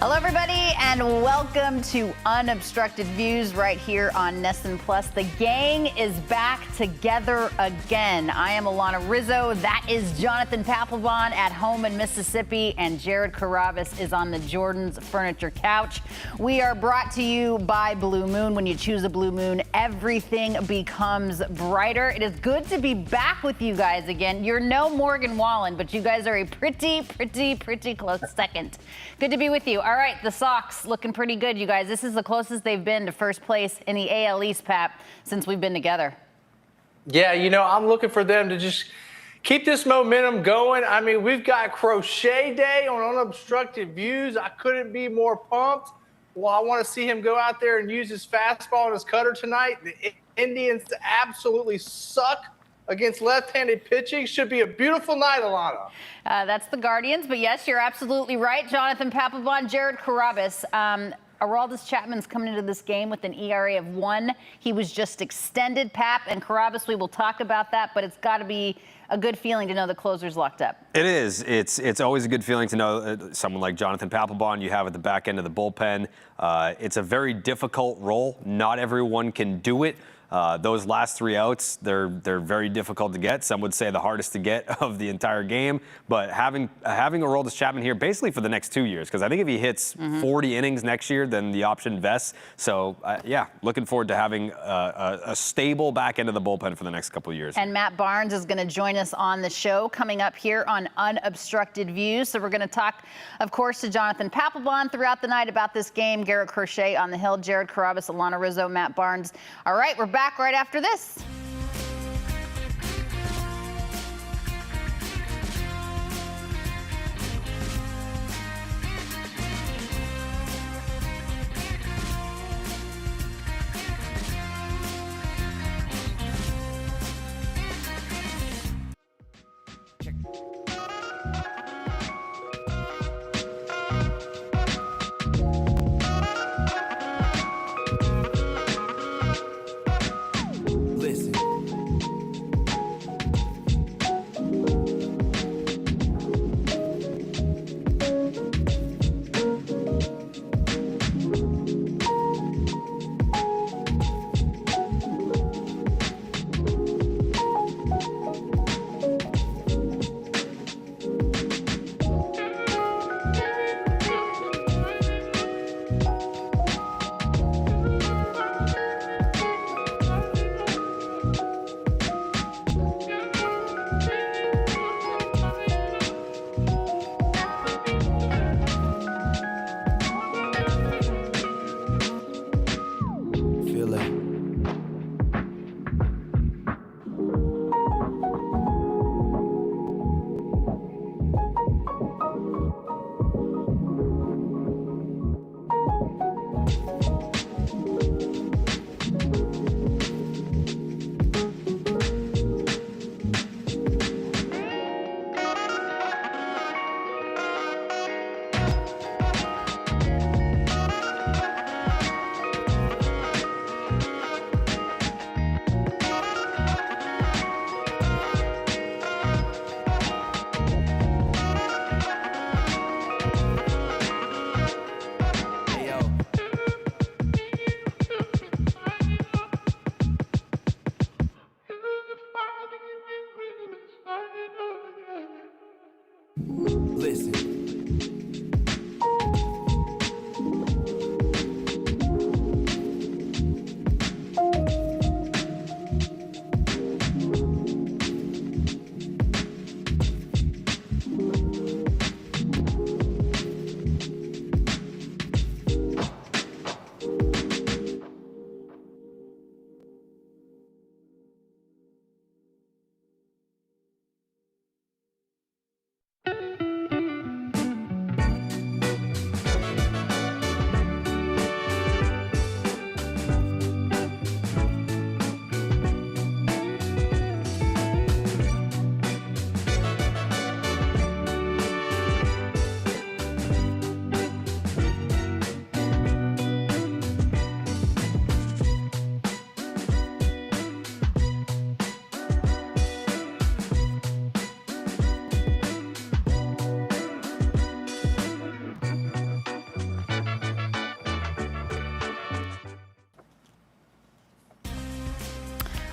Hello, everybody, and welcome to Unobstructed Views right here on Nessun Plus. The gang is back together again. I am Alanna Rizzo. That is Jonathan Papelbon at home in Mississippi, and Jared Carrabis is on the Jordan's Furniture couch. We are brought to you by Blue Moon. When you choose a Blue Moon, everything becomes brighter. It is good to be back with you guys again. You're no Morgan Wallen, but you guys are a pretty close second. Good to be with you. All right, the Sox looking pretty good, you guys. This is the closest they've been to first place in the AL East, Pap, since we've been together. Yeah, you know, I'm looking for them to just keep this momentum going. I mean, we've got Crochet Day on Unobstructed Views. I couldn't be more pumped. Well, I want to see him go out there and use his fastball and his cutter tonight. The Indians absolutely suck against left-handed pitching. Should be a beautiful night, Alanna. That's the Guardians, but yes, you're absolutely right. Jonathan Papelbon, Jared Carrabis. Aroldis Chapman's coming into this game with an ERA of 1. He was just extended, Pap, and Carrabis, we will talk about that, but it's got to be a good feeling to know the closer's locked up. It is. It's always a good feeling to know someone like Jonathan Papelbon you have at the back end of the bullpen. It's a very difficult role. Not everyone can do it. Those last 3 outs, they're very difficult to get. Some would say the hardest to get of the entire game. But having Aroldis Chapman here basically for the next 2 years, because I think if he hits 40 innings next year, then the option vests. So, yeah, looking forward to having a stable back end of the bullpen for the next couple of years. And Matt Barnes is going to join us on the show coming up here on Unobstructed Views. So we're going to talk, of course, to Jonathan Papelbon throughout the night about this game. Garrett Crochet on the hill, Jared Carrabis, Alanna Rizzo, Matt Barnes. All right, we're back right after this.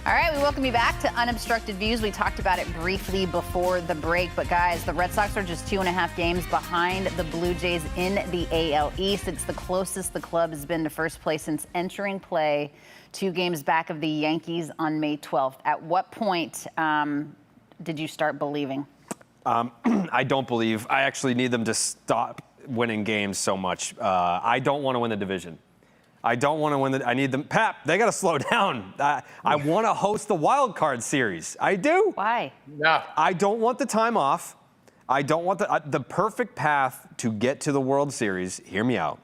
All right, we welcome you back to Unobstructed Views. We talked about it briefly before the break, but guys, the Red Sox are just 2.5 games behind the Blue Jays in the AL East. It's the closest the club has been to first place since entering play 2 games back of the Yankees on May 12th. At what point did you start believing? I don't believe. I actually need them to stop winning games so much. I don't want to win the division. I don't want to win I need them. Pap, they got to slow down. I want to host the wild card series. I do. Why? No. I don't want the time off. I don't want the perfect path to get to the World Series. Hear me out.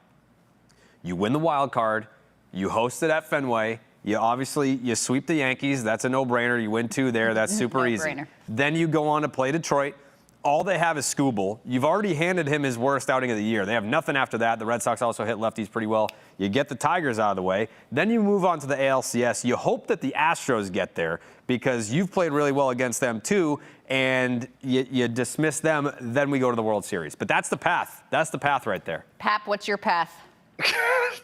You win the wild card. You host it at Fenway. You sweep the Yankees. That's a no-brainer. You win 2 there. That's super easy. Then you go on to play Detroit. All they have is Skubal. You've already handed him his worst outing of the year. They have nothing after that. The Red Sox also hit lefties pretty well. You get the Tigers out of the way. Then you move on to the ALCS. You hope that the Astros get there because you've played really well against them too, and you dismiss them. Then we go to the World Series. But that's the path. That's the path right there. Pap, what's your path?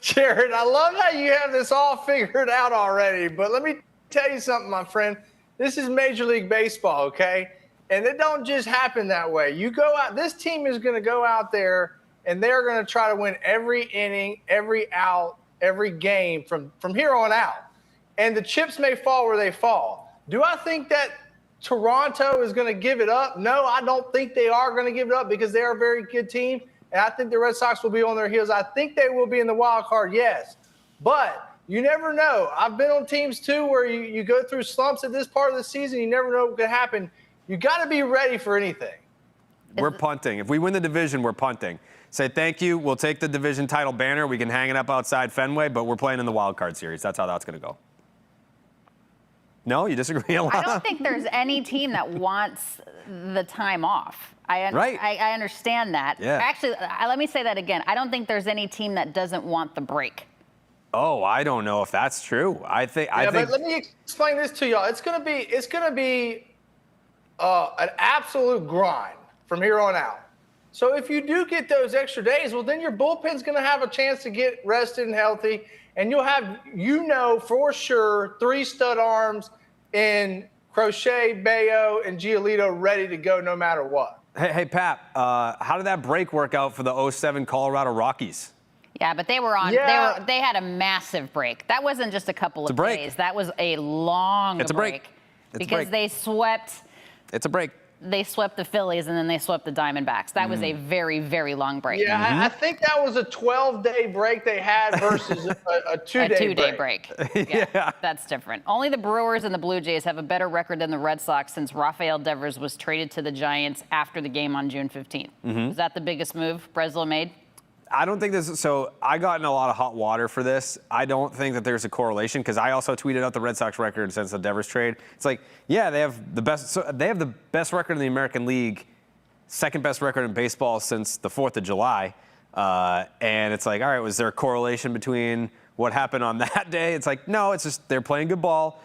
Jared, I love how you have this all figured out already. But let me tell you something, my friend. This is Major League Baseball, okay? And it don't just happen that way. You go out, this team is going to go out there and they're going to try to win every inning, every out, every game from here on out. And the chips may fall where they fall. Do I think that Toronto is going to give it up? No, I don't think they are going to give it up because they are a very good team. And I think the Red Sox will be on their heels. I think they will be in the wild card, yes. But you never know. I've been on teams too where you go through slumps at this part of the season. You never know what could happen. You got to be ready for anything. We're punting. If we win the division, we're punting. Say thank you. We'll take the division title banner. We can hang it up outside Fenway, but we're playing in the wild card series. That's how that's going to go. No, you disagree, Alanna? I don't think there's any team that wants the time off. I understand that. Yeah. Actually, let me say that again. I don't think there's any team that doesn't want the break. Oh, I don't know if that's true. I think. But let me explain this to y'all. It's gonna be an absolute grind from here on out. So if you do get those extra days, well, then your bullpen's going to have a chance to get rested and healthy, and you'll have, for sure, 3 stud arms in Crochet, Bayo, and Giolito ready to go no matter what. Hey Pap, how did that break work out for the 07 Colorado Rockies? Yeah, but they were on. Yeah. They had a massive break. That wasn't just a couple of days. That was a long break. Because they swept. It's a break. They swept the Phillies, and then they swept the Diamondbacks. That was a very, very long break. Yeah, I think that was a 12-day break they had versus a 2-day break. Yeah, that's different. Only the Brewers and the Blue Jays have a better record than the Red Sox since Rafael Devers was traded to the Giants after the game on June 15th. Is that the biggest move Breslow made? I don't think this. So I got in a lot of hot water for this. I don't think that there's a correlation because I also tweeted out the Red Sox record since the Devers trade. It's like, yeah, they have the best. So they have the best record in the American League, second best record in baseball since the 4th of July. And it's like, all right, was there a correlation between what happened on that day? It's like, no, it's just they're playing good ball.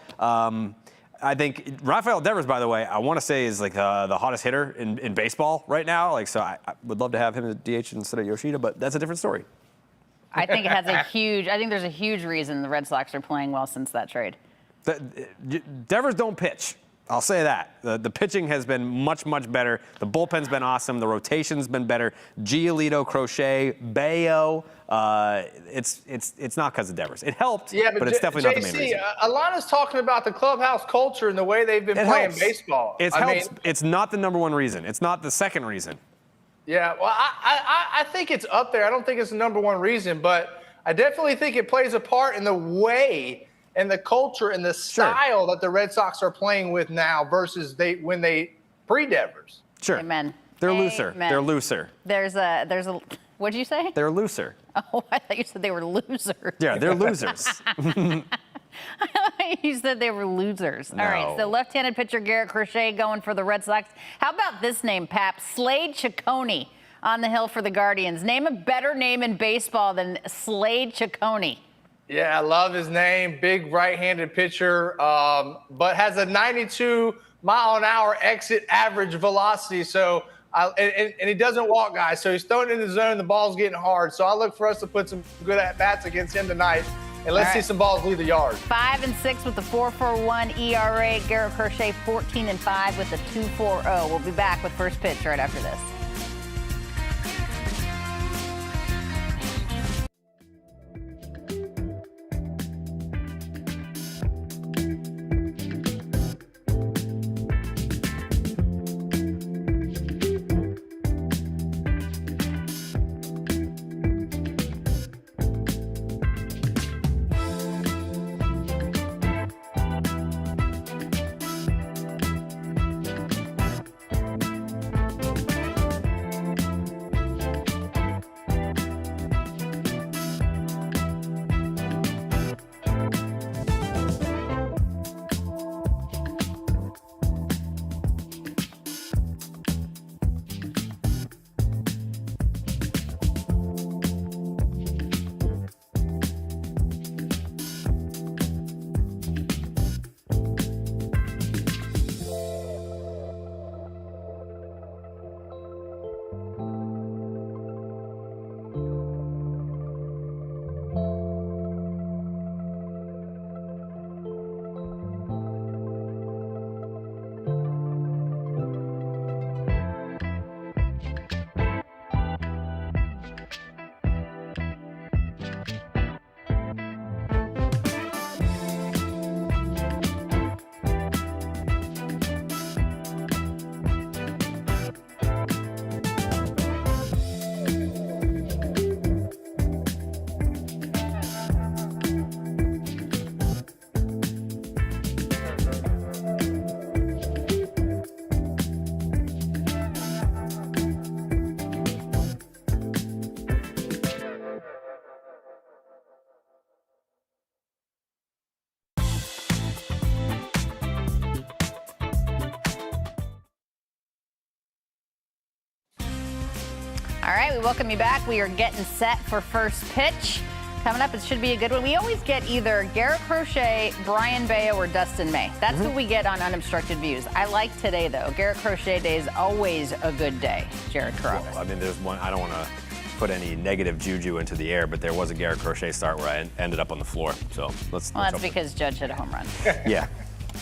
I think Rafael Devers, by the way, I want to say is like the hottest hitter in baseball right now. Like, so I would love to have him at DH instead of Yoshida, but that's a different story. I think it has I think there's a huge reason the Red Sox are playing well since that trade. Devers don't pitch. I'll say that. The pitching has been much, much better. The bullpen's been awesome. The rotation's been better. Giolito, Crochet, Bayo. It's not because of Devers. It helped, but it's definitely not the main reason. Alanna's talking about the clubhouse culture and the way they've been playing baseball. It's not the number one reason. It's not the second reason. Yeah, well, I think it's up there. I don't think it's the number one reason, but I definitely think it plays a part in the way and the culture and the style that the Red Sox are playing with now versus when they pre-Devers. Sure. Amen. They're looser. They're looser. There's a. What'd you say? They're looser. Oh, I thought you said they were losers. Yeah, they're losers. You said they were losers. No. All right, so left-handed pitcher Garrett Crochet going for the Red Sox. How about this name, Pap? Slade Ciccone on the hill for the Guardians. Name a better name in baseball than Slade Ciccone. Yeah, I love his name. Big right-handed pitcher, but has a 92-mile-an-hour exit average velocity. So, and he doesn't walk guys. So he's throwing it in the zone. The ball's getting hard. So I look for us to put some good at-bats against him tonight. And let's All see right. some balls leave the yard. 5-6 with the 4.41 ERA. Garrett Crochet 14-5 with the 2.40. We'll be back with first pitch right after this. All right, we welcome you back. We are getting set for first pitch. Coming up, it should be a good one. We always get either Garrett Crochet, Brian Bayo, or Dustin May. That's who we get on Unobstructed Views. I like today, though. Garrett Crochet Day is always a good day, Jared Carrabis. Well, I mean, there's one, I don't want to put any negative juju into the air, but there was a Garrett Crochet start where I ended up on the floor. So let's. Well, let's that's because Judge hit a home run. Yeah,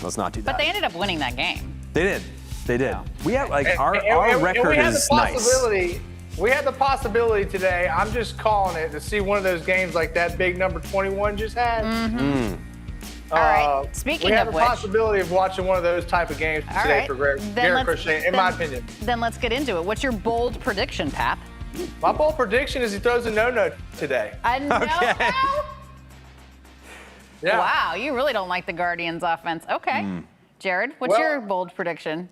let's not do that. But they ended up winning that game. They did. They did. So. We have like our And record we had is the nice. possibility. We had the possibility today. I'm just calling it to see one of those games like that big number 21 just had. All right. Speaking we have of the which, possibility of watching one of those type of games all today right. for Then Garrett let's- Crochet, in my opinion. Then let's get into it. What's your bold prediction, Pap? My bold prediction is he throws a no-no today. A no-no? Yeah. Wow, you really don't like the Guardians' offense. Okay. Jared, what's Well- your bold prediction?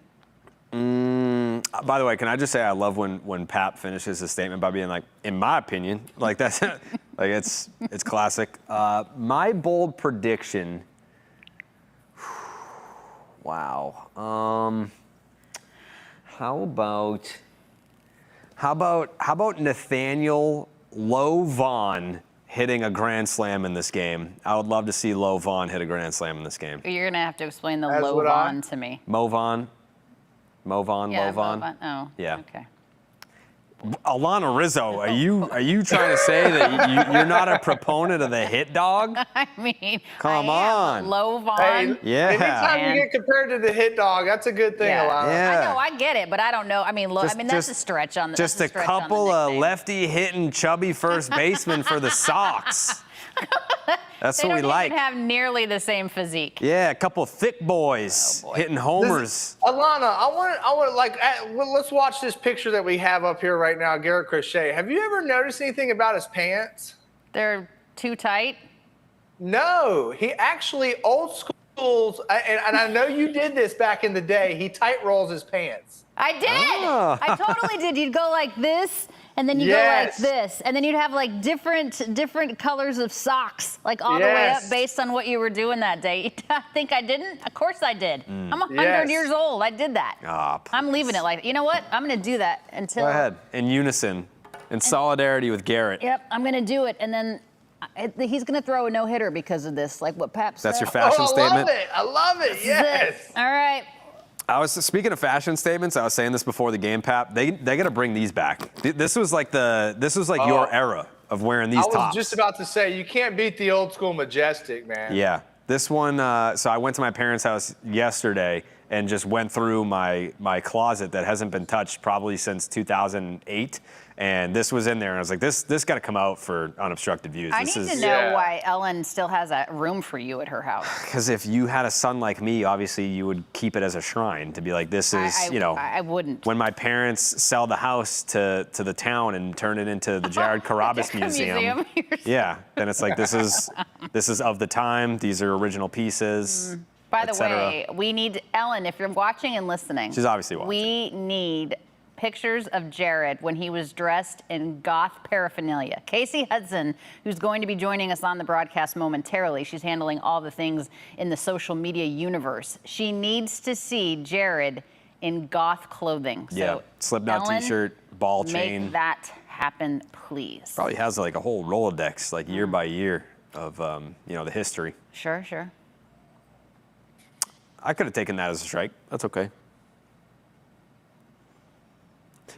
By the way, can I just say I love when Pap finishes his statement by being like, in my opinion, like that's like it's classic. My bold prediction. Wow. How about Nathaniel Low Vaughn hitting a grand slam in this game? I would love to see Low Vaughn hit a grand slam in this game. You're gonna have to explain the As low would I. Vaughn to me. Mo Vaughn. Low Vaughn. Oh. Yeah. Okay. Alanna Rizzo, are you trying to say that you're not a proponent of the hit dog? I mean, Come I am. on. Low Hey, Vaughn. Yeah. anytime Man. you get compared to the hit dog, that's a good thing, Yeah. Alana. Yeah. I know, I get it, but I don't know. I mean, look, that's a stretch on the. Just that's a stretch on the couple of nickname. lefty hitting chubby first basemen for the Sox. That's They what we don't like. even have nearly the same physique. Yeah, a couple thick boys Oh, boy. hitting homers. Alana, I want like, well, let's watch this picture that we have up here right now, Garrett Crochet. Have you ever noticed anything about his pants? They're too tight. No, he actually old schools, and I know you did this back in the day. He tight rolls his pants. I did. Ah. I totally did. You'd go like this, and then you Yes. go like this, and then you'd have like different colors of socks, like all the way up Yes. based on what you were doing that day. I think I didn't. Of course I did. I'm 100 Yes. years old. I did that. Ah, I'm leaving it like. You know what? I'm gonna do that until. Go ahead. In unison, in solidarity with Garrett. Yep, I'm gonna do it, and then he's gonna throw a no hitter because of this, like what Pap said. That's your fashion I statement? love it. I love it. Yes. All right. I was speaking of fashion statements. I was saying this before the game, Pap. They got to bring these back. This was like your era. of wearing these tops. I was just about to say, you can't beat the old school Majestic, man. Yeah. This one, so I went to my parents' house yesterday and just went through my closet that hasn't been touched probably since 2008. And this was in there, and I was like, this got to come out for Unobstructed Views. I need to know why Ellen still has a room for you at her house. Because if you had a son like me, obviously you would keep it as a shrine to be like, this is, I wouldn't. When my parents sell the house to the town and turn it into the Jared Carrabis Museum, yeah, then it's like, this is of the time. These are original pieces. By the way, we need Ellen, if you're watching and listening. She's obviously watching. We need pictures of Jared when he was dressed in goth paraphernalia. Casey Hudson, who's going to be joining us on the broadcast momentarily, she's handling all the things in the social media universe. She needs to see Jared in goth clothing. Yeah, so Slipknot t-shirt, ball chain. Make that happen, please. Probably has like a whole Rolodex, like year by year of the history. Sure, sure. I could have taken that as a strike. That's okay.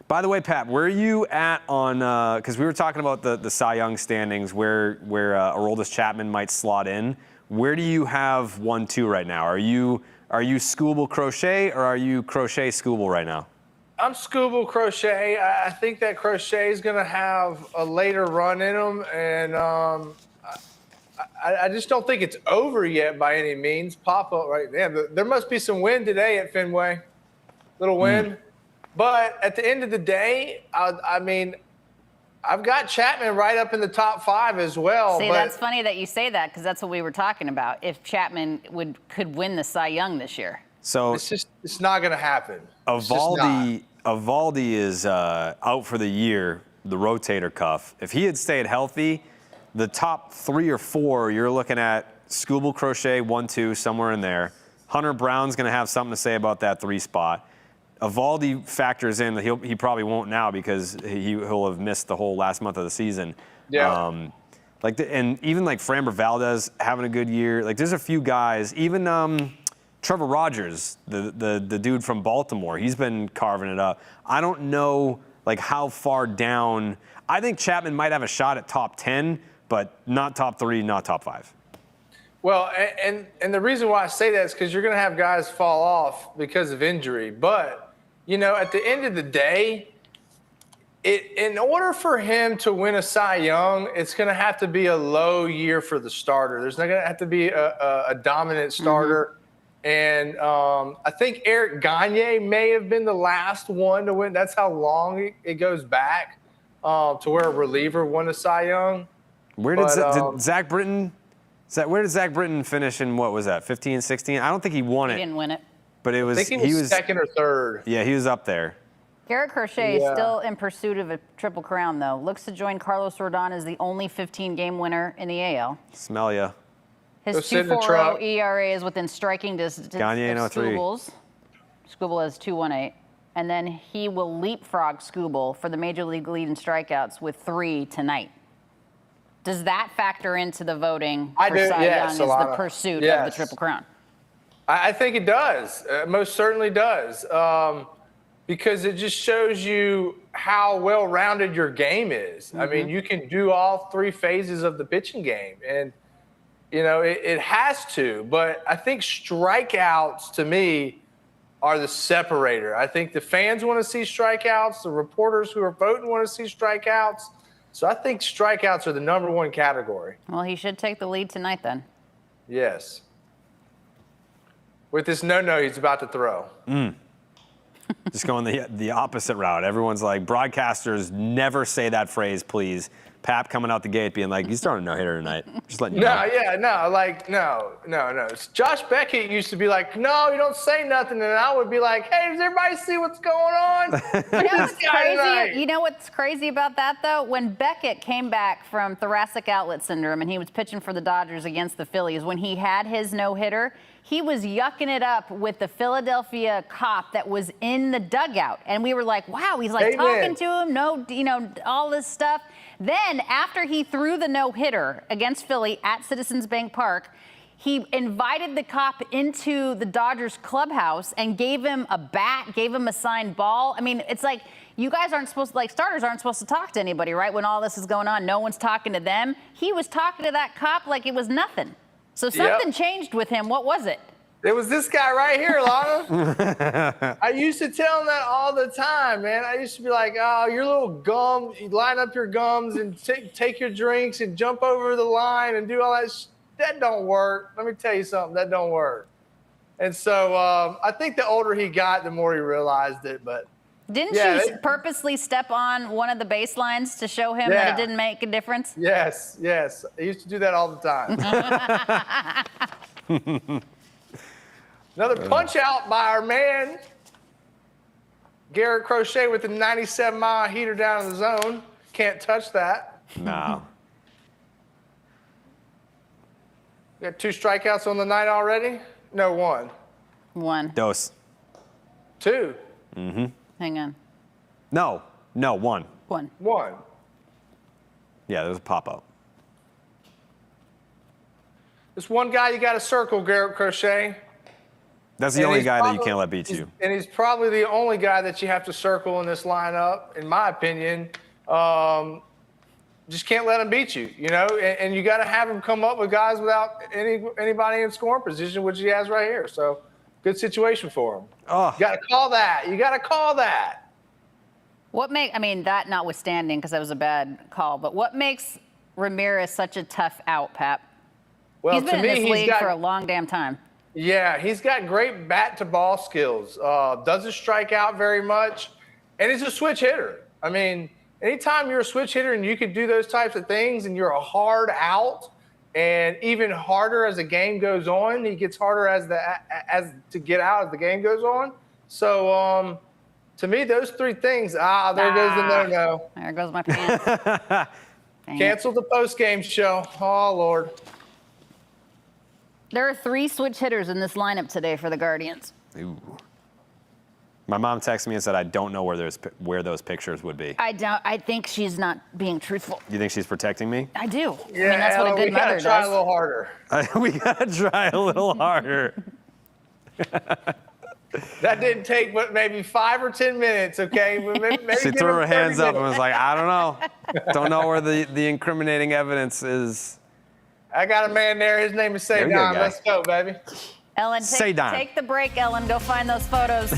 By the way, Pat, where are you at on, because we were talking about the Cy Young standings, where Aroldis Chapman might slot in. Where do you have 1-2 right now? Are you Skubal Crochet, or are you Crochet Skubal right now? I'm Skubal Crochet. I think that Crochet is going to have a later run in him, and I just don't think it's over yet by any means. Pop-up right there. There must be some wind today at Fenway. Little wind. But at the end of the day, I mean, I've got Chapman right up in the top 5 as well. See, that's funny that you say that, because that's what we were talking about. If Chapman could win the Cy Young this year. So it's not going to happen. Eovaldi is out for the year, the rotator cuff. If he had stayed healthy, the top 3 or 4, you're looking at Skubal Crochet 1-2, somewhere in there. Hunter Brown's going to have something to say about that 3 spot. Eovaldi factors in that he probably won't now because he'll have missed the whole last month of the season. Yeah. And even like Framber Valdez having a good year. Like there's a few guys, even Trevor Rogers, the dude from Baltimore, he's been carving it up. I don't know like how far down. I think Chapman might have a shot at top 10, but not top 3, not top 5. Well, and the reason why I say that is because you're going to have guys fall off because of injury. But, at the end of the day, in order for him to win a Cy Young, it's going to have to be a low year for the starter. There's not going to have to be a dominant starter. And I think Eric Gagne may have been the last one to win. That's how long it goes back to where a reliever won a Cy Young. Where did Zach Britton? Where did Zach Britton finish in, what was that, 15, 16? I don't think he won it. He didn't win it. But it was, I think he was second or third. Yeah, he was up there. Garrett Crochet is still in pursuit of a Triple Crown, though. Looks to join Carlos Rodon as the only 15-game winner in the AL. Smell ya. His 2.40 ERA is within striking distance of Skubal's. Skubal has 2.18. And then he will leapfrog Skubal for the Major League lead in strikeouts with 3 tonight. Does that factor into the voting for Cy Young as the pursuit of the Triple Crown? I think it does. It most certainly does. Because it just shows you how well-rounded your game is. I mean, you can do all 3 phases of the pitching game. And, it has to. But I think strikeouts, to me, are the separator. I think the fans want to see strikeouts. The reporters who are voting want to see strikeouts. So I think strikeouts are the #1 category. Well, he should take the lead tonight then. Yes. With this no-no he's about to throw. Just going the opposite route. Everyone's like, broadcasters never say that phrase, please. Pap coming out the gate being like, he's throwing a no-hitter tonight. Just letting you know. No. Josh Beckett used to be like, no, you don't say nothing. And I would be like, hey, does everybody see what's going on? You know what's crazy about that, though? When Beckett came back from thoracic outlet syndrome and he was pitching for the Dodgers against the Phillies, when he had his no-hitter, he was yucking it up with the Philadelphia cop that was in the dugout. And we were like, wow, he's like talking to him, all this stuff. Then after he threw the no-hitter against Philly at Citizens Bank Park, He invited the cop into the Dodgers clubhouse and gave him a bat, gave him a signed ball. I mean, it's like you guys aren't supposed to, like starters aren't supposed to talk to anybody, right? When all this is going on, no one's talking to them. He was talking to that cop like it was nothing. So something changed with him. What was it? It was this guy right here, Lana. I used to tell him that all the time, man. I used to be like, oh, your little gum, you line up your gums and take your drinks and jump over the line and do all that. That don't work. Let me tell you something. That don't work. And so I think the older he got, the more he realized it. But didn't you purposely step on one of the baselines to show him that it didn't make a difference? Yes. I used to do that all the time. Another punch out by our man, Garrett Crochet with the 97-mile heater down in the zone. Can't touch that. No. We got 2 strikeouts on the night already? No, 1. 1. Dos. 2. Mm-hmm. Hang on. No, 1. 1. 1. Yeah, there's a pop-out. This one guy you got to circle, Garrett Crochet. That's the only guy that you can't let beat you. And he's probably the only guy that you have to circle in this lineup, in my opinion. Just can't let him beat you, you know? And you got to have him come up with guys without anybody in scoring position, which he has right here. So, good situation for him. Oh. You got to call that. You got to call that. I mean, that notwithstanding, because that was a bad call, but what makes Ramirez such a tough out, Pap? Well, he's been in this league for a long damn time. Yeah, he's got great bat-to-ball skills. Doesn't strike out very much, and he's a switch hitter. I mean, anytime you're a switch hitter and you can do those types of things and you're a hard out, and even harder as the game goes on, he gets harder as to get out as the game goes on. So, to me, those 3 things, there goes the no-no. There goes my pants. Canceled the post-game show. Oh, Lord. There are 3 switch hitters in this lineup today for the Guardians. Ooh. My mom texted me and said, I don't know where those pictures would be. I think she's not being truthful. You think she's protecting me? I do. Yeah, I mean, that's what a good mother does. We gotta try a little harder. We gotta try a little harder. That didn't take but maybe 5 or 10 minutes, okay? Maybe she threw her hands up and was like, I don't know. Don't know where the incriminating evidence is. I got a man there. His name is Saydon. Let's go, baby. Ellen, take the break, Ellen. Go find those photos.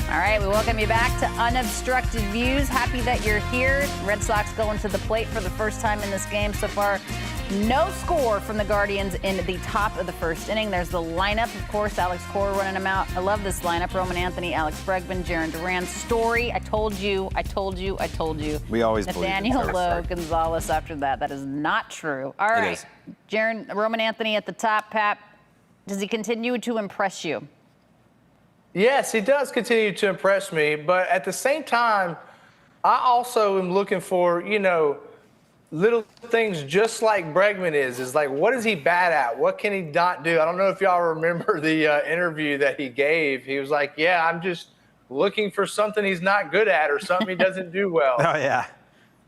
All right, we welcome you back to Unobstructed Views. Happy that you're here. Red Sox going to the plate for the first time in this game so far No score from the Guardians in the top of the first inning. There's the lineup, of course. Alex Cora running them out. I love this lineup. Roman Anthony, Alex Bregman, Jaron Duran. Story, I told you. We always Nathaniel believe Lowe Gonzalez after that. That is not true. All right. Roman Anthony at the top. Pap, does he continue to impress you? Yes, he does continue to impress me. But at the same time, I also am looking for, little things just like Bregman is like, what is he bad at? What can he not do? I don't know if y'all remember the interview that he gave. He was like, yeah, I'm just looking for something he's not good at or something he doesn't do well. Oh, yeah.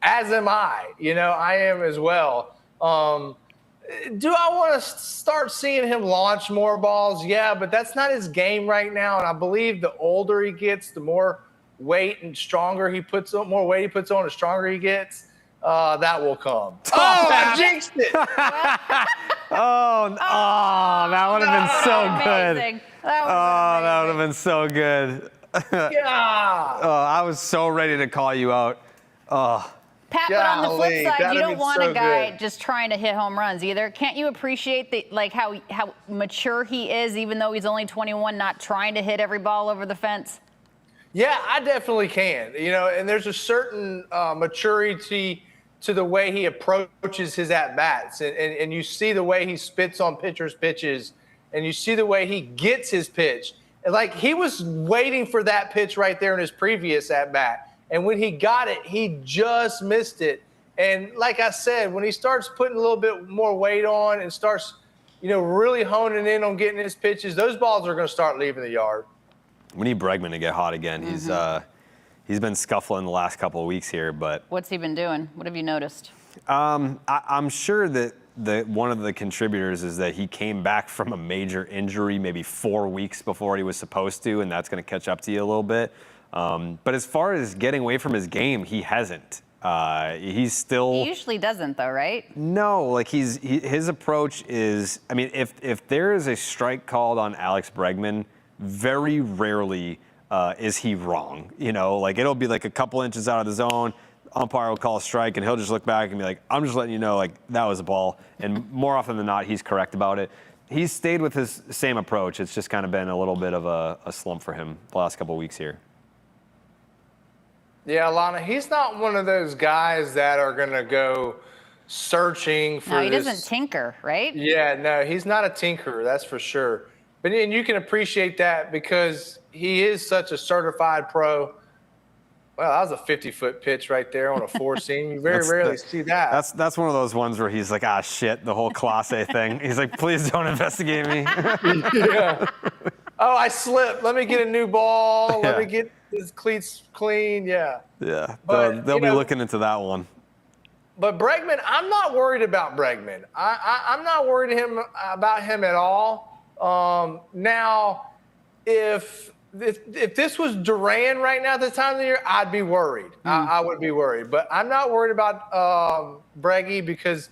As am I. I am as well. Do I want to start seeing him launch more balls? Yeah, but that's not his game right now. And I believe the older he gets, the more weight and stronger he puts on, the stronger he gets. That will come. Oh, I jinxed it. Oh, that would have been so good. That would have been so good. Yeah. I was so ready to call you out. Pat, but on the flip side, you don't want a guy just trying to hit home runs either. Can't you appreciate how mature he is, even though he's only 21, not trying to hit every ball over the fence? Yeah, I definitely can. And there's a certain maturity to the way he approaches his at-bats. And you see the way he spits on pitchers' pitches, and you see the way he gets his pitch. And he was waiting for that pitch right there in his previous at-bat. And when he got it, he just missed it. And like I said, when he starts putting a little bit more weight on and starts, really honing in on getting his pitches, those balls are going to start leaving the yard. We need Bregman to get hot again. He's been scuffling the last couple of weeks here, but what's he been doing? What have you noticed? I'm sure that one of the contributors is that he came back from a major injury maybe 4 weeks before he was supposed to, and that's going to catch up to you a little bit. But as far as getting away from his game, he hasn't. He's still. He usually doesn't, though, right? No, his approach is. I mean, if there is a strike called on Alex Bregman, very rarely is he wrong. It'll be a couple inches out of the zone. Umpire will call a strike, and he'll just look back and be like, "I'm just letting you know, that was a ball." And more often than not, he's correct about it. He's stayed with his same approach. It's just kind of been a little bit of a slump for him the last couple of weeks here. Yeah, Alanna, he's not one of those guys that are going to go searching for. No, he doesn't tinker, right? Yeah, no, he's not a tinkerer, that's for sure. And you can appreciate that because he is such a certified pro. Well, that was a 50-foot pitch right there on a four-seam. You very rarely see that. That's one of those ones where he's like, shit, the whole Class A thing. He's like, please don't investigate me. Yeah. Oh, I slipped. Let me get a new ball. Let me get his cleats clean. Yeah. Yeah. They'll be looking into that one. But Bregman, I'm not worried about Bregman. I'm not worried about him at all. Now, if this was Duran right now at the time of the year, I'd be worried. I would be worried. But I'm not worried about Breggy because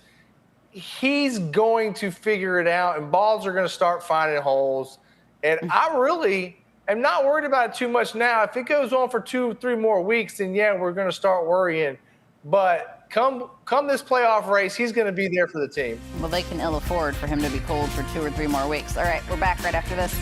he's going to figure it out, and balls are going to start finding holes. And I really am not worried about it too much now. If it goes on for 2-3 more weeks, then, yeah, we're going to start worrying. But come this playoff race, he's going to be there for the team. Well, they can ill afford for him to be cold for 2 or 3 more weeks. All right, we're back right after this.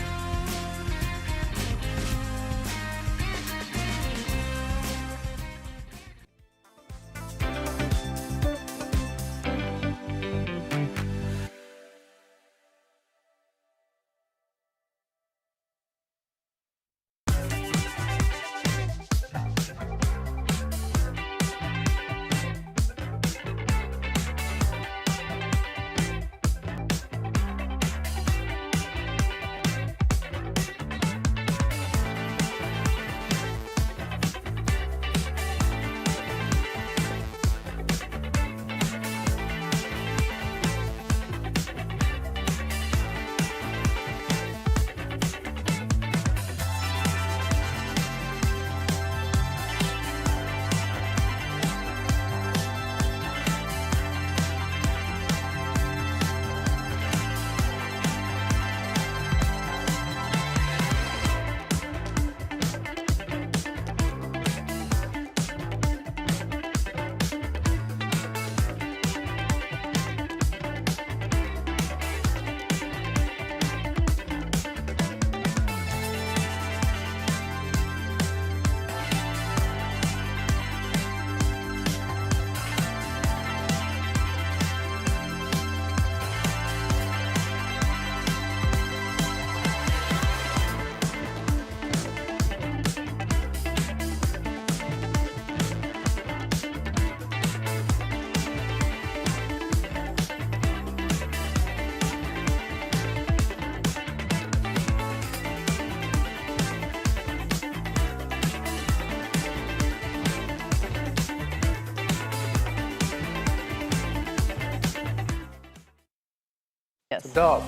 Yes. Dove.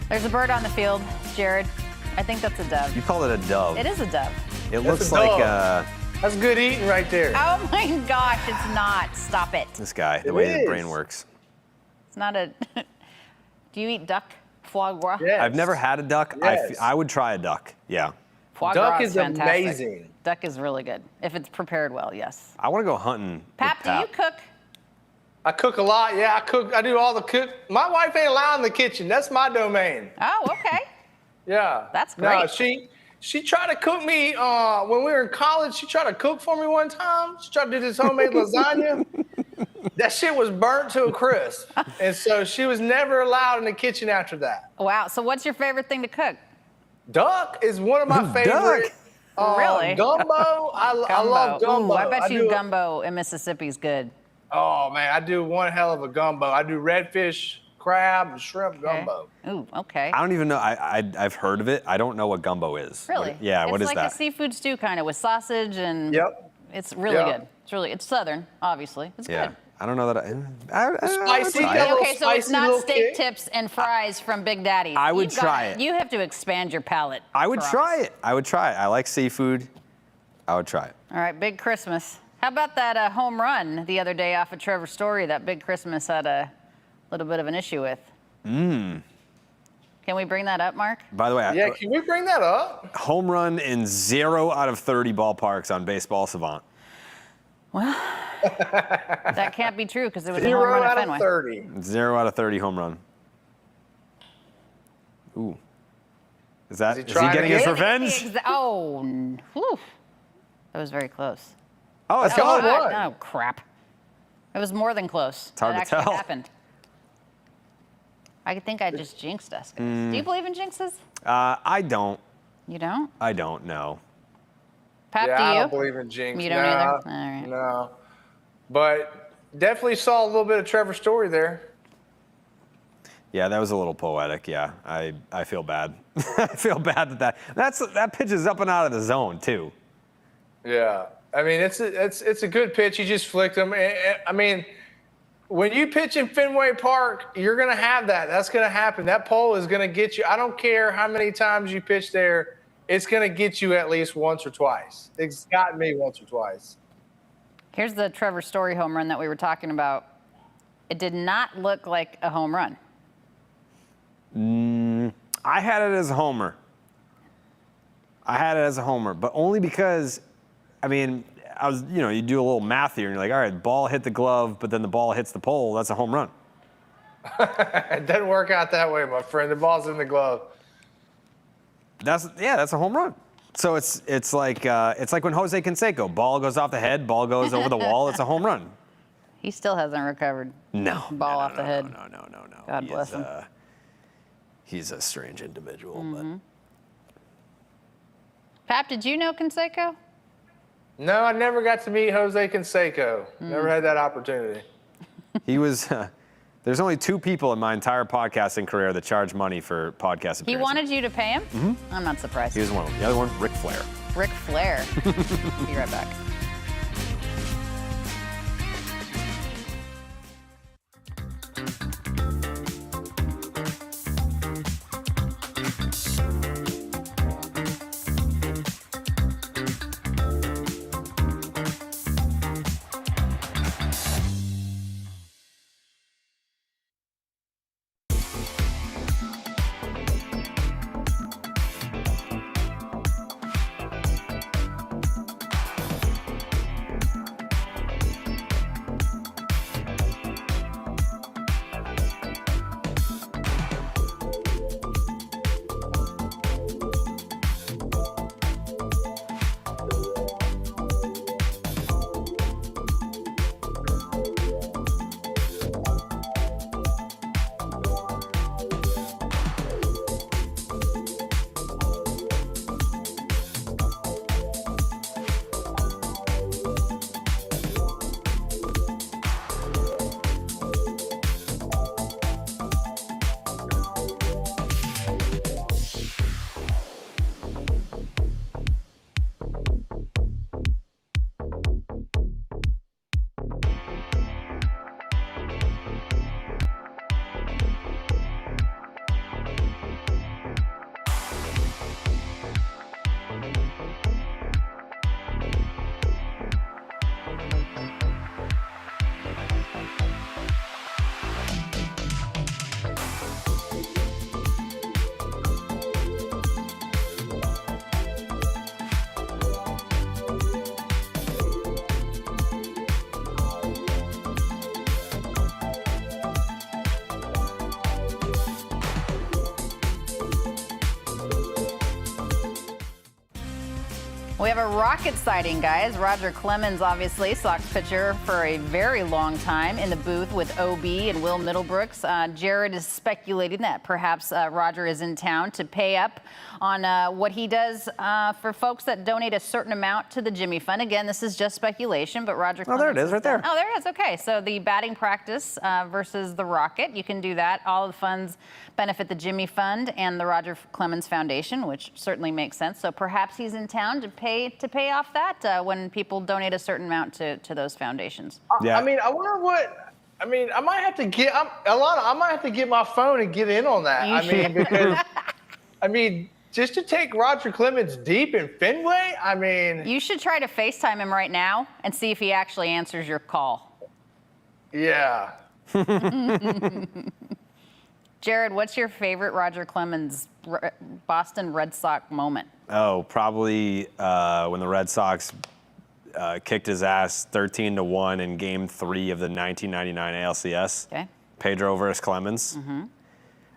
There's a bird on the field, Jared. I think that's a dove. You call it a dove. It is a dove. It That's looks a like dove. That's good eating right there. Oh my gosh, it's not. Stop it. this guy, the It way his is. brain works. It's not a. Do you eat duck? Foie gras? Yes. I've never had a duck. Yes. I would try a duck. Yeah. Foie Duck gras is fantastic. amazing. Duck is really good if it's prepared well. Yes. I want to go hunting. Pap, with do you cook? I cook a lot. Yeah, I cook. I do all the cook. My wife ain't allowed in the kitchen. That's my domain. Oh, okay. Yeah. That's No, great. she tried to cook me when we were in college. She tried to cook for me one time. She tried to do this homemade lasagna. That shit was burnt to a crisp, and so she was never allowed in the kitchen after that. Wow. So, what's your favorite thing to cook? Duck is one of my favorite. Really? Gumbo. I love gumbo. Ooh, I bet you do- gumbo in Mississippi is good. Oh man, I do one hell of a gumbo. I do redfish, crab, and shrimp Okay. gumbo. Ooh, okay. I don't even know. I've heard of it. I don't know what gumbo is. Really? What is It's like that? a seafood stew kind of with sausage and. Yep. It's really Yeah. good. It's southern, obviously. It's Yeah. good. I don't know that I would Spicy, try yeah. it. little Okay, so it's spicy not little steak kick. tips and fries from Big Daddy's. I would You've gotta- try it. You have to expand your palate. I would for try us. it. I would try it. I like seafood. I would try it. All right, Big Christmas. How about that home run the other day off of Trevor Story that Big Christmas had a little bit of an issue with? Can we bring that up, Mark? By the way, Yeah, can we bring that up? home run in 0 out of 30 ballparks on Baseball Savant. Well, that can't be true because it was a home 0 run at out Fenway. of 30. 0 out of 30 home run. Ooh. Is he he trying to getting get his it? revenge? Whew. That was very close. Oh, it's That's all gone. it was. Oh, crap. It was more than close. It's hard That to actually tell. happened. I think I just jinxed us, guys. Do you believe in jinxes? I don't. You don't? I don't know. Pap, Yeah, do I you? don't believe in jinx. You don't Nah, either? All right. No. But definitely saw a little bit of Trevor Story there. Yeah, that was a little poetic. Yeah, I feel bad. I feel bad that pitch is up and out of the zone too. Yeah. I mean, it's a good pitch. He just flicked him. I mean, when you pitch in Fenway Park, you're going to have that. That's going to happen. That pole is going to get you. I don't care how many times you pitch there. It's going to get you at least once or twice. It's gotten me once or twice. Here's the Trevor Story home run that we were talking about. It did not look like a home run. I had it as a homer. But only because, I mean, you do a little math here, and you're like, all right, ball hit the glove, but then the ball hits the pole. That's a home run. It doesn't work out that way, my friend. The ball's in the glove. That's a home run. So it's like when Jose Canseco, ball goes off the head, ball goes over the wall. It's a home run. He still hasn't recovered. No. Ball off the head. No. God bless him. He's a strange individual, Pap, did you know Canseco? No, I never got to meet Jose Canseco. Never had that opportunity. but he was. There's only 2 people in my entire podcasting career that charge money for podcast appearances. He wanted you to pay him? I'm not surprised. He was one of them. The other one, Ric Flair. Ric Flair. Be right back. We have a rocket sighting, guys. Roger Clemens, obviously, Sox pitcher for a very long time in the booth with OB and Will Middlebrooks. Jared is speculating that perhaps Roger is in town to pay up on what he does for folks that donate a certain amount to the Jimmy Fund. Again, this is just speculation, but Roger Clemens. Oh, there it is, right there. Oh, there it is. Okay, so the batting practice versus the rocket, you can do that. All of the funds benefit the Jimmy Fund and the Roger Clemens Foundation, which certainly makes sense. So perhaps he's in town to pay off that when people donate a certain amount to those foundations. Yeah. I mean, I wonder what. I mean, I might have to get Alanna. I might have to get my phone and get in on that. Because I mean, just to take Roger Clemens deep in Fenway. I mean, you should try to FaceTime him right now and see if he actually answers your call. Yeah. Jared, what's your favorite Roger Clemens Boston Red Sox moment? Oh, probably when the Red Sox kicked his ass 13-1 in Game 3 of the 1999 ALCS. Okay. Pedro versus Clemens. Mm-hmm.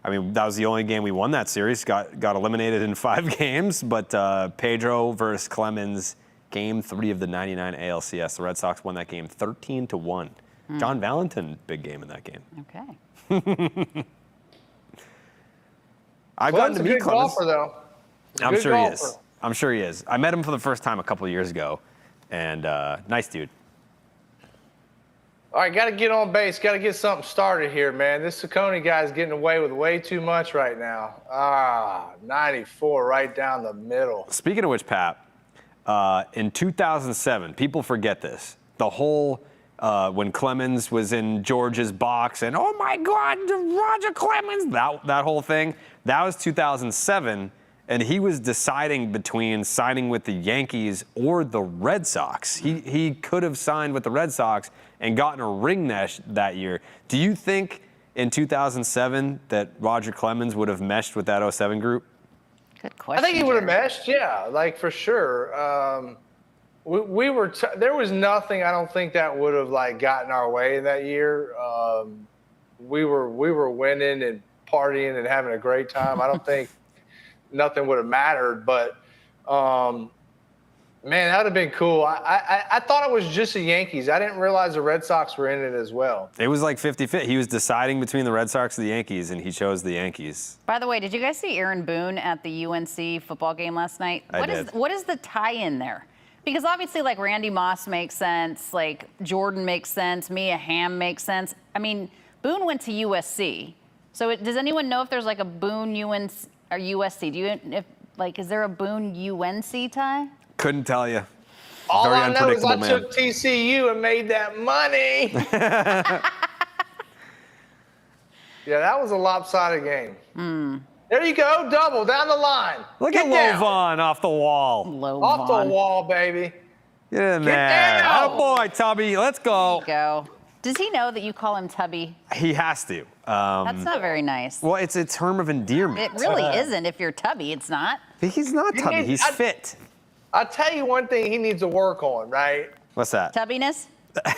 I mean, that was the only game we won that series. Got eliminated in 5 games, but Pedro versus Clemens, Game 3 of the 99 ALCS. The Red Sox won that game 13-1. John Valentin, big game in that game. Okay. I've gotten to meet Clemens. Golfer, though. I'm sure he is. I'm sure he is. I met him for the first time a couple of years ago, and nice dude. All right, got to get on base. Got to get something started here, man. This Ciccone guy's getting away with way too much right now. 94 right down the middle. Speaking of which, Pap, in 2007, people forget this. The whole when Clemens was in George's box and, oh, my God, Roger Clemens, that whole thing, that was 2007. And he was deciding between signing with the Yankees or the Red Sox. He could have signed with the Red Sox and gotten a ring that year. Do you think in 2007 that Roger Clemens would have meshed with that 07 group? Good question. I think he would have meshed, yeah, like for sure. We were there was nothing I don't think that would have like gotten our way that year. We were winning and partying and having a great time. I don't think nothing would have mattered, but man, that would have been cool. I thought it was just the Yankees. I didn't realize the Red Sox were in it as well. It was like 50-50. He was deciding between the Red Sox and the Yankees, and he chose the Yankees. By the way, did you guys see Aaron Boone at the UNC football game last night? What is the tie-in there? Because obviously, like, Randy Moss makes sense, like Jordan makes sense, Mia Hamm makes sense. I mean, Boone went to USC. So does anyone know if there's like a Boone UNC or USC? Is there a Boone UNC tie? Couldn't tell you. All Very I know is I unpredictable, took TCU and made that money. Yeah, that was a lopsided game. There you go, double down the line. Look Get at down. Lovon off the wall. Off the wall, baby. Get in there. down. Oh, boy, Tubby. Let's go. There you go. Does he know that you call him Tubby? He has to. That's not very nice. Well, it's a term of endearment. It really isn't. If you're Tubby, it's not. He's not Tubby. He's fit. I'll tell you one thing he needs to work on, right? What's that? Tubbiness?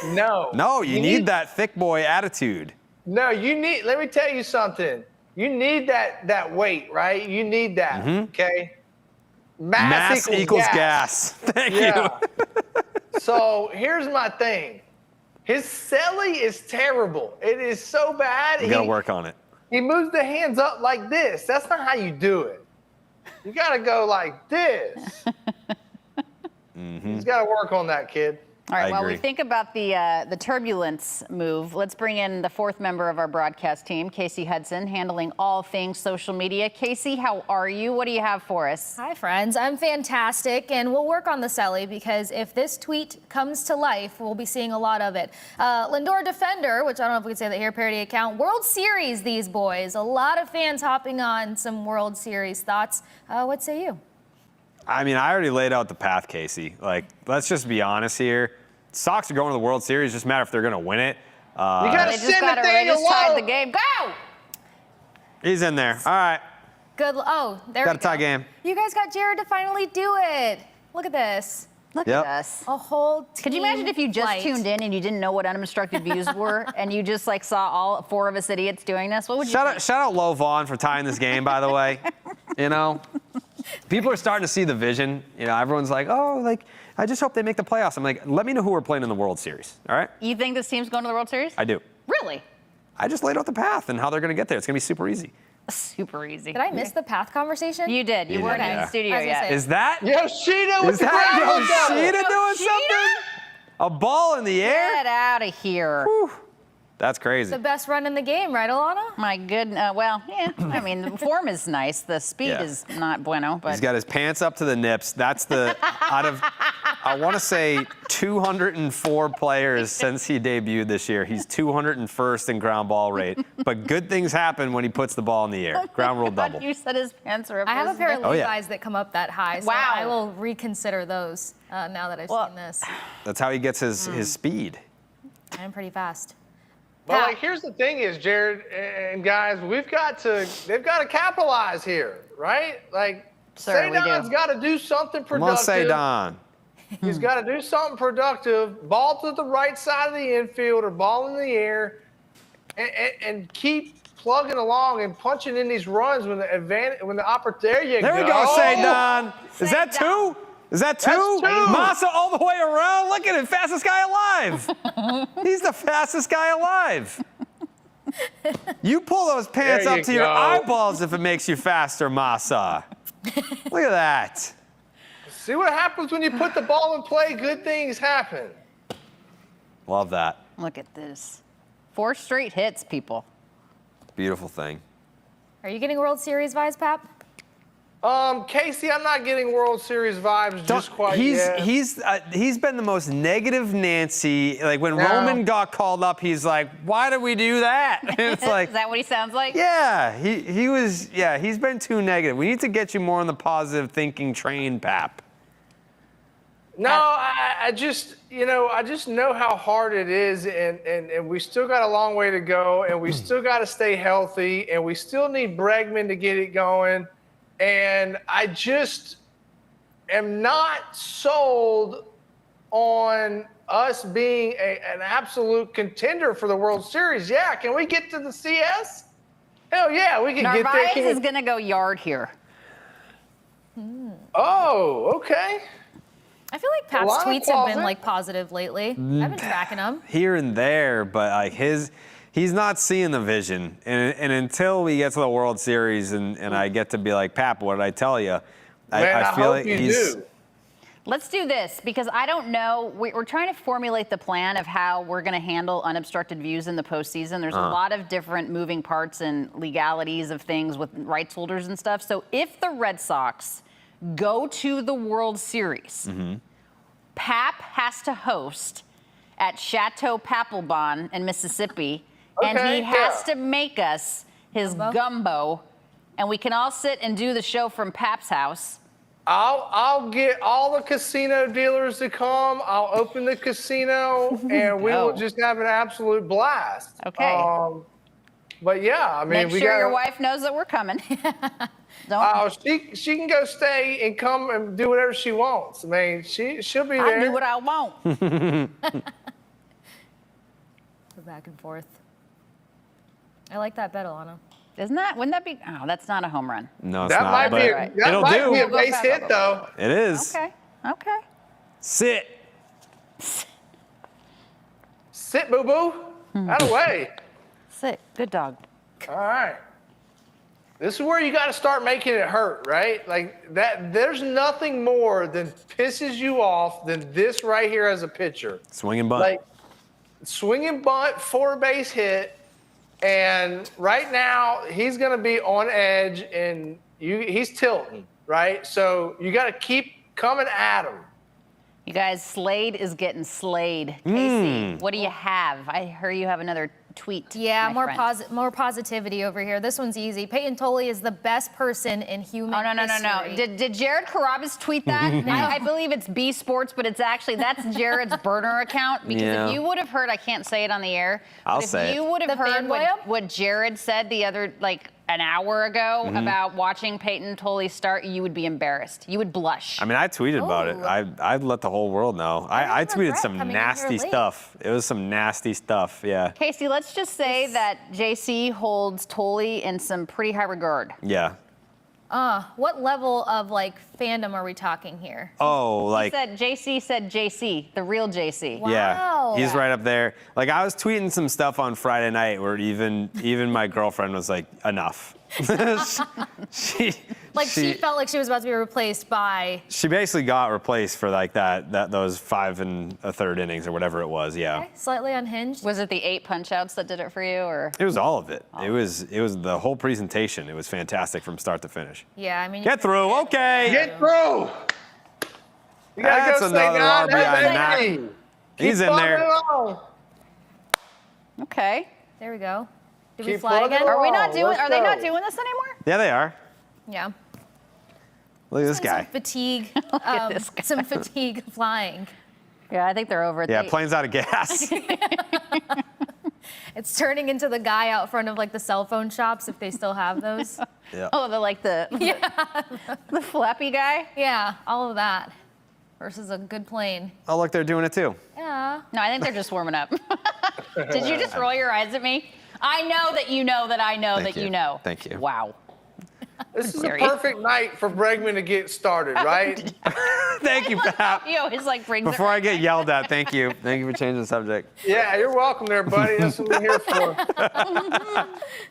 No. No, you need that thick boy attitude. No, let me tell you something. You need that weight, right? You need that, okay? Mass equals gas. Thank you. So here's my thing. His celly is terrible. It is so bad. You got to work on it. He moves the hands up like this. That's not how you do it. You got to go like this. He's got to work on that, kid. All right, I while agree. we think about the turbulence move, let's bring in the 4th member of our broadcast team, Casey Hudson, handling all things social media. Casey, how are you? What do you have for us? Hi, friends. I'm fantastic, and we'll work on the celly because if this tweet comes to life, we'll be seeing a lot of it. Lindor Defender, which I don't know if we can say that here, parody account, World Series, these boys. A lot of fans hopping on some World Series thoughts. What say you? I mean, I already laid out the path, Casey. Like, let's just be honest here. Sox are going to the World Series. Just matter if they're going to win it. You got to They send just Nathaniel tied the Lowe. game. Go! He's in there. All right. Good. Oh, there Got we a tie go. game. You guys got Jared to finally do it. Look at this. Look Yep. at us. A whole team Could you imagine if you just flight. tuned in and you didn't know what unobstructed views were and you just like saw all 4 of us idiots doing this? What would you think? Shout out Lo Vaughn for tying this game, by the way. You know, People are starting to see the vision. You know, everyone's like, oh, like, I just hope they make the playoffs. I'm like, let me know who we're playing in the World Series, all right? You think this team's going to the World Series? I do. Really? I just laid out the path and how they're going to get there. It's going to be super easy. Super easy. Did I miss the path conversation? You did. You You weren't did, in yeah. the studio I was gonna yet. say- Is that? Yoshida with Is the that ground double. Yoshida doing Yoshida? something? A ball in the air? Get out of here. Whew. That's crazy. The best run in the game, right, Alanna? My goodness. Well, yeah. I mean, the form is nice. The speed Yeah. is not bueno, but He's got his pants up to the nips. That's the, out of, I want to say 204 players since he debuted this year. He's 201st in ground ball rate. But good things happen when he puts the ball in the air. Ground rule double. you said his pants are up. I have a his pair of neck. Oh, yeah. Levi's that come up that high, so Wow. I will reconsider those now that I've seen this. That's how he gets his speed. I'm pretty fast. But Pat. like, here's the thing is, Jared and guys, they've got to capitalize here, right? Like, Sir, we do. Sadon's got to do something Come on, productive. say Don. He's got to do something productive, ball to the right side of the infield or ball in the air, and keep plugging along and punching in these runs when the opportunity. There we go, say Don. Is that Say two? Is that two? That's two. Massa all the way around. Look at him, fastest guy alive. He's the fastest guy alive. You pull those pants There up you to your go. eyeballs if it makes you faster, Massa. Look at that. See what happens when you put the ball in play? Good things happen. Love that. Look at this. 4 straight hits, people. Beautiful thing. Are you getting World Series vibes, Pap? Casey, I'm not getting World Series vibes just quite yet. He's been the most negative Nancy. Like when No. Roman got called up, he's like, "Why did we do that?" And it's like, Is that what he sounds like? yeah, he's been too negative. We need to get you more on the positive thinking train, Pap. No, I just know how hard it is, and we still got a long way to go, and we still got to stay healthy, and we still need Bregman to get it going, and I just am not sold on us being an absolute contender for the World Series. Yeah, can we get to the CS? Hell yeah, we can get there. Narvaez Can is we- going to go yard here. Oh, okay. I feel like Pap's lot of tweets have been closet. like positive lately. I've been tracking them. Here and there, but like he's not seeing the vision. And until we get to the World Series and I get to be like, Pap, what did I tell you? Man, I feel hope like you he's. do. Let's do this because I don't know. We're trying to formulate the plan of how we're going to handle unobstructed views in the postseason. There's a lot of different moving parts and legalities of things with rights holders and stuff. So if the Red Sox go to the World Series, Pap has to host at Chateau Papelbon in Mississippi, and Okay, he has yeah. to make us his gumbo, and we can all sit and do the show from Pap's house. I'll get all the casino dealers to come. I'll open the casino, and we will Go. just have an absolute blast. Okay. But yeah, I mean, Make we sure got. your wife knows that we're coming. Don't. Oh, she can go stay and come and do whatever she wants. I mean, she'll be there. I do what I want. We're back and forth. I like that bet, Alanna. Isn't that? Wouldn't that be? Oh, that's not a home run. No, it's that not. might but be right. that it'll might do. be a We'll go base back. hit though. It is. Okay. Okay. Sit. Sit, boo boo. Out of the way. Sick. Good dog. All right. This is where you got to start making it hurt, right? Like that. There's nothing more than pisses you off than this right here as a pitcher. Swing and bunt. Like swinging bunt, 4-base hit, and right now he's going to be on edge and he's tilting, right? So you got to keep coming at him. You guys, Slade is getting slayed. Casey, what do you have? I heard you have another tweet. Yeah, my friend. more positivity over here. This one's easy. Peyton Tolle is the best person in human Oh, no. history. Did Jared Carrabis tweet that? I believe it's B Sports, but it's actually, that's Jared's burner account. Because Yeah. if you would have heard, I can't say it on the air, I'll but say if you it. would have The heard fanboy? what Jared said the other, like, an hour ago about watching Peyton Tolle start, you would be embarrassed. You would blush. I mean, I tweeted about it. Ooh. I'd let the whole world know. I remember tweeted Brett some coming in here nasty late. stuff. It was some nasty stuff, yeah. Casey, let's just say that JC holds Tolle in some pretty high regard. Yeah. What level of like fandom are we talking here? Oh, like JC said JC, the real JC. Wow. yeah, he's right up there. Like I was tweeting some stuff on Friday night where even my girlfriend was like, enough. she felt like she was about to be replaced by. She basically got replaced for like those 5 1/3 innings or whatever it was. Yeah. Okay, slightly unhinged. Was it the 8 punch-outs that did it for you, or? It was all of it. It was the whole presentation. It was fantastic from start to finish. Yeah, I mean. Get through. Okay. Get through. You gotta That's go say another nod. RBI. He's in there. Okay. There we go. Did we Keep fly plugging again? along. Are we not doing? Let's Are they not go. doing this anymore? Yeah, they are. Yeah. Look at this Some guy. fatigue. at this guy. Some fatigue flying. Yeah, I think they're over it. Yeah, plane's out of gas. It's turning into the guy out front of like the cell phone shops if they still have those. Yeah. Oh, the flappy guy. Yeah, all of that versus a good plane. Oh, look, they're doing it too. Yeah. No, I think they're just warming up. Did you just roll your eyes at me? I know that you know that I know Thank that you. you know. Thank you. Wow. This is a Dare you. perfect night for Bregman to get started, right? Thank you, Pap. He always like brings Before it. I get yelled at, thank you. Thank you for changing the subject. Yeah, you're welcome there, buddy. That's what we're here for.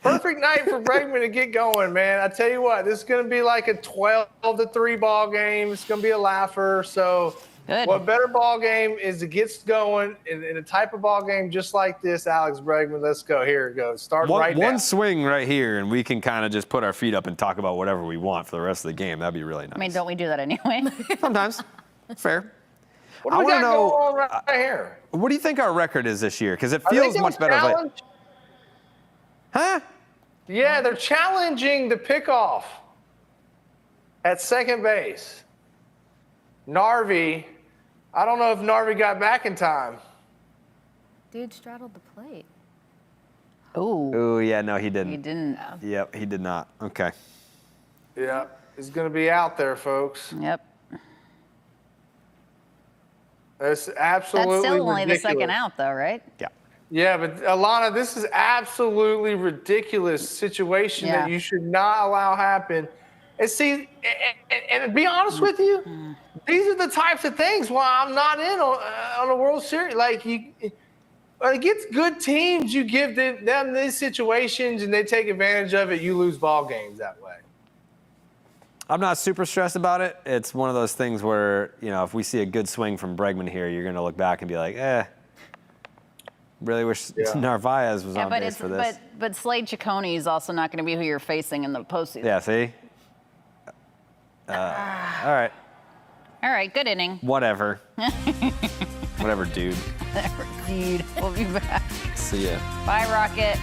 Perfect night for Bregman to get going, man. I tell you what, this is going to be like a 12-3 ball game. It's going to be a laugher. So Good. what better ball game is it gets going in a type of ball game just like this, Alex Bregman. Let's go. Here it goes. Start right now. One swing right here, and we can kind of just put our feet up and talk about whatever we want for the rest of the game. That'd be really nice. I mean, don't we do that anyway? Sometimes. Fair. What do we wanna got going on right here? What do you think our record is this year? Because it Are they feels gonna much better. challenge? Huh? Yeah, they're challenging the pickoff at second base. Narvi, I don't know if Narvi got back in time. Dude straddled the plate. Ooh, Oh, yeah, no, he didn't. he didn't. Yep, he did not. Okay. Yeah, he's going to be out there, folks. Yep. That's absolutely That's still only ridiculous. the second out, though, right? Yeah. Yeah, but Alanna, this is absolutely ridiculous situation Yeah. that you should not allow happen. And see, and to be honest with you, these are the types of things why I'm not in on a World Series. Like against good teams, you give them these situations and they take advantage of it. You lose ball games that way. I'm not super stressed about it. It's one of those things where, you know, if we see a good swing from Bregman here, you're going to look back and be like, really wish Narvaez was on base for this. But Slade Ciccone is also not going to be who you're facing in the postseason. Yeah, see? All right. All right, good inning. Whatever. Whatever, dude. Dude, we'll be back. See ya. Bye, Rocket.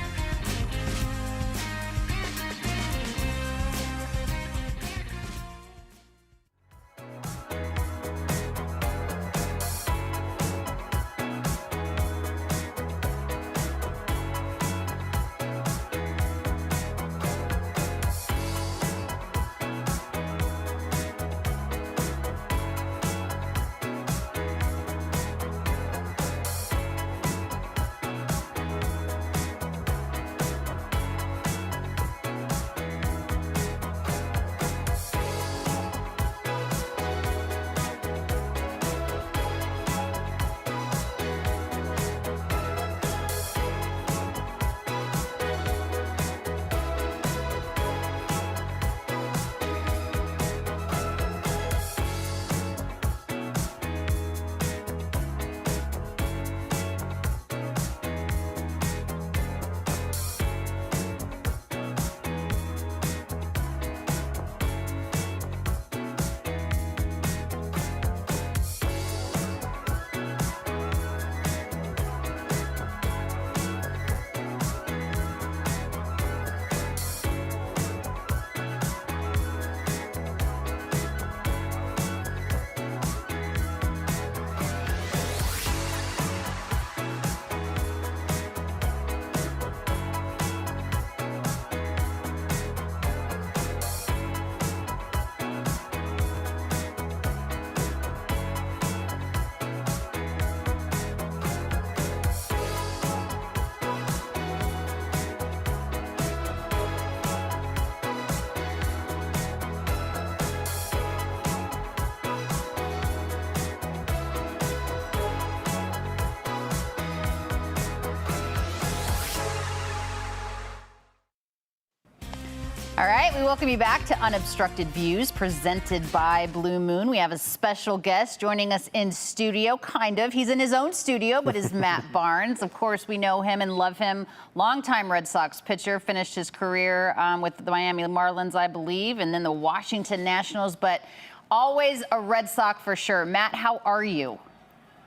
All right, we welcome you back to Unobstructed Views, presented by Blue Moon. We have a special guest joining us in studio, kind of. He's in his own studio, but is Matt Barnes. Of course, we know him and love him. Longtime Red Sox pitcher, finished his career with the Miami Marlins, I believe, and then the Washington Nationals, but always a Red Sox for sure. Matt, how are you?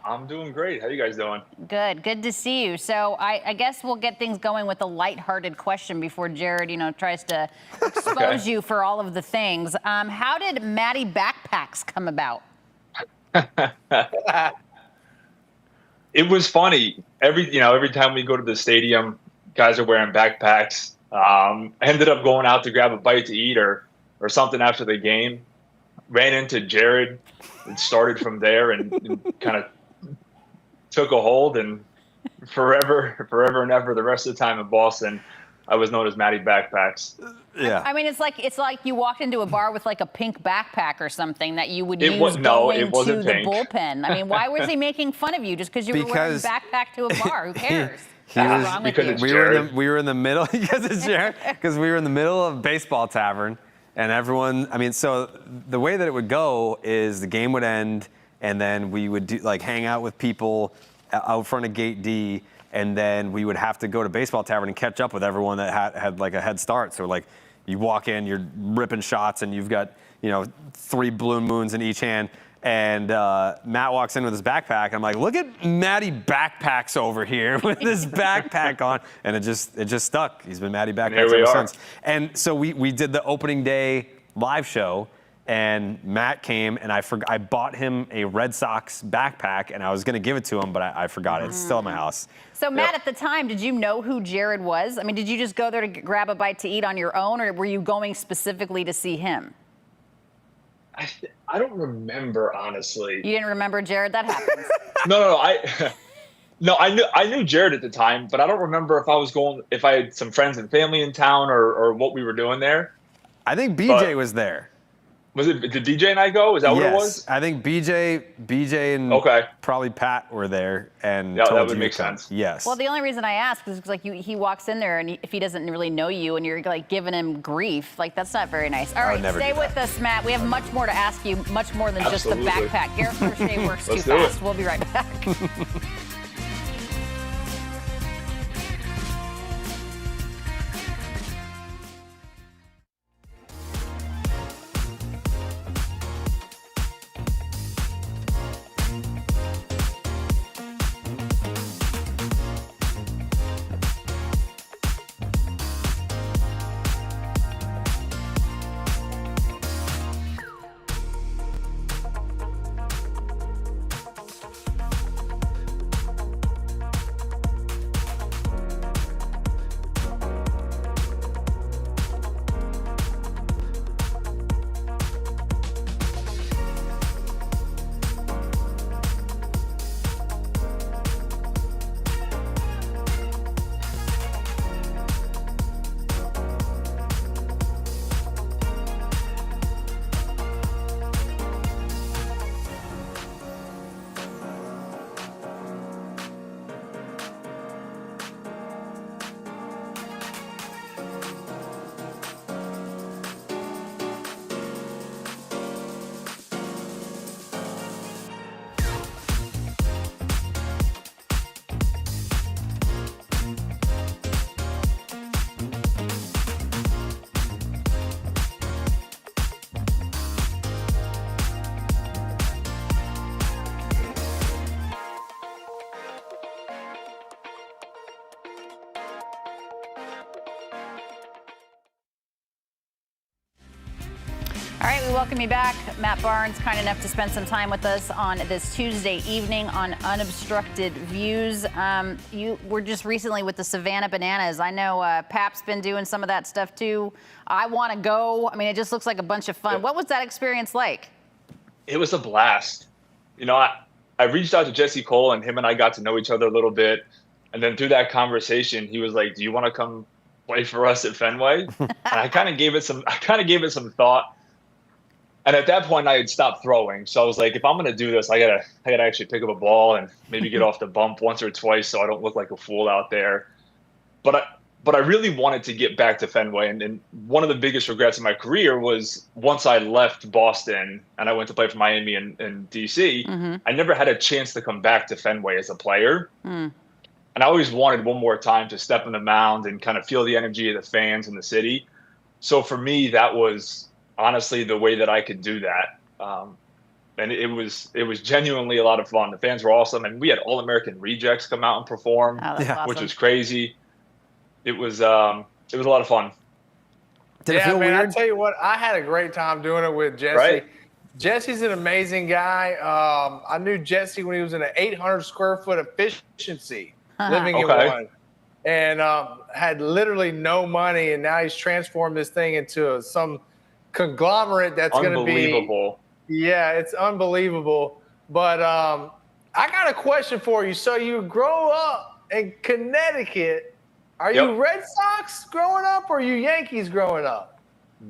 I'm doing great. How you guys doing? Good to see you. So I guess we'll get things going with a lighthearted question before Jared, tries to expose you for all of the things. How did Matty Backpacks come about? It was funny. Every time we go to the stadium, guys are wearing backpacks. I ended up going out to grab a bite to eat or something after the game. Ran into Jared. It started from there and kind of took a hold, and forever and ever, the rest of the time in Boston, I was known as Matty Backpacks. Yeah. I mean, it's like you walked into a bar with like a pink backpack or something that you would use it going to the pink. bullpen. I mean, why was he making fun of you just because you were wearing a backpack to a bar? Who cares? What's wrong with you? We were in the middle because it's Jared. Because we were in the middle of a baseball tavern, and everyone. I mean, so the way that it would go is the game would end, and then we would hang out with people out front of Gate D, and then we would have to go to baseball tavern and catch up with everyone that had like a head start. So like, you walk in, you're ripping shots, and you've got 3 Blue Moons in each hand. And Matt walks in with his backpack. I'm like, look at Matty Backpacks over here with his backpack on, and it just stuck. He's been Matty Backpacks ever since. And so we did the opening day live show. And Matt came, and I bought him a Red Sox backpack, and I was going to give it to him, but I forgot it. It's still in my house. So, Matt, at the time, did you know who Jared was? I mean, did you just go there to grab a bite to eat on your own, or were you going specifically to see him? I don't remember, honestly. You didn't remember Jared? That happens. No. I knew Jared at the time, but I don't remember if I had some friends and family in town or what we were doing there. I think BJ was there. Did BJ and I go? Is that what it was? I think BJ and probably Pat were there, and yeah, told that would you make to come. sense. Yes. Well, the only reason I ask is because he walks in there, and if he doesn't really know you, and you're like giving him grief, that's not very nice. All right, stay with us, Matt. We have much more to ask you, much more than just the backpack. Garrett Crochet works too fast. We'll be right back. All right, we welcome you back. Matt Barnes, kind enough to spend some time with us on this Tuesday evening on Unobstructed Views. You were just recently with the Savannah Bananas. I know Pap's been doing some of that stuff too. I want to go. I mean, it just looks like a bunch of fun. What was that experience like? It was a blast. I reached out to Jesse Cole, and him and I got to know each other a little bit. And then through that conversation, he was like, "Do you want to come play for us at Fenway?" And I kind of gave it some thought. And at that point, I had stopped throwing. So I was like, if I'm going to do this, I gotta actually pick up a ball and maybe get off the bump once or twice so I don't look like a fool out there. But But I really wanted to get back to Fenway. And one of the biggest regrets in my career was once I left Boston and I went to play for Miami and D.C., I never had a chance to come back to Fenway as a player. And I always wanted one more time to step on the mound and kind of feel the energy of the fans in the city. So for me, that was honestly the way that I could do that. And it was genuinely a lot of fun. The fans were awesome. And we had All-American rejects come out and perform, which was crazy. It was a lot of fun. Did it feel weird? I tell you what, I had a great time doing it with Jesse. Right? Jesse's an amazing guy. I knew Jesse when he was in an 800 square foot efficiency, living in one, and had literally no money, and now he's transformed this thing into some conglomerate that's going to be unbelievable. Yeah, it's unbelievable. But I got a question for you. So you grow up in Connecticut. Are you Red Sox growing up or are you Yankees growing up?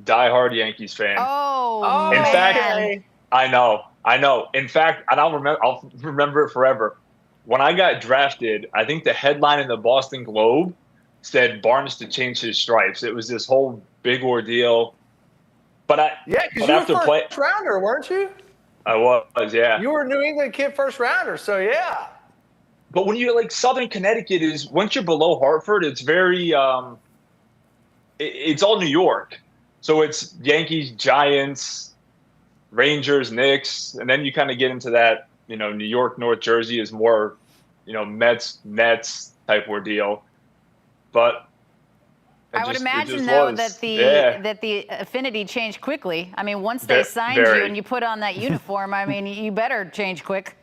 Diehard Yankees fan. Oh, in man. fact, I know. In fact, and I'll remember it forever. When I got drafted, I think the headline in the Boston Globe said Barnes to change his stripes. It was this whole big ordeal. But because you were first rounder, weren't you? I was, yeah. You were a New England kid first rounder, so yeah. But when you're like Southern Connecticut is, once you're below Hartford, it's very, it's all New York. So it's Yankees, Giants, Rangers, Knicks, and then you kind of get into that, New York, North Jersey is more, Mets, Nets type ordeal. But I would imagine, though, that the affinity changed quickly. I mean, once they signed you and you put on that uniform, I mean, you better change quick.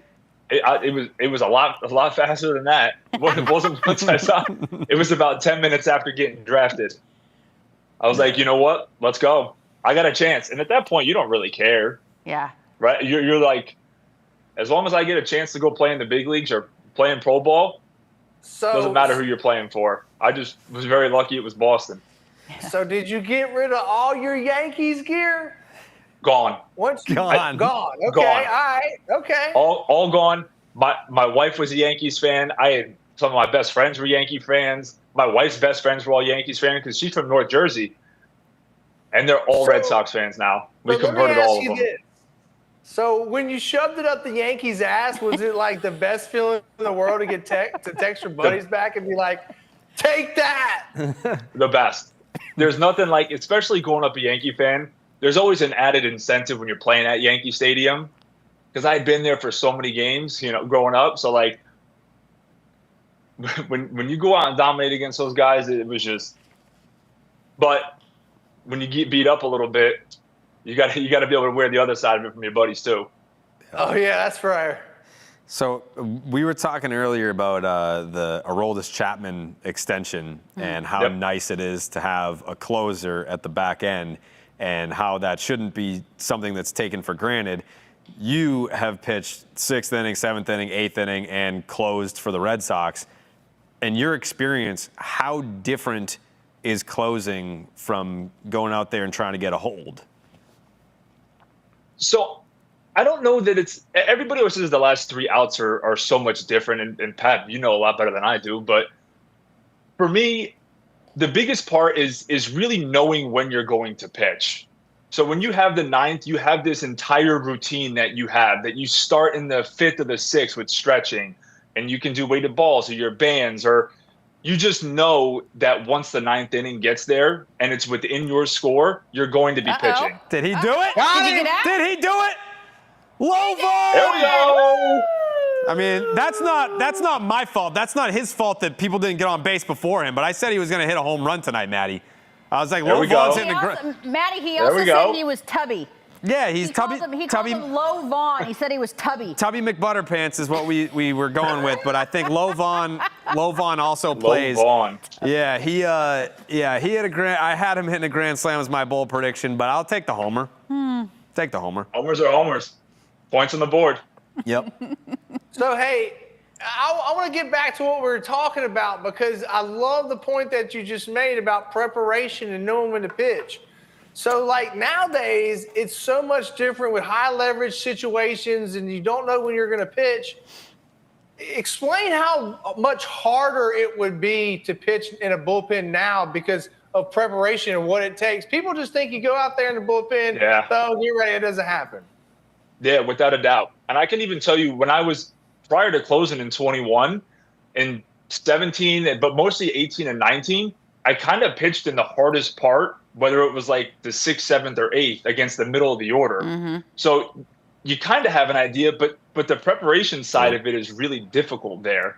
It was a lot faster than that. It wasn't once I saw. It was about 10 minutes after getting drafted. I was like, you know what? Let's go. I got a chance. And at that point, you don't really care. Yeah. Right? You're like, as long as I get a chance to go play in the big leagues or play in pro ball, doesn't matter who you're playing for. I just was very lucky it was Boston. So did you get rid of all your Yankees gear? Gone. Gone. Gone. Okay. Gone. All right. Okay. All gone. My wife was a Yankees fan. I had some of my best friends were Yankee fans. My wife's best friends were all Yankees fans because she's from North Jersey, and they're all Red Sox fans now. We converted all of them. So when you shoved it up the Yankees' ass, was it like the best feeling in the world to get to text your buddies back and be like, "Take that"? The best. There's nothing like, especially growing up a Yankee fan. There's always an added incentive when you're playing at Yankee Stadium, because I had been there for so many games, growing up. So like, when you go out and dominate against those guys, it was just. But when you get beat up a little bit, you got to be able to wear the other side of it from your buddies too. Oh yeah, that's right. So we were talking earlier about the Aroldis Chapman extension and how nice it is to have a closer at the back end, and how that shouldn't be something that's taken for granted. You have pitched 6th inning, 7th inning, 8th inning, and closed for the Red Sox. In your experience, how different is closing from going out there and trying to get a hold? So I don't know that it's – everybody always says the last 3 outs are so much different. And Pat, you know a lot better than I do. But for me, the biggest part is really knowing when you're going to pitch. So when you have the 9th, you have this entire routine that you start in the 5th or the 6th with stretching, and you can do weighted balls or your bands, or you just know that once the 9th inning gets there and it's within your score, you're going to be pitching. Did he do it? Did he do it? Low ball! There we go! I mean, that's not my fault. That's not his fault that people didn't get on base before him. But I said he was going to hit a home run tonight, Matty. I was like, low ball's hitting the ground. Matty, he also said he was tubby. Yeah, he's Tubby. He called him Low Vaughn. He said he was tubby. Tubby McButterpants is what we were going with, but I think Low Vaughn also plays. Low Vaughn. Yeah, he hit a grand. I had him hitting a grand slam as my bold prediction, but I'll take the homer. Take the homer. Homers are homers. Points on the board. Yep. So hey, I want to get back to what we were talking about, because I love the point that you just made about preparation and knowing when to pitch. So, like, nowadays, it's so much different with high leverage situations, and you don't know when you're going to pitch. explain how much harder it would be to pitch in a bullpen now because of preparation and what it takes. People just think you go out there in the bullpen, so get ready. It doesn't happen. Yeah, without a doubt. And I can even tell you when I was prior to closing in 21 and 17, but mostly 18 and 19, I kind of pitched in the hardest part, whether it was like the 6th, 7th, or 8th against the middle of the order. Mm-hmm. So you kind of have an idea, but the preparation side of it is really difficult there.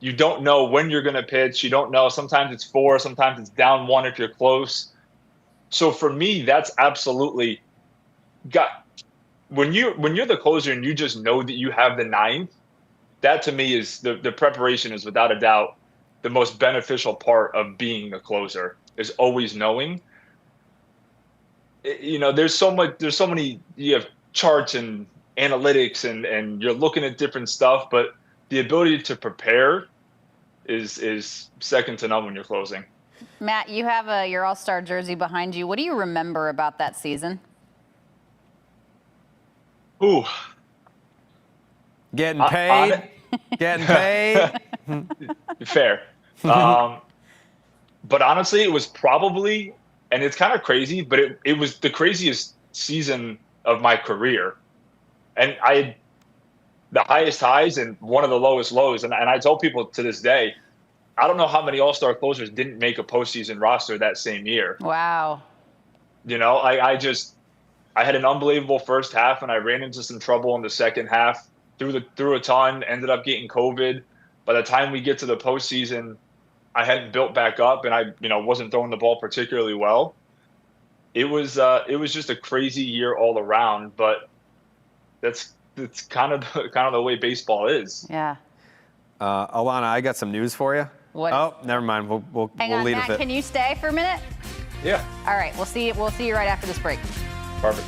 You don't know when you're going to pitch. You don't know. Sometimes it's 4, sometimes it's down 1 if you're close. So for me, that's absolutely when you're the closer and you just know that you have the 9th, that to me is the preparation is without a doubt the most beneficial part of being the closer, is always knowing. There's so many, you have charts and analytics and you're looking at different stuff, but the ability to prepare is second to none when you're closing. Matt, you have your All-Star jersey behind you. What do you remember about that season? Ooh. Getting paid. Getting paid. Fair. But honestly, it was probably, and it's kind of crazy, but it was the craziest season of my career. And I had the highest highs and one of the lowest lows. And I told people to this day, I don't know how many All-Star closers didn't make a postseason roster that same year. Wow. I had an unbelievable first half, and I ran into some trouble in the second half. Threw a ton, ended up getting COVID. By the time we get to the postseason, I hadn't built back up, and I wasn't throwing the ball particularly well. It was just a crazy year all around, but it's kind of the way baseball is. Yeah. Alanna, I got some news for you. What? Oh, never mind. We'll Hang on, leave Matt, it. can you stay for a minute? Yeah. All right, we'll see you right after this break. Perfect.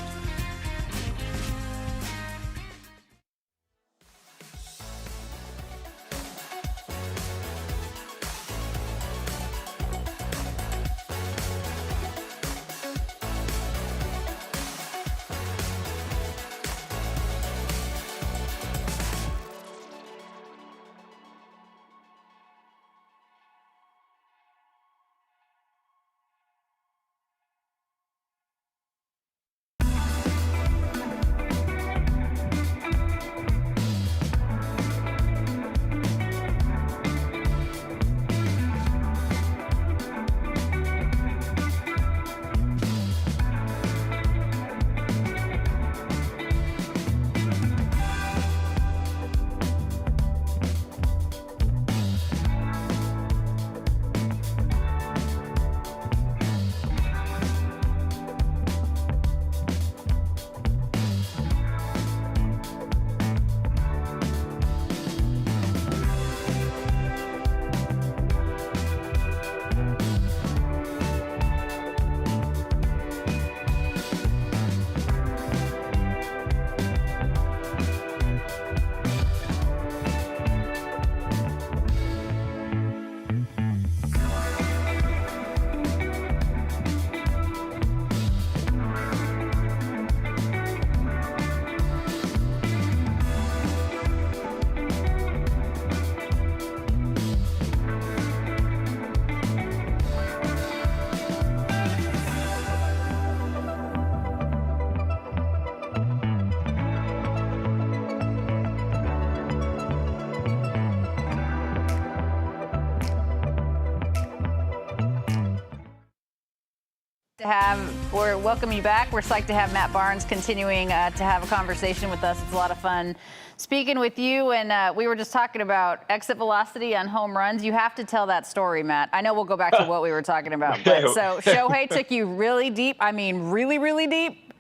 We're welcome you back. We're psyched to have Matt Barnes continuing to have a conversation with us. It's a lot of fun speaking with you. And we were just talking about exit velocity on home runs. You have to tell that story, Matt. I know we'll go back to what we were talking about. But so Shohei took you really deep. I mean, really, really deep.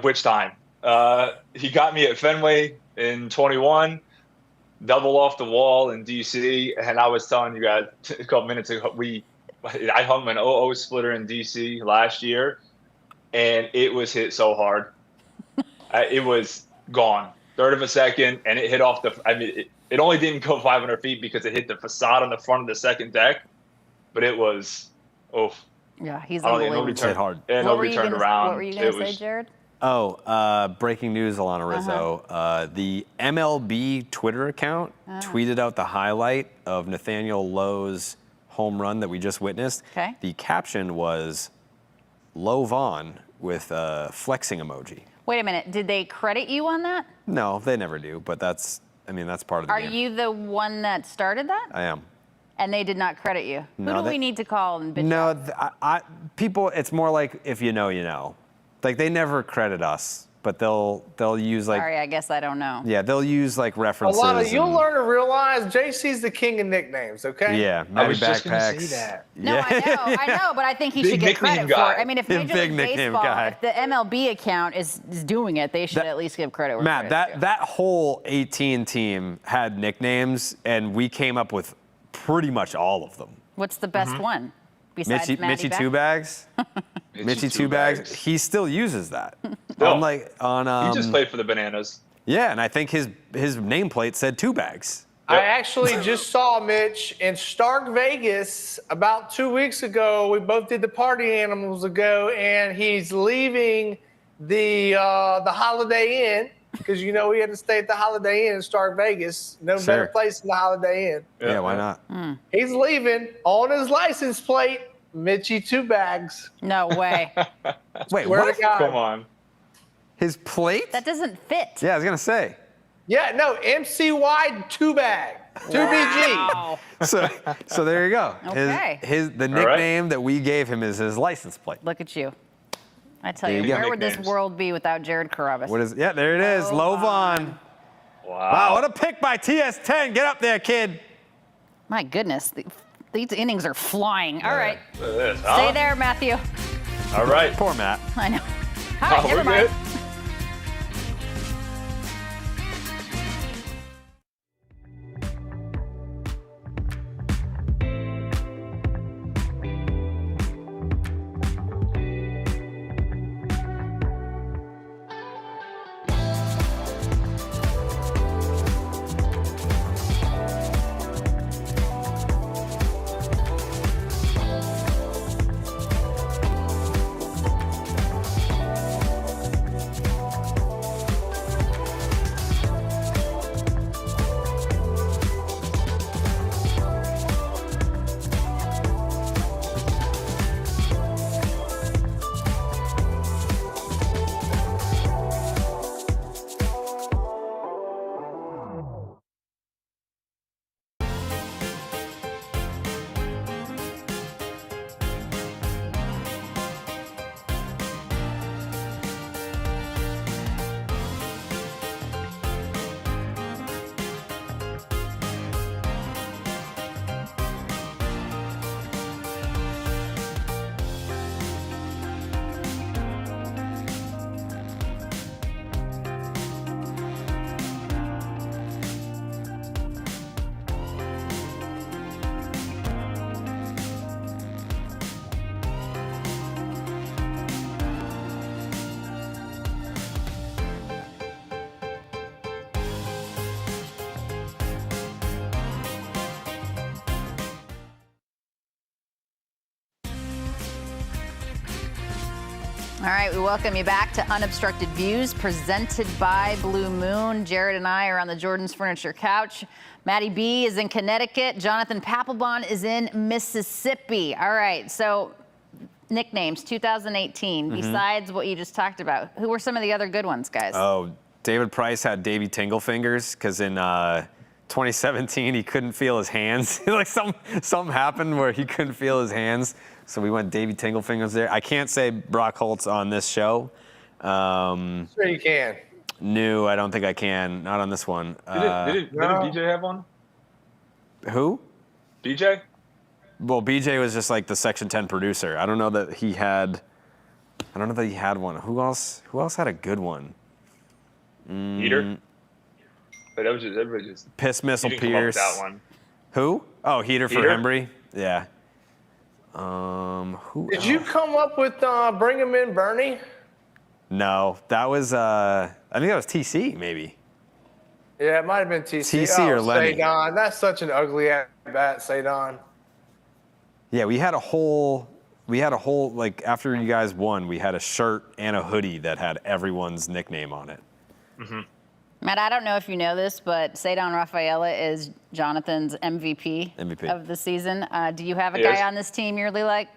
Which time? He got me at Fenway in 21, double off the wall in DC. And I was telling you guys a couple minutes ago, I hung an 0-0 splitter in DC last year, and it was hit so hard. It was gone. Third of a second, and it hit off it only didn't go 500 feet because it hit the facade on the front of the second deck, but it was, Yeah, he's unbelievable. Hit hard. And nobody turned around. What were you going to say, Jared? Breaking news, Alanna Rizzo. The MLB Twitter account tweeted out the highlight of Nathaniel Lowe's home run that we just witnessed. Okay. The caption was Low Vaughn with a flexing emoji. Wait a minute. Did they credit you on that? No, they never do, but that's part of the game. Are you the one that started that? I am. And they did not credit you? No, Who do we need to call and bitch No, out? people, it's more like if you know, you know. Like, they never credit us, but they'll use like. Sorry, I guess I don't know. Yeah, they'll use like references. Alana, you'll learn to realize JC's the king of nicknames, okay? Yeah, I Matty was just gonna Backpacks. say that. No, Yeah. I know, but I think he Big should get credit nickname for guy. it. I mean, if Major Big League nickname Baseball, guy. if the MLB account is doing it, they should at least give credit where Matt, credit's due. that whole 18 team had nicknames, and we came up with pretty much all of them. What's the best one besides Mitchie Back? Two Bags. Mitchie Two Bags. He still uses that. He just played for the Bananas. Yeah, and I think his nameplate said 2 bags. I actually just saw Mitch in Stark Vegas about 2 weeks ago. We both did the party animals ago, and he's leaving the Holiday Inn because we had to stay at the Holiday Inn in Stark Vegas. No better place than the Holiday Inn. Yeah, why not? He's leaving on his license plate, Mitchie Two Bags. No way. Wait, Swear what? to God. Come on. His plate? That doesn't fit. Yeah, I was gonna say. Yeah, no, MCY Two Bag, 2BG. Wow. So there you go. Okay. The nickname that we gave him is his license plate. Look at you. I tell There you, you go. where would this Nicknames. world be without Jared Carrabis? What is? Yeah, there it is. Low Vaughn. Wow, what a pick by TS10. Get up there, kid. My goodness, these innings are flying. All right. Look at this, huh? Stay there, Matthew. All right. Poor Matt. I know. All right, Oh, never we're mind. good. All right, we welcome you back to Unobstructed Views, presented by Blue Moon. Jared and I are on the Jordan's Furniture couch. Matty B is in Connecticut. Jonathan Papelbon is in Mississippi. All right, so nicknames 2018, besides what you just talked about. Who were some of the other good ones, guys? Oh, David Price had Davey Tingle Fingers because in 2017 he couldn't feel his hands. Like something happened where he couldn't feel his hands. So we went Davey Tingle Fingers there. I can't say Brock Holtz on this show. Sure you can. No, I don't think I can. Not on this one. Didn't BJ have one? Who? BJ? Well, BJ was just like the Section 10 producer. I don't know that he had one. Who else had a good one? Heater? But that was just everybody just Piss Missile didn't come up with Pierce. that one. Who? Oh, Heater for Heater? Embry. Yeah. Who Did you come up with Bring 'em in, Bernie? No, that was I think that was TC maybe. Yeah, it might have been TC. TC or Lenny. Sadon. That's such an ugly at bat, Sadon. Yeah, we had a whole we had a whole, like, after you guys won, we had a shirt and a hoodie that had everyone's nickname on it. Mm-hmm. Matt, I don't know if you know this, but Cedon Rafaela is Jonathan's MVP of the season. Do you have a guy on this team you really like?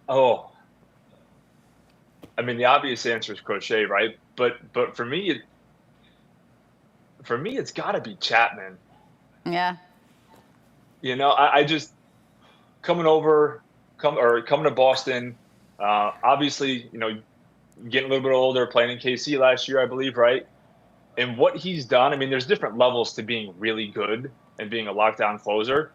Oh, I mean, the obvious answer is Crochet, right? But for me, it's got to be Chapman. Yeah. You know, I just coming to Boston. Obviously, you know, getting a little bit older, playing in KC last year, I believe, right? And what he's done, I mean, there's different levels to being really good and being a lockdown closer.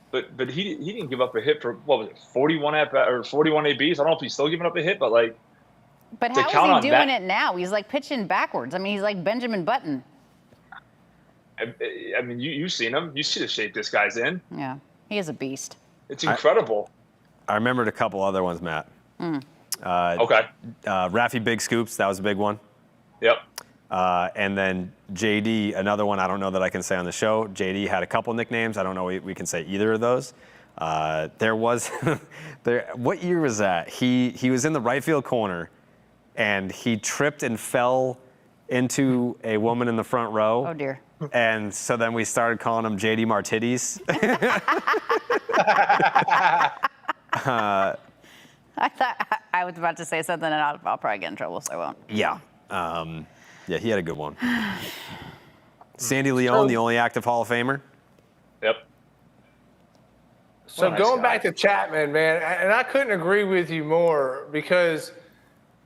But he didn't give up a hit for, what was it, 41 ABs? I don't know if he's still giving up a hit, but like. But how is he doing it now? He's like pitching backwards. I mean, he's like Benjamin Button. I mean, you've seen him. You see the shape this guy's in. Yeah, he is a beast. It's incredible. I remembered a couple other ones, Matt. Okay. Raffy Big Scoops, that was a big one. Yep. And then JD, another one I don't know that I can say on the show. JD had a couple nicknames. I don't know we can say either of those. There was, what year was that? He was in the right field corner, and he tripped and fell into a woman in the front row. Oh, dear. And so then we started calling him JD Martitties. I thought I was about to say something, and I'll probably get in trouble, so I won't. Yeah. Yeah, he had a good one. Sandy Leone, the only active Hall of Famer. Yep. So going back to Chapman, man, and I couldn't agree with you more because,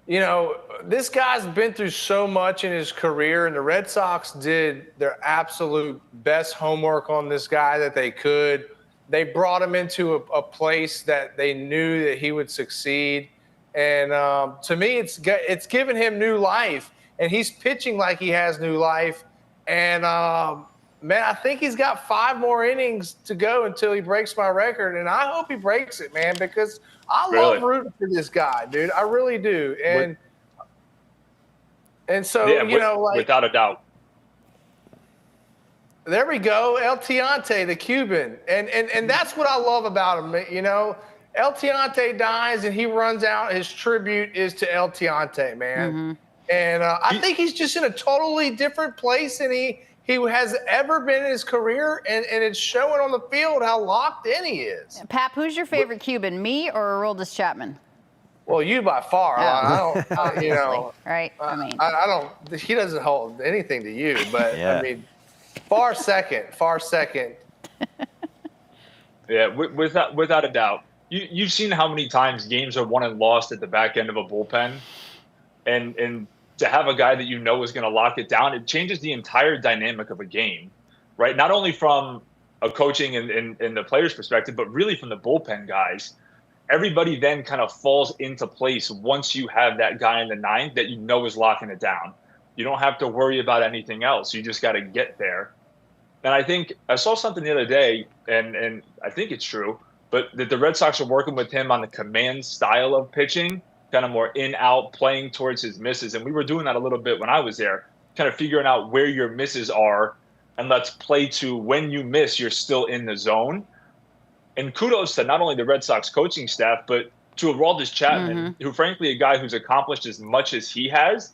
you know, this guy's been through so much in his career, and the Red Sox did their absolute best homework on this guy that they could. They brought him into a place that they knew that he would succeed. And to me, it's given him new life, and he's pitching like he has new life. And, man, I think he's got 5 more innings to go until he breaks my record, and I hope he breaks it, man, because I love rooting for this guy, dude. I really do. And so, yeah, you know, like – without a doubt. There we go, El Tiante, the Cuban. And that's what I love about him, you know. El Tiante dies, and he runs out. His tribute is to El Tiante, man. Mm-hmm. And I think he's just in a totally different place than he has ever been in his career, and it's showing on the field how locked in he is. Pap, who's your favorite Cuban, me or Aroldis Chapman? Well, you by far. I don't, you know. Right? I mean. I don't – he doesn't hold anything to you, but, Yeah. I mean, far second. Yeah, without a doubt. You've seen how many times games are won and lost at the back end of a bullpen, and to have a guy that you know is going to lock it down, it changes the entire dynamic of a game, right? Not only from a coaching and the player's perspective, but really from the bullpen guys. Everybody then kind of falls into place once you have that guy in the ninth that you know is locking it down. You don't have to worry about anything else. You just got to get there. And I think I saw something the other day, and I think it's true, but that the Red Sox are working with him on the command style of pitching, kind of more in-out, playing towards his misses. And we were doing that a little bit when I was there, kind of figuring out where your misses are, and let's play to when you miss, you're still in the zone. And kudos to not only the Red Sox coaching staff, but to Aroldis Chapman, who, frankly, a guy who's accomplished as much as he has,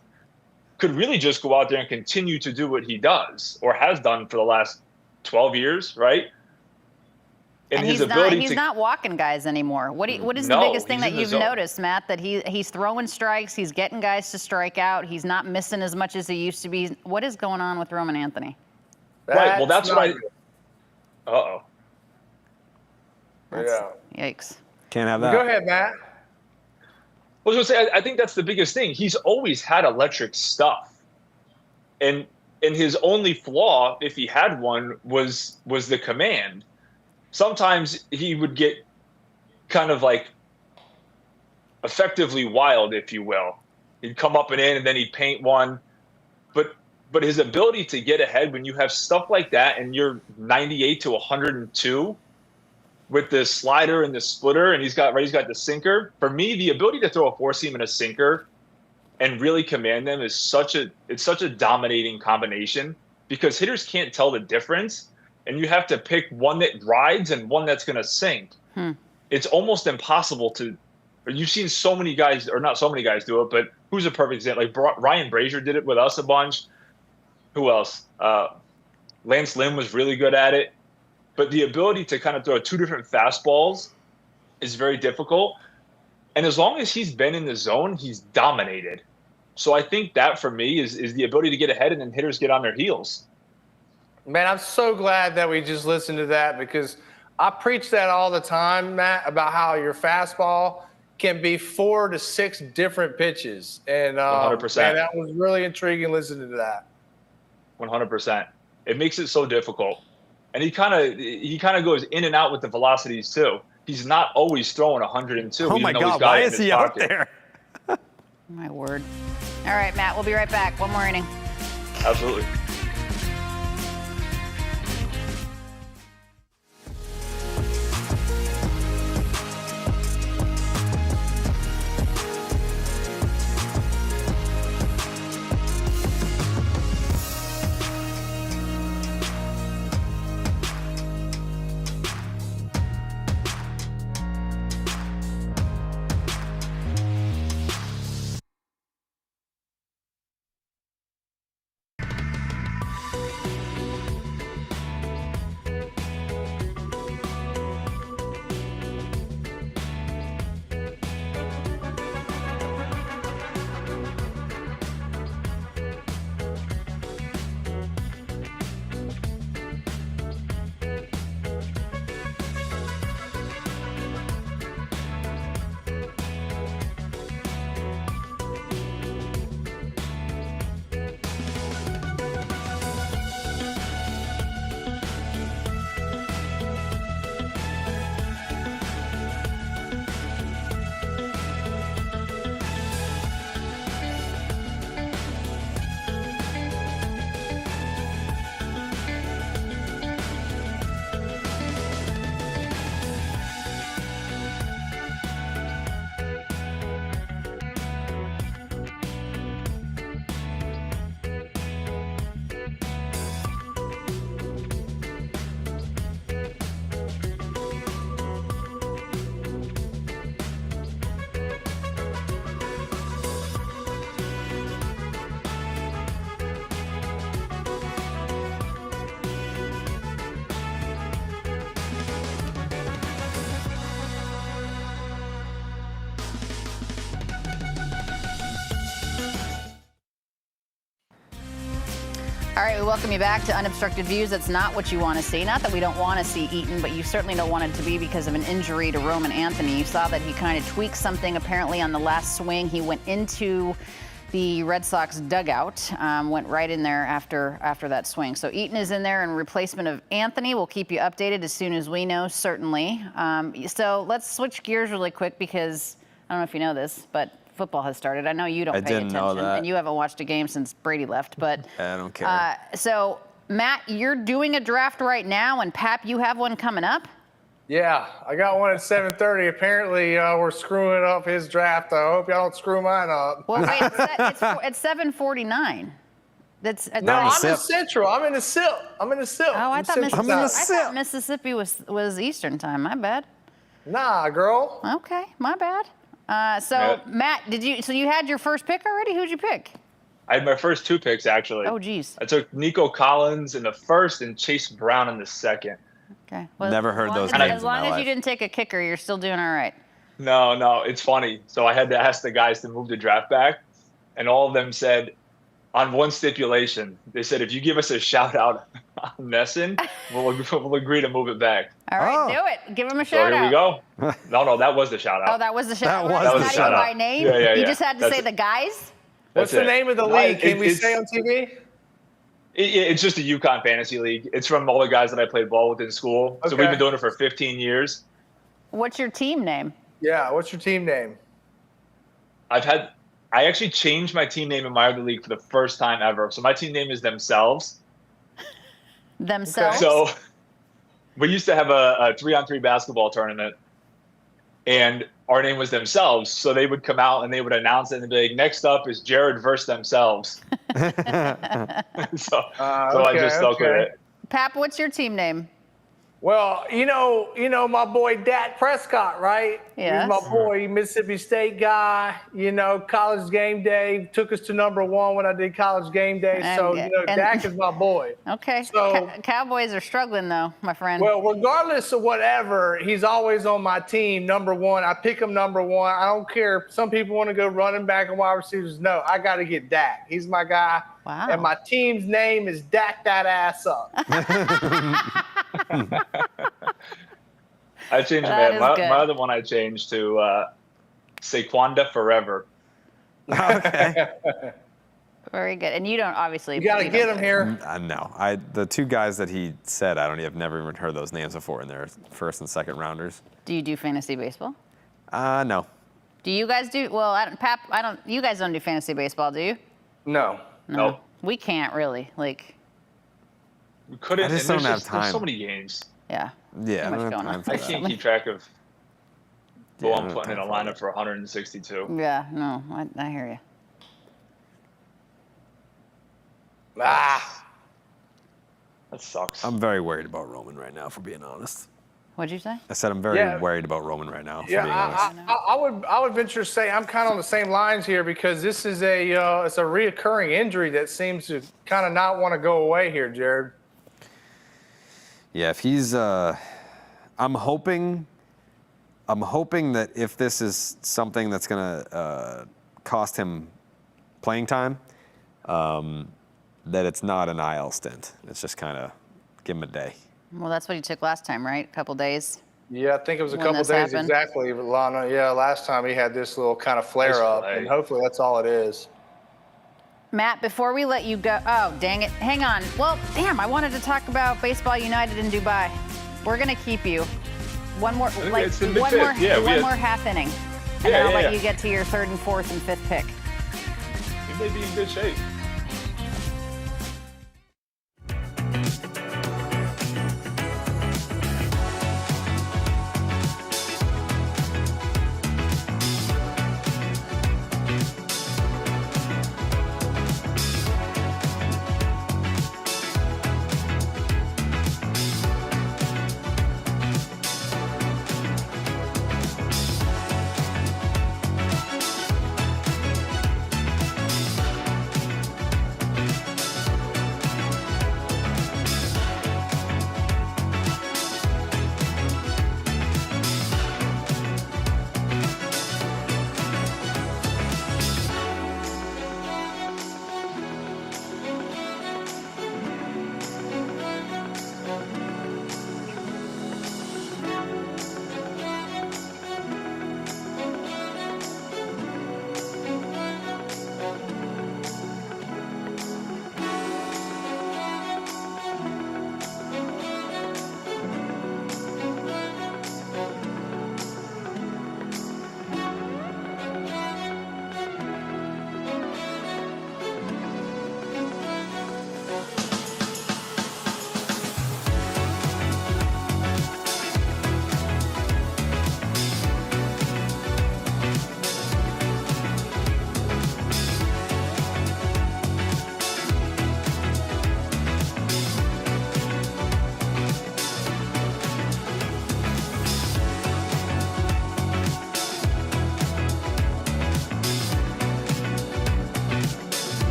could really just go out there and continue to do what he does or has done for the last 12 years, right? And he's not walking guys anymore. What is the biggest thing that you've noticed, Matt? That he's throwing strikes, he's getting guys to strike out, he's not missing as much as he used to be. What is going on with Roman Anthony? Right. Well, that's what I. Uh-oh. Yeah. Yikes. Can't have that. Go ahead, Matt. I was going to say, I think that's the biggest thing. He's always had electric stuff. And his only flaw, if he had one, was the command. Sometimes he would get kind of like effectively wild, if you will. He'd come up and in, and then he'd paint one. But his ability to get ahead when you have stuff like that and you're 98 to 102 with the slider and the splitter, and he's got the sinker. For me, the ability to throw a four seam and a sinker and really command them is such a dominating combination, because hitters can't tell the difference. and you have to pick one that rides and one that's going to sink. It's almost impossible to. You've seen so many guys, or not so many guys do it, but who's a perfect example? Like Ryan Brazier did it with us a bunch. Who else? Lance Lynn was really good at it. But the ability to kind of throw 2 different fastballs is very difficult. And as long as he's been in the zone, he's dominated. So I think that for me is the ability to get ahead and then hitters get on their heels. Man, I'm so glad that we just listened to that, because I preach that all the time, Matt, about how your fastball can be 4 to 6 different pitches. And 100%. Man, that was really intriguing listening to that. 100%. It makes it so difficult. And he kind of goes in and out with the velocities too. He's not always throwing 102. Oh my God, why is he out there? My word. All right, Matt, we'll be right back. One more inning. Absolutely. All right, we welcome you back to Unobstructed Views. That's not what you want to see. Not that we don't want to see Eaton, but you certainly don't want it to be because of an injury to Roman Anthony. You saw that he kind of tweaked something apparently on the last swing. He went into the Red Sox dugout, went right in there after that swing. So Eaton is in there in replacement of Anthony. We'll keep you updated as soon as we know, certainly. So let's switch gears really quick because I don't know if you know this, but football has started. I know you don't pay didn't attention, know that. and you haven't watched a game since Brady left. But I don't care. So Matt, you're doing a draft right now, and Pap, you have one coming up. Yeah, I got one at 7:30. Apparently, we're screwing up his draft. I hope y'all don't screw mine up. Well, wait, it's 7:49. That's No, I'm in Central. I'm in the SIP. Oh, I thought Mississippi. Mississippi was Eastern time. My bad. Nah, girl. Okay, my bad. Matt, so you had your first pick already? Who'd you pick? I had my first 2 picks, actually. Oh, geez. I took Nico Collins in the first and Chase Brown in the second. Okay. Well, Never heard those as names As long in my as life. you didn't take a kicker, you're still doing all right. No, it's funny. So I had to ask the guys to move the draft back, and all of them said, on one stipulation, they said, if you give us a shout out on Nesson, we'll agree to move it back. All right, do it. Give him a shout So here out. we go. No, that was the shout out. Oh, that was the shout out. That was Not the even shout out. by name? Yeah. You just had to That's say it. the guys? What's the name of the league? Can we it's- say on TV? It's just a UConn fantasy league. It's from all the guys that I played ball with in school. So Okay. we've been doing it for 15 years. What's your team name? Yeah, what's your team name? I actually changed my team name in my other league for the first time ever. So my team name is Themselves. Themselves? So we used to have a 3-on-3 basketball tournament, and our name was Themselves. So they would come out and they would announce it and be like, next up is Jared versus Themselves. So I just stuck with it. Pap, what's your team name? Well, you know my boy Dak Prescott, right? Yes. He's my boy, Mississippi State guy. College game day took us to #1 when I did college game day. So Dak is my boy. Okay. So Cowboys are struggling though, my friend. well, regardless of whatever, he's always on my team, #1. I pick him #1. I don't care. Some people want to go running back and wide receivers. No, I got to get Dak. He's my guy. Wow. And my team's name is Dak That Ass Up. I changed That my is good. other one. I changed to Saquonda Forever. Okay. Very good. And you don't obviously. You got to get him here. No, the two guys that he said, I've never even heard those names before in their first and second rounders. Do you do fantasy baseball? No. Do you guys do? Well, Pap, you guys don't do fantasy baseball, do you? No. No. We can't really. Like, We couldn't. I just and don't there's have time. There's so many games. yeah. Yeah, Too much I don't going have on. time for I that. can't keep track of who Yeah, I I'm don't putting in have a time for lineup for 162. Yeah. No, I hear you. Ah. That sucks. I'm very worried about Roman right now, for being honest. What'd you say? I said I'm very Yeah. worried about Roman right now, for being Yeah, honest. I would venture to say I'm kind of on the same lines here because this is it's a reoccurring injury that seems to kind of not want to go away here, Jared. Yeah, if he's, I'm hoping that if this is something that's gonna cost him playing time, that it's not an IL stint. It's just kind of give him a day. Well, that's what he took last time, right? A couple days. Yeah, I think it was a When couple this days happened. exactly, Lana. Yeah, last time he had this little kind of flare up, Nice play. and hopefully that's all it is. Matt, before we let you go, oh, dang it. Hang on. Well, damn, I wanted to talk about Baseball United in Dubai. We're going to keep you. One more, like, it's in the one fifth. more, Yeah, one more half inning. And then I'll let you get to your third and fourth and fifth pick. He may be in good shape.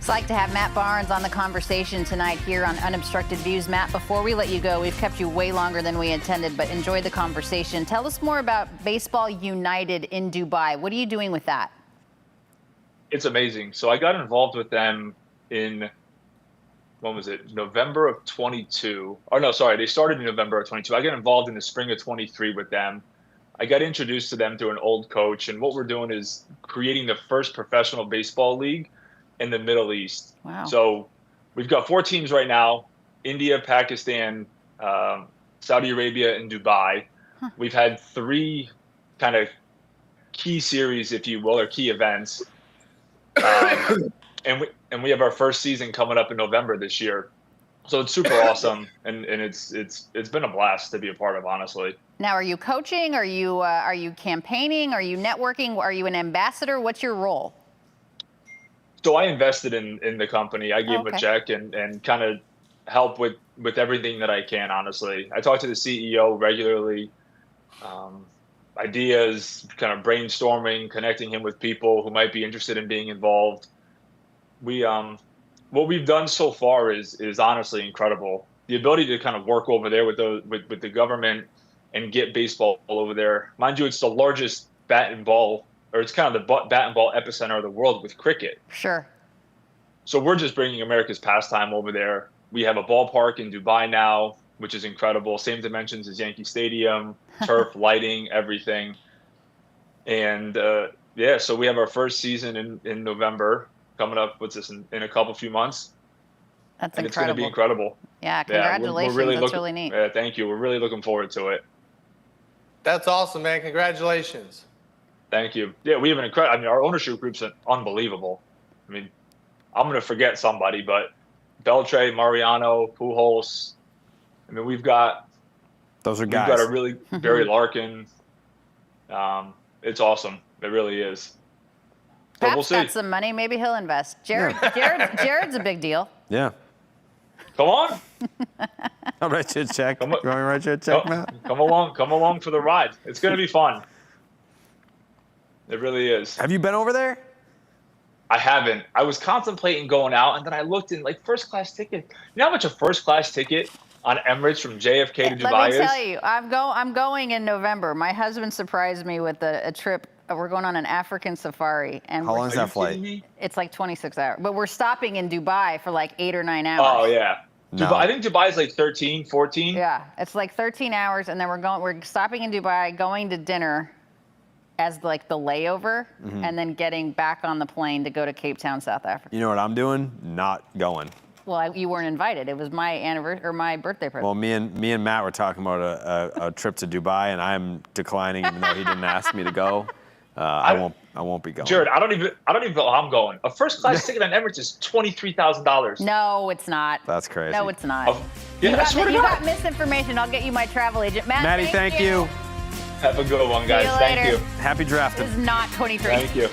Psyched to have Matt Barnes on the conversation tonight here on Unobstructed Views. Matt, before we let you go, we've kept you way longer than we intended, but enjoyed the conversation. Tell us more about Baseball United in Dubai. What are you doing with that? It's amazing. So I got involved with them in, when was it? November of 22. Oh, no, sorry. They started in November of 22. I got involved in the spring of 23 with them. I got introduced to them through an old coach. And what we're doing is creating the first professional baseball league in the Middle East. Wow. So we've got 4 teams right now: India, Pakistan, Saudi Arabia, and Dubai. Huh. We've had 3 kind of key series, if you will, or key events. And we have our first season coming up in November this year. So it's super awesome, and it's been a blast to be a part of, honestly. Now, are you coaching? Are you campaigning? Are you networking? Are you an ambassador? What's your role? So I invested in the company. I gave them a check and kind of help with everything that I can, honestly. I talk to the CEO regularly, ideas, kind of brainstorming, connecting him with people who might be interested in being involved. What we've done so far is honestly incredible. The ability to kind of work over there with the government and get baseball over there. Mind you, it's the largest bat and ball, or it's kind of the bat and ball epicenter of the world with cricket. Sure. So we're just bringing America's pastime over there. We have a ballpark in Dubai now, which is incredible. Same dimensions as Yankee Stadium, turf, lighting, everything. And so we have our first season in November coming up. What's this, in a few months? That's and incredible. It's going to be incredible. Yeah, congratulations. We're That's really neat. Thank you. We're really looking forward to it. That's awesome, man. Congratulations. Thank you. Yeah, we have an incredible. I mean, our ownership group's unbelievable. I mean, I'm going to forget somebody, but Beltre, Mariano, Pujols. I mean, we've got. Those are guys. We've got a really Barry Larkin. It's awesome. It really is. So Pat's we'll see. got some money. Maybe he'll invest. Jared's a big deal. Yeah. Come on. I'll write you a check. You want me to write you a check, Matt? Come along for the ride. It's going to be fun. It really is. Have you been over there? I haven't. I was contemplating going out, and then I looked in first class ticket. You know how much a first class ticket on Emirates from JFK to Dubai is? Let me tell you, I'm going in November. My husband surprised me with a trip. We're going on an African safari. And how long is that flight? It's like 26 hours. But we're stopping in Dubai for like 8 or 9 hours. Oh, yeah. No. Dubai, I think Dubai is like 13, 14. Yeah, it's like 13 hours, and then we're stopping in Dubai, going to dinner as like the layover, and then getting back on the plane to go to Cape Town, South Africa. You know what I'm doing? Not going. Well, you weren't invited. It was my anniversary or my birthday present. Well, me and Matt were talking about a trip to Dubai, and I'm declining, even though he didn't ask me to go. I won't be going. Jared, I don't even know how I'm going. A first class ticket on Emirates is $23,000. No, it's not. That's crazy. No, it's not. Yeah, You got misinformation. I'll get you my travel agent. Maddie, thank you. Have a good one, guys. Thank you. Happy drafting. This is not 23. Thank you.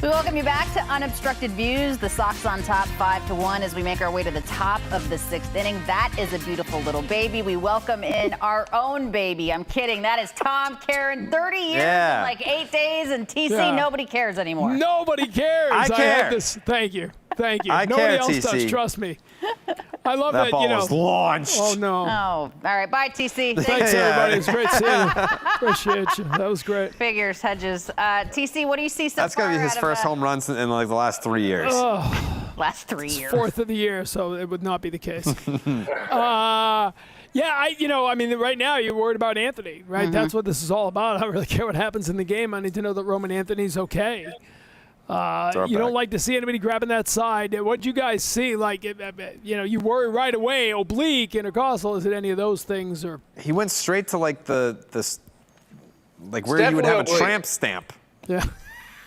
We welcome you back to Unobstructed Views. The Sox on top 5-1 as we make our way to the top of the 6th inning. That is a beautiful little baby. We welcome in our own baby. I'm kidding. That is Tom Caron. 30 years in like 8 days, and TC, nobody cares anymore. Nobody cares. I care. Thank you. Thank you. I Nobody care, else TC. does. Trust me. I love That that, ball you know. was launched. Oh, no. Oh, all right. Bye, TC. Thanks, everybody. It's great seeing you. Appreciate you. That was great. Figures, Hedges. TC, what do you see so That's far? going to be his out of, first home runs in like the last 3 years. last 3 years. Fourth of the year, so it would not be the case. Yeah, I mean, right now you're worried about Anthony, right? Mm-hmm. That's what this is all about. I don't really care what happens in the game. I need to know that Roman Anthony's okay. You don't like to see anybody grabbing that side. What you guys see, like, you worry right away, oblique, intercostal. Is it any of those things? Or He went straight to like where It's you would have a definitely tramp stamp. yeah.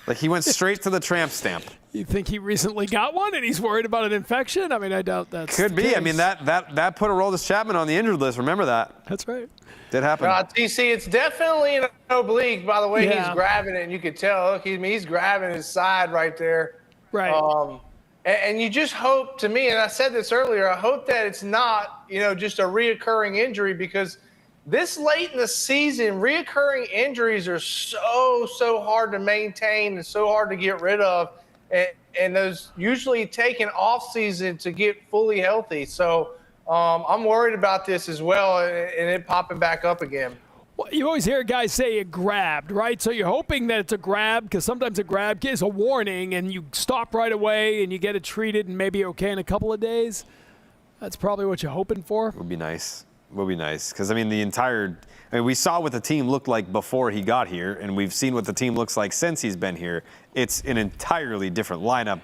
Like he went straight to the tramp stamp. You think he recently got one and he's worried about an infection? I mean, I doubt that's Could the be. I case. mean, that put Aroldis Chapman on the injured list. Remember that. That's right. Did happen. TC, it's definitely an oblique. By the way, Yeah. he's grabbing it, and you can tell. Look, he's grabbing his side right there. Right. And you just hope, to me, and I said this earlier, I hope that it's not, just a reoccurring injury, because this late in the season, reoccurring injuries are so hard to maintain and so hard to get rid of. And those usually take an off season to get fully healthy. So I'm worried about this as well, and it popping back up again. Well, you always hear guys say it grabbed, right? So you're hoping that it's a grab, because sometimes a grab is a warning and you stop right away and you get it treated and maybe okay in a couple of days. That's probably what you're hoping for. Would be nice. Would be nice. Because, I mean, we saw what the team looked like before he got here, and we've seen what the team looks like since he's been here. It's an entirely different lineup,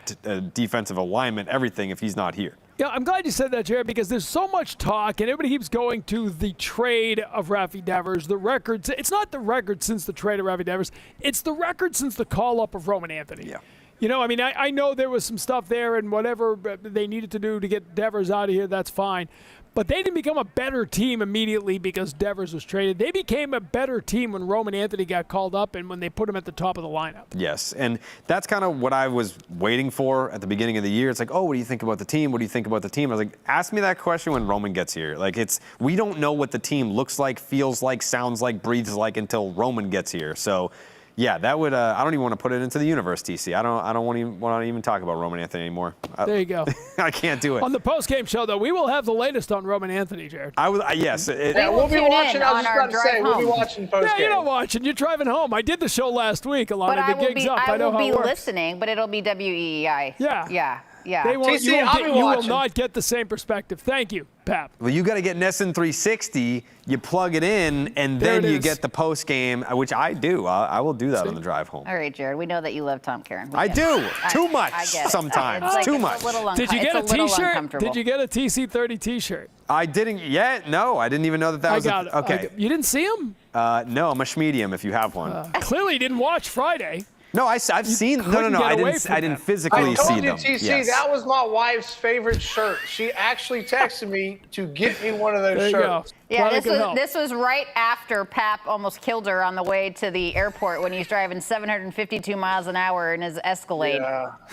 defensive alignment, everything if he's not here. Yeah, I'm glad you said that, Jared, because there's so much talk, and everybody keeps going to the trade of Rafi Devers, the records. It's not the record since the trade of Rafi Devers. It's the record since the call-up of Roman Anthony. Yeah. I mean, I know there was some stuff there, and whatever they needed to do to get Devers out of here, that's fine. But they didn't become a better team immediately because Devers was traded. They became a better team when Roman Anthony got called up and when they put him at the top of the lineup. Yes, and that's kind of what I was waiting for at the beginning of the year. It's like, oh, what do you think about the team? What do you think about the team? I was like, ask me that question when Roman gets here. Like, we don't know what the team looks like, feels like, sounds like, breathes like until Roman gets here. So, yeah, that would. I don't even want to put it into the universe, TC. I don't want to even talk about Roman Anthony anymore. There you go. I can't do it. On the postgame show, though, we will have the latest on Roman Anthony, Jared. Yes. Yeah, we'll be tune in watching. I was on just our about to say, drive we'll be home. watching postgame. Yeah, you're not watching. You're driving home. I did the show last week, Alanna. But I The will gig's be, up. I know will how be it works. listening, but it'll be WEEI. Yeah. Yeah. They won't, TC, I'll be you will watching. not get the same perspective. Thank you, Pap. Well, you got to get Nesson 360. You plug it in, and There then it you is. get the post game, which I do. I will do that on the drive home. All right, Jared. We know that you love Tom Karen. I do. Too much I get it. sometimes. It's like, Too it's much. A little Did you get a it's little T-shirt? uncomfortable. Did you get a TC30 T-shirt? I didn't yet. No, I didn't even know that I was. got it. Okay. You didn't see him? No, I'm a schmedium if you have one. Clearly, you didn't watch Friday. No, I've seen. No. couldn't get I away didn't. from I didn't that. physically I see told you, them. TC, Yes. that was my wife's favorite shirt. She actually texted me to get me one of those There you go. shirts. Yeah, Glad I could help. this was right after Pap almost killed her on the way to the airport when he was driving 752 miles an hour in his Escalade in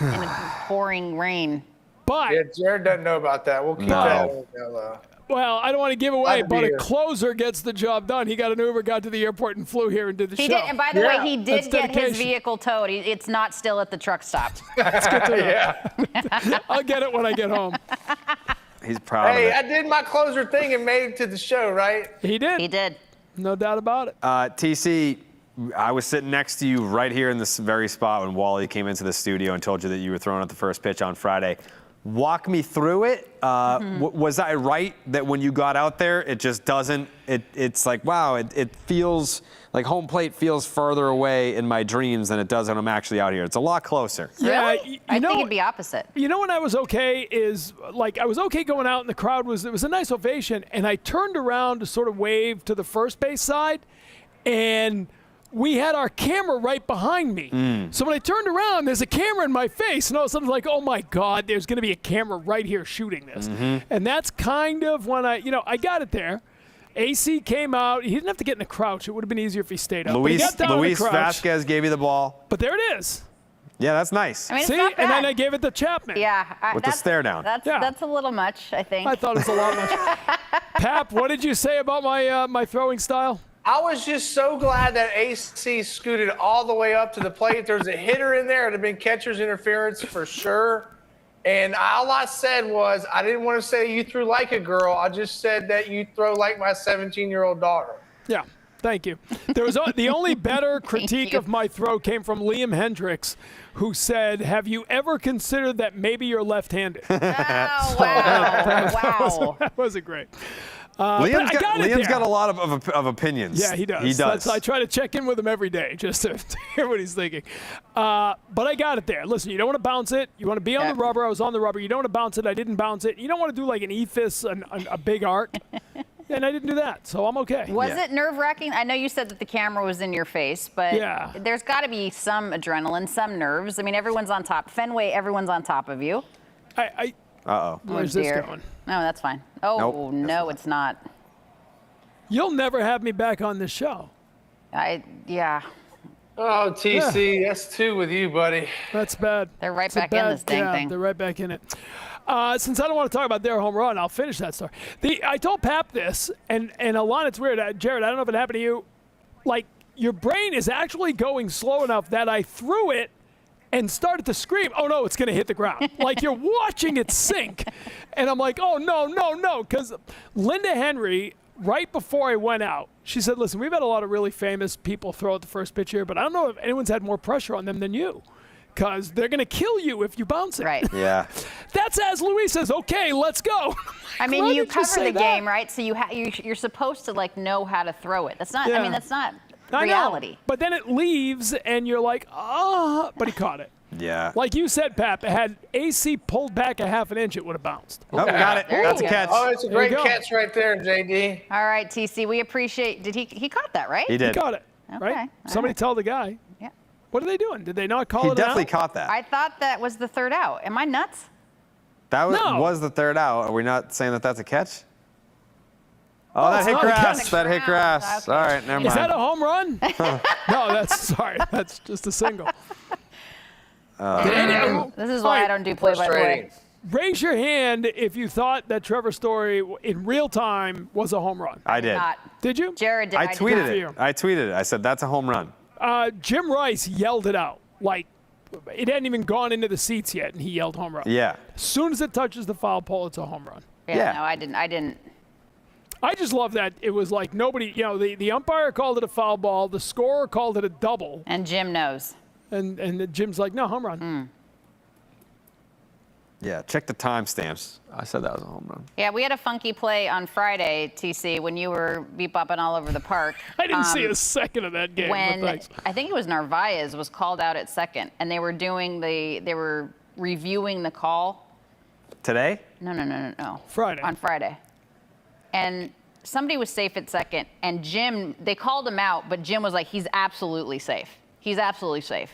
a pouring rain. But, Yeah, Jared doesn't know about that. We'll keep that on the low. well, I don't want to give away, I'd but be a here. closer gets the job done. He got an Uber, got to the airport, and flew here and did the He show. did, and by the way, he That's did get his dedication. vehicle towed. It's not still at the truck stop. I'll get it when I get home. He's proud Hey, of I it. did my closer thing and made it to the show, right? He did. He did. No doubt about it. TC, I was sitting next to you right here in this very spot when Wally came into the studio and told you that you were throwing out the first pitch on Friday. Walk me through it. Was I right that when you got out there, it just doesn't? It's like, wow, it feels like home plate feels further away in my dreams than it does when I'm actually out here. It's a lot closer. Yeah, Really? I think it'd be opposite. You know when I was okay is, like, I was okay going out and the crowd it was a nice ovation, and I turned around to sort of wave to the first base side, and we had our camera right behind me. So when I turned around, there's a camera in my face, and all of a sudden, like, oh my God, there's going to be a camera right here shooting this. And that's kind of when I got it there. AC came out. He didn't have to get in the crouch. It would have been easier if he stayed up. But he Luis got down in the crouch. Vasquez gave you the ball. But there it is. Yeah, that's nice. I mean, it's See? not And then bad. I gave it to Chapman. Yeah. With the stare down. That's a little much, I think. I thought it was a lot much. Pap, what did you say about my throwing style? I was just so glad that AC scooted all the way up to the plate. If there was a hitter in there, it would have been catcher's interference for sure. And all I said was, I didn't want to say you threw like a girl. I just said that you throw like my 17-year-old daughter. Yeah. Thank you. There was the only better critique of my throw came from Liam Hendricks, who said, "Have you ever considered that maybe you're left-handed?" Oh, wow. That wasn't great. Liam's got a lot of opinions. Yeah, he does. He does. I try to check in with him every day just to hear what he's thinking. But I got it there. Listen, you don't want to bounce it. You want to be on the rubber. I was on the rubber. You don't want to bounce it. I didn't bounce it. You don't want to do like an ethos, a big arc. And I didn't do that, so I'm okay. Was it nerve-wracking? I know you said that the camera was in your face, but there's got to be some adrenaline, some nerves. I mean, everyone's on top. Fenway, everyone's on top of you. Uh-oh. Where's this going? No, that's fine. Oh, Nope, no, it's not. You'll never have me back on this show. Yeah. Oh, TC, that's 2 with you, buddy. That's bad. They're right back in this dang thing. They're right back in it. Since I don't want to talk about their home run, I'll finish that story. I told Pap this, and Alanna, it's weird. Jared, I don't know if it happened to you. Like, your brain is actually going slow enough that I threw it and started to scream, oh, no, it's going to hit the ground. Like, you're watching it sink. And I'm like, oh, no. Because Linda Henry, right before I went out, she said, listen, we've had a lot of really famous people throw at the first pitch here, but I don't know if anyone's had more pressure on them than you. Because they're going to kill you if you bounce it. Right. Yeah. That's as Luis says, okay, let's go. I mean, you cover the game, right? So you're supposed to, like, know how to throw it. That's not, I mean, that's not reality. I know. But then it leaves, and you're like, but he caught it. Yeah. Like you said, Pap, had AC pulled back a half an inch, it would have bounced. Oh, got it. That's a catch. Oh, it's a great catch right there, JD. All right, TC, we appreciate. He caught that, right? He did. He caught it. Okay. Right? Somebody tell the guy. Yeah. What are they doing? Did they not call He it out? definitely caught that. I thought that was the third out. Am I nuts? That was the third out. Are we not saying that that's a catch? Oh, that hit grass. That hit grass. Okay. All right, never mind. Is that a home run? No, that's just a single. This is why I don't do play-by-play. Raise your hand if you thought that Trevor Story in real time was a home run. I did. Not. Did you? Jared did. I tweeted did. it. I tweeted it. I said, that's a home run. Jim Rice yelled it out. Like, it hadn't even gone into the seats yet, and he yelled home run. Yeah. As soon as it touches the foul pole, it's a home run. Yeah. No, I didn't. I just love that it was like nobody, the umpire called it a foul ball, the scorer called it a double. And Jim knows. And Jim's like, no, home run. Yeah, check the timestamps. I said that was a home run. Yeah, we had a funky play on Friday, TC, when you were beep-bopping all over the park. I didn't see a second of that game. When but thanks. I think it was Narvaez was called out at second, and they were reviewing the call. Today? No. Friday. On Friday. And somebody was safe at second, and Jim, they called him out, but Jim was like, he's absolutely safe. He's absolutely safe.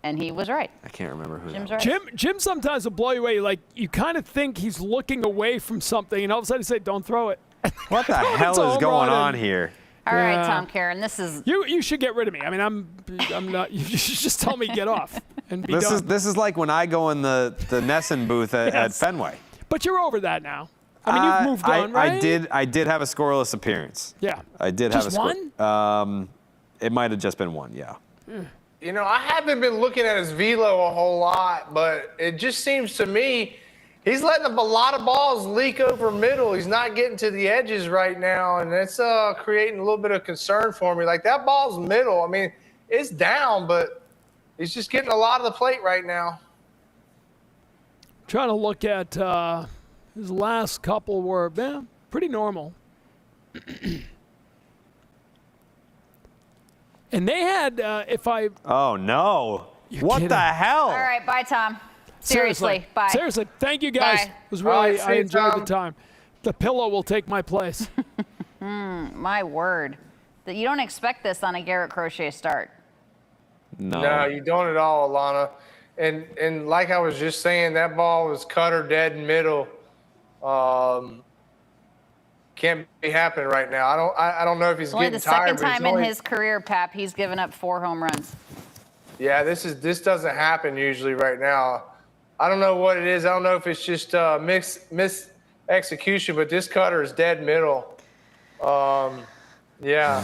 And he was right. I can't remember who Jim's that was. right. Jim sometimes will blow you away. Like, you kind of think he's looking away from something, and all of a sudden he say, don't throw it. What the hell is going on here? All right, Tom Karen, this is... You should get rid of me. I mean, I'm not... You should just tell me get off and be done. This is like when I go in the Nesson booth at Fenway. But you're over that now. I mean, you've moved on, right? I did have a scoreless appearance. Yeah. I did just have a one? It might have just been one, yeah. You know, I haven't been looking at his velo a whole lot, but it just seems to me he's letting a lot of balls leak over middle. He's not getting to the edges right now, and it's creating a little bit of concern for me. Like, that ball's middle. I mean, it's down, but he's just getting a lot of the plate right now. Trying to look at his last couple were pretty normal. And they had, Oh, no. What kidding. the hell? All right, bye, Tom. Seriously, bye. Seriously, thank you guys. Bye. It was really, Bye, I enjoyed the Tom. time. The pillow will take my place. My word. That you don't expect this on a Garrett Crochet start. No, you don't at all, Alanna. And like I was just saying, that ball was cutter dead middle. Can't be happening right now. I don't know if he's Only getting the tired. second time in his career, Pap, he's given up 4 home runs. Yeah, this doesn't happen usually right now. I don't know what it is. I don't know if it's just miss execution, but this cutter is dead middle. Yeah.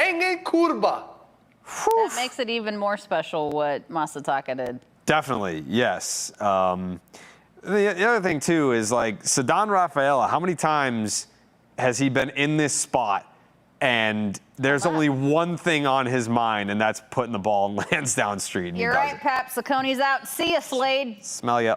hanging curva. That makes it even more special what Masataka did. Definitely, yes. The other thing, too, is like Ceddanne Rafaela, how many times has he been in this spot and there's only one thing on his mind, and that's putting the ball in Lansdowne Street? And You're right, Pap. Sacconi's out. See ya, Slade. Smell ya.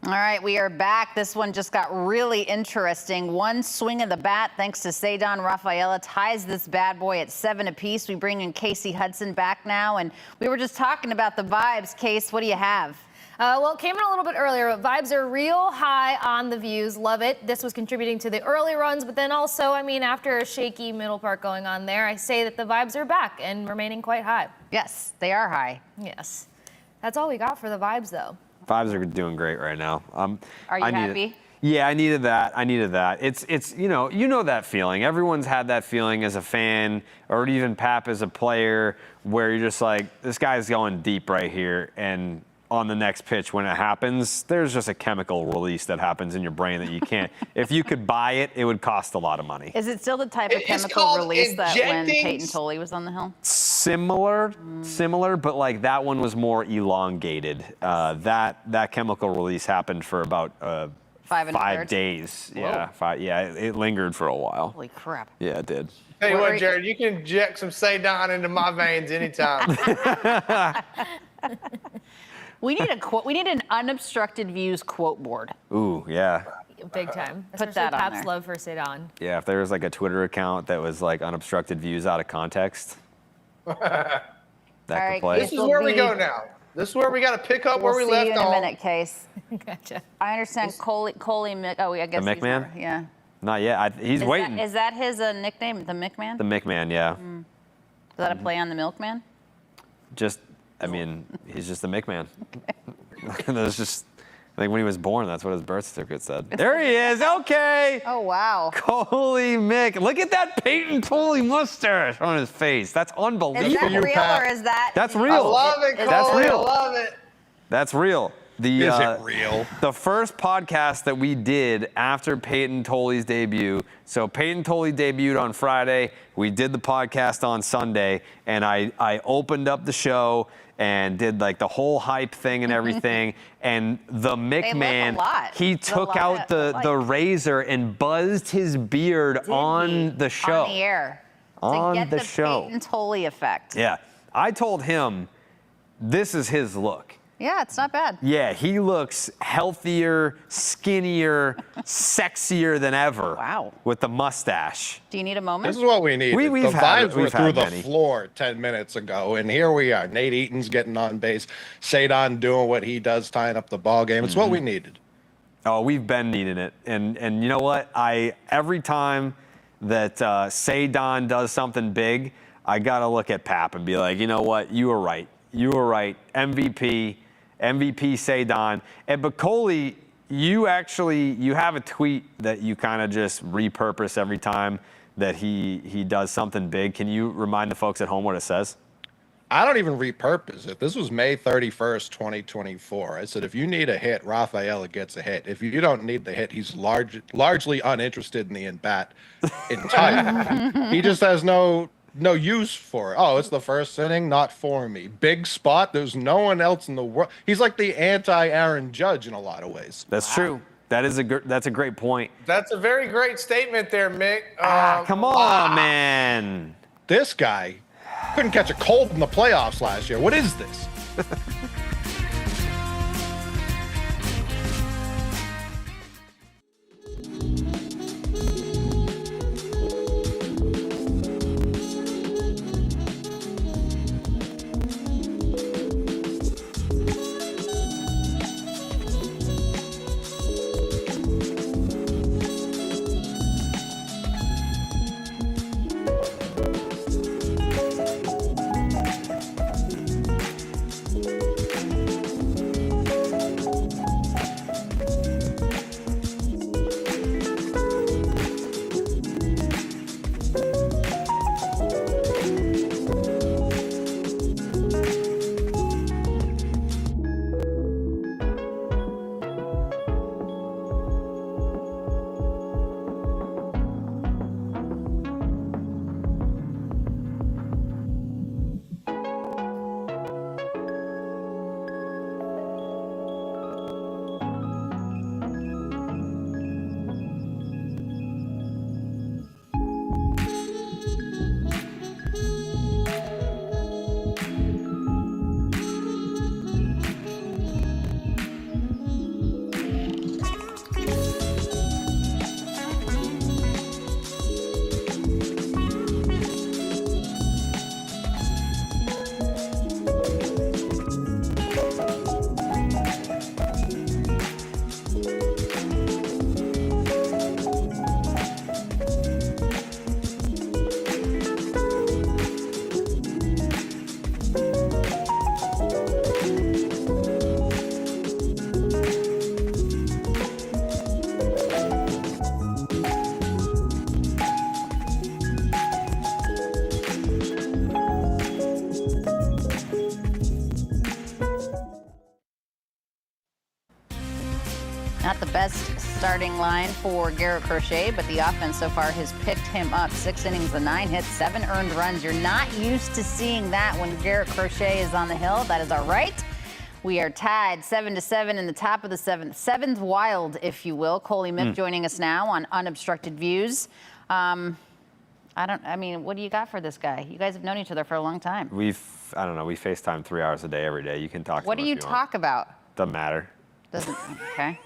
All right, we are back. This one just got really interesting. One swing of the bat, thanks to Ceddanne Rafaela, ties this bad boy at 7 apiece. We bring in Casey Hudson back now, and we were just talking about the vibes. Case, what do you have? Well, it came in a little bit earlier, but vibes are real high on the Views. Love it. This was contributing to the early runs, but then also, I mean, after a shaky middle part going on there, I say that the vibes are back and remaining quite high. Yes, they are high. Yes. That's all we got for the vibes, though. Vibes are doing great right now. Are you happy? Yeah, I needed that. It's you know that feeling. Everyone's had that feeling as a fan, or even Pap as a player, where you're just like, this guy's going deep right here, and on the next pitch when it happens, there's just a chemical release that happens in your brain that you can't. If you could buy it, it would cost a lot of money. Is it still the type of It's chemical called release that when injecting- Peyton Tolley was on the hill? Similar, but like that one was more elongated. That chemical release happened for about 5 days. Yeah, it lingered for a while. Holy crap. Yeah, it did. Tell you Where are what, you- Jared, you can inject some Ceddanne into my veins anytime. We need a quote. We need an unobstructed views quote board. Ooh, yeah. Big time. Put Especially that on Pap's there. love for Ceddanne. Yeah, if there was like a Twitter account that was like unobstructed views out of context, that right, could play. This is where we go now. This is where we got to pick up where we We'll left see you in a off. minute, Case. Gotcha. I understand Coley Mick. Oh, I guess The he's McMahon? not- Yeah. Not yet. He's waiting. Is that his nickname, the McMahon? The McMahon, yeah. Is that a play on the Milkman? He's just the McMahon. That's just, I think when he was born, that's what his birth certificate said. There he is. Okay. Oh, wow. Holy Mick. Look at that Peyton Tolley mustache on his face. That's Is unbelievable. that real or is that? That's I real. love it, Coley. That's real. I love it. That's real. Is it real? The first podcast that we did after Peyton Tolley's debut. So Peyton Tolley debuted on Friday. We did the podcast on Sunday, and I opened up the show and did like the whole hype thing and everything. And the McMahon, he took out the razor and buzzed his beard on the show. On the air. On to get the the show. Peyton Tolley effect. Yeah. I told him this is his look. Yeah, it's not bad. Yeah, he looks healthier, skinnier, sexier than ever. Wow. With the mustache. Do you need a moment? This is what we need. We've the had- vibes were we've through had the many. floor 10 minutes ago, and here we are. Nate Eaton's getting on base. Ceddanne doing what he does, tying up the ball game. It's what we needed. Oh, we've been needing it. And you know what? Every time that Ceddanne does something big, I got to look at Pap and be like, you know what? You were right. You were right. MVP Ceddanne. And but Coley, You have a tweet that you kind of just repurpose every time that he does something big. Can you remind the folks at home what it says? I don't even repurpose it. This was May 31st, 2024. I said, if you need a hit, Rafaela gets a hit. If you don't need the hit, he's largely uninterested in the at-bat entirely. He just has no use for it. Oh, it's the first inning, not for me. Big spot. There's no one else in the world. He's like the anti-Aaron Judge in a lot of ways. That's true. That's a great point. That's a very great statement there, Mick. Come on, man. This guy couldn't catch a cold in the playoffs last year. What is this? Not the best starting line for Garrett Crochet, but the offense so far has picked him up. 6 innings, 9 hits, 7 earned runs. You're not used to seeing that when Garrett Crochet is on the hill. That is all right. We are tied 7-7 in the top of the seventh wild, if you will. Coley Mick joining us now on Unobstructed Views. What do you got for this guy? You guys have known each other for a long time. We FaceTime 3 hours a day every day. You can talk to What him do you if talk want. about? Doesn't matter. Doesn't, okay.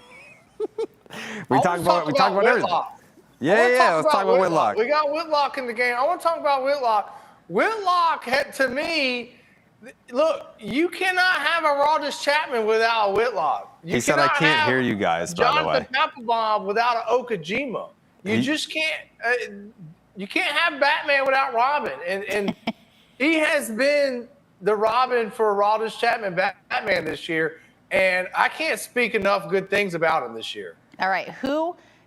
We talk about everything. Whitlock. Let's talk about Whitlock. We got Whitlock in the game. I want to talk about Whitlock. Whitlock, to me, look, you cannot have a Aroldis Chapman without a Whitlock. He said, I can't hear you guys, by the way. Jonathan Papelbon without an Okajima. You just can't. You can't have Batman without Robin. And he has been the Robin for Aroldis Chapman Batman this year. And I can't speak enough good things about him this year. All right,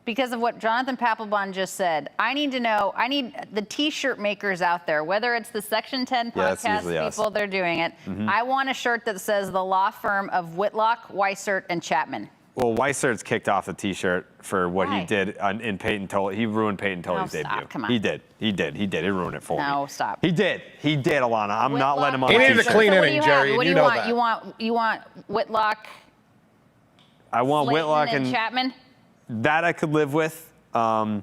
because of what Jonathan Papelbon just said, I need the T-shirt makers out there, whether it's the Section 10 podcast people, they're doing it. I want a shirt that says the law firm of Whitlock, Weissert, and Chapman. Well, Weissert's kicked off the T-shirt for what he did in Peyton Tully. He ruined Peyton Tully's debut. Come on. He did. He ruined it for me. No, stop. He did, Alanna. I'm not letting him on He the needed T-shirt. a clean So inning, Jerry. What do you know want? that. You want Whitlock, I want Slayton, Whitlock and Chapman? That I could live with. I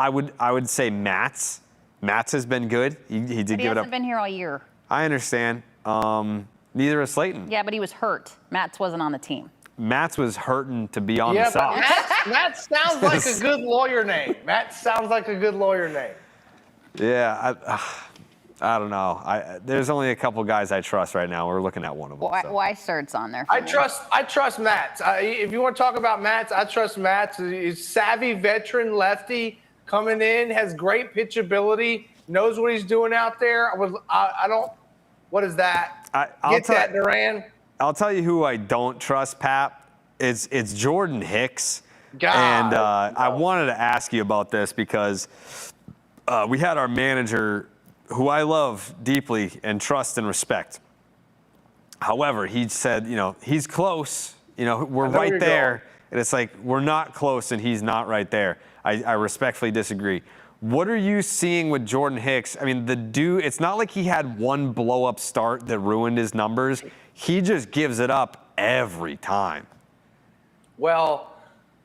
would say Matz. Matz has been good. He did But he give it up. hasn't been here all year. I understand. Neither is Slayton. Yeah, but he was hurt. Matz wasn't on the team. Matz was hurting to be on the Sox. Matt sounds like a good lawyer name. Matt sounds like a good lawyer name. Yeah, I don't know. There's only a couple guys I trust right now. We're looking at one of them. Weisert's on there. I trust Matt. If you want to talk about Matt, I trust Matt. He's a savvy veteran lefty coming in, has great pitchability, knows what he's doing out there. What is that? I'll Duran. I'll tell you who I don't trust, Pap. It's Jordan Hicks. God, and I wanted to ask you about this because we had our manager, who I love deeply and trust and respect. However, he said, he's close. We're right there. And it's like, we're not close and he's not right there. I respectfully disagree. What are you seeing with Jordan Hicks? I mean, the dude, it's not like he had one blow-up start that ruined his numbers. He just gives it up every time. Well,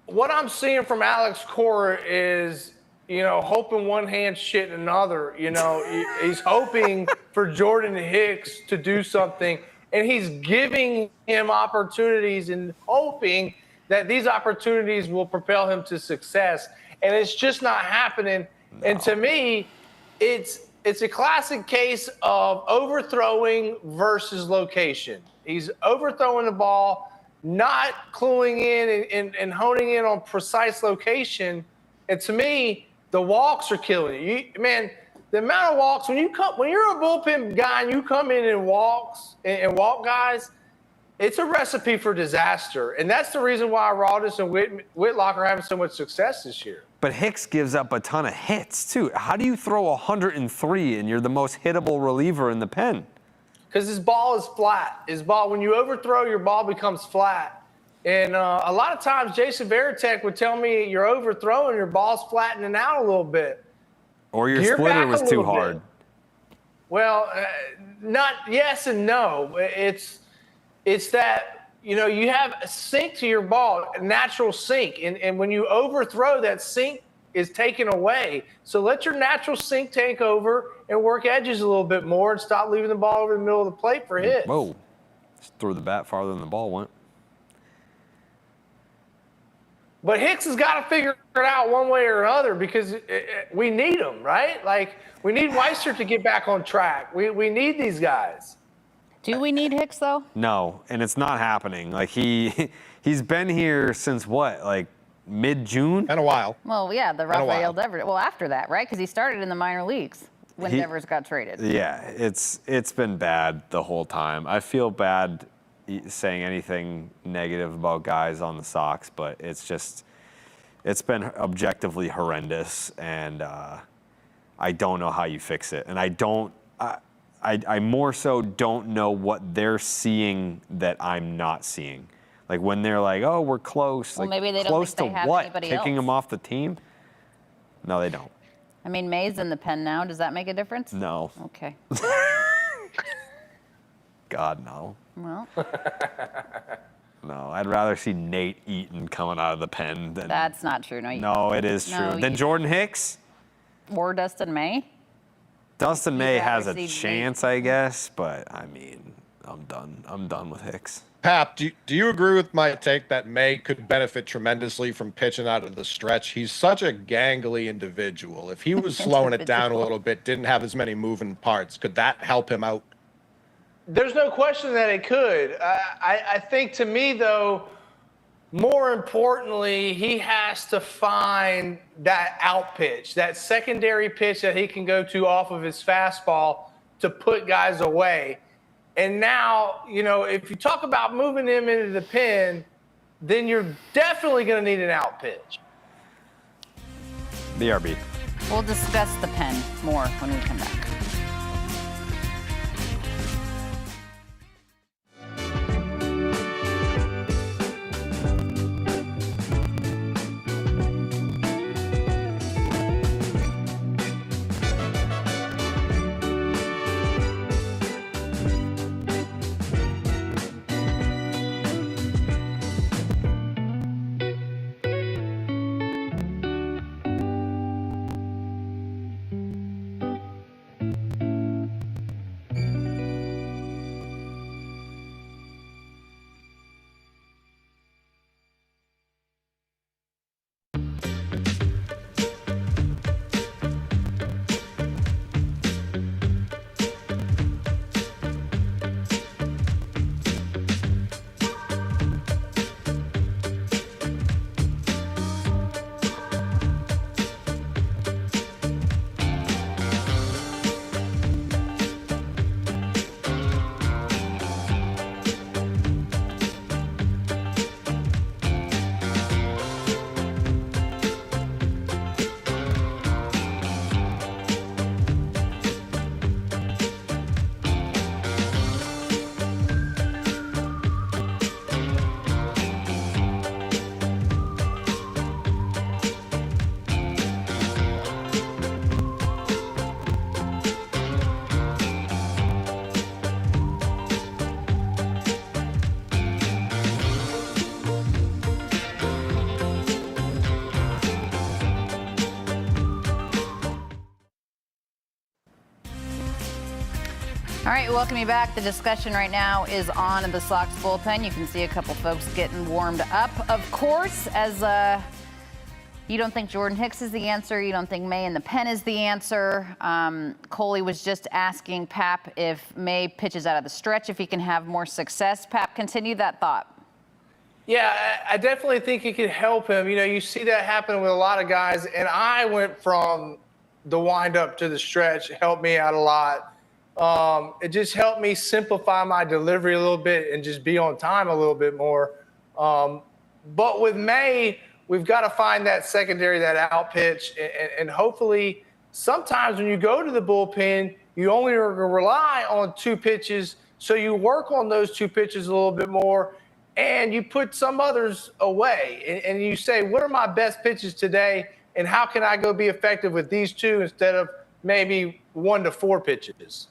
what I'm seeing from Alex Cora is, hoping one hand, shit another. He's hoping for Jordan Hicks to do something, and he's giving him opportunities and hoping that these opportunities will propel him to success. And it's just not happening. No. And to me, it's a classic case of overthrowing versus location. He's overthrowing the ball, not cluing in and honing in on precise location. And to me, the walks are killing you. Man, the amount of walks, when you're a bullpen guy and you come in and walk guys, it's a recipe for disaster. And that's the reason why Rawdis and Whitlock are having so much success this year. But Hicks gives up a ton of hits, too. How do you throw 103 and you're the most hittable reliever in the pen? Because his ball is flat. When you overthrow, your ball becomes flat. And a lot of times, Jason Varitek would tell me you're overthrowing, your ball's flattening out a little bit. Or your splitter was too hard. Well, not yes and no. It's that, you have a sink to your ball, a natural sink. And when you overthrow, that sink is taken away. So let your natural sink take over and work edges a little bit more and stop leaving the ball over the middle of the plate for hits. Whoa. Just threw the bat farther than the ball went. But Hicks has got to figure it out one way or another because we need him, right? Like, we need Weiser to get back on track. We need these guys. Do we need Hicks, though? No, and it's not happening. Like, he's been here since what, like mid-June? Been a while. Well, yeah, the Rafael Devers. Well, after that, right? Because he started in the minor leagues when Devers got traded. Yeah, it's been bad the whole time. I feel bad saying anything negative about guys on the Sox, but it's been objectively horrendous, and I don't know how you fix it. And I more so don't know what they're seeing that I'm not seeing. Like when they're like, oh, we're close. Well, like, maybe they don't close think they to have what? anybody Kicking else. them off the team? No, they don't. I mean, May's in the pen now. Does that make a difference? No. Okay. God, no. Well. No, I'd rather see Nate Eaton coming out of the pen than. That's not true. No, it is true. Than Jordan Hicks? Or Dustin May? Dustin May has a chance, I guess, but I mean, I'm done. I'm done with Hicks. Pap, do you agree with my take that May could benefit tremendously from pitching out of the stretch? He's such a gangly individual. If he was slowing it down a little bit, didn't have as many moving parts, could that help him out? There's no question that it could. I think, to me, though, more importantly, he has to find that out pitch, that secondary pitch that he can go to off of his fastball to put guys away. And now, if you talk about moving him into the pen, then you're definitely going to need an out pitch. BRB. We'll discuss the pen more when we come back. All right, welcome you back. The discussion right now is on the Sox bullpen. You can see a couple folks getting warmed up. Of course, as you don't think Jordan Hicks is the answer, you don't think May in the pen is the answer. Coley was just asking Pap if May pitches out of the stretch, if he can have more success. Pap, continue that thought. Yeah, I definitely think it could help him. You know, you see that happen with a lot of guys, and I went from the windup to the stretch. It helped me out a lot. It just helped me simplify my delivery a little bit and just be on time a little bit more. But with May, we've got to find that secondary, that out pitch, and hopefully sometimes when you go to the bullpen, you only rely on 2 pitches, so you work on those 2 pitches a little bit more, and you put some others away, and you say, what are my best pitches today, and how can I go be effective with these 2 instead of maybe 1 to 4 pitches?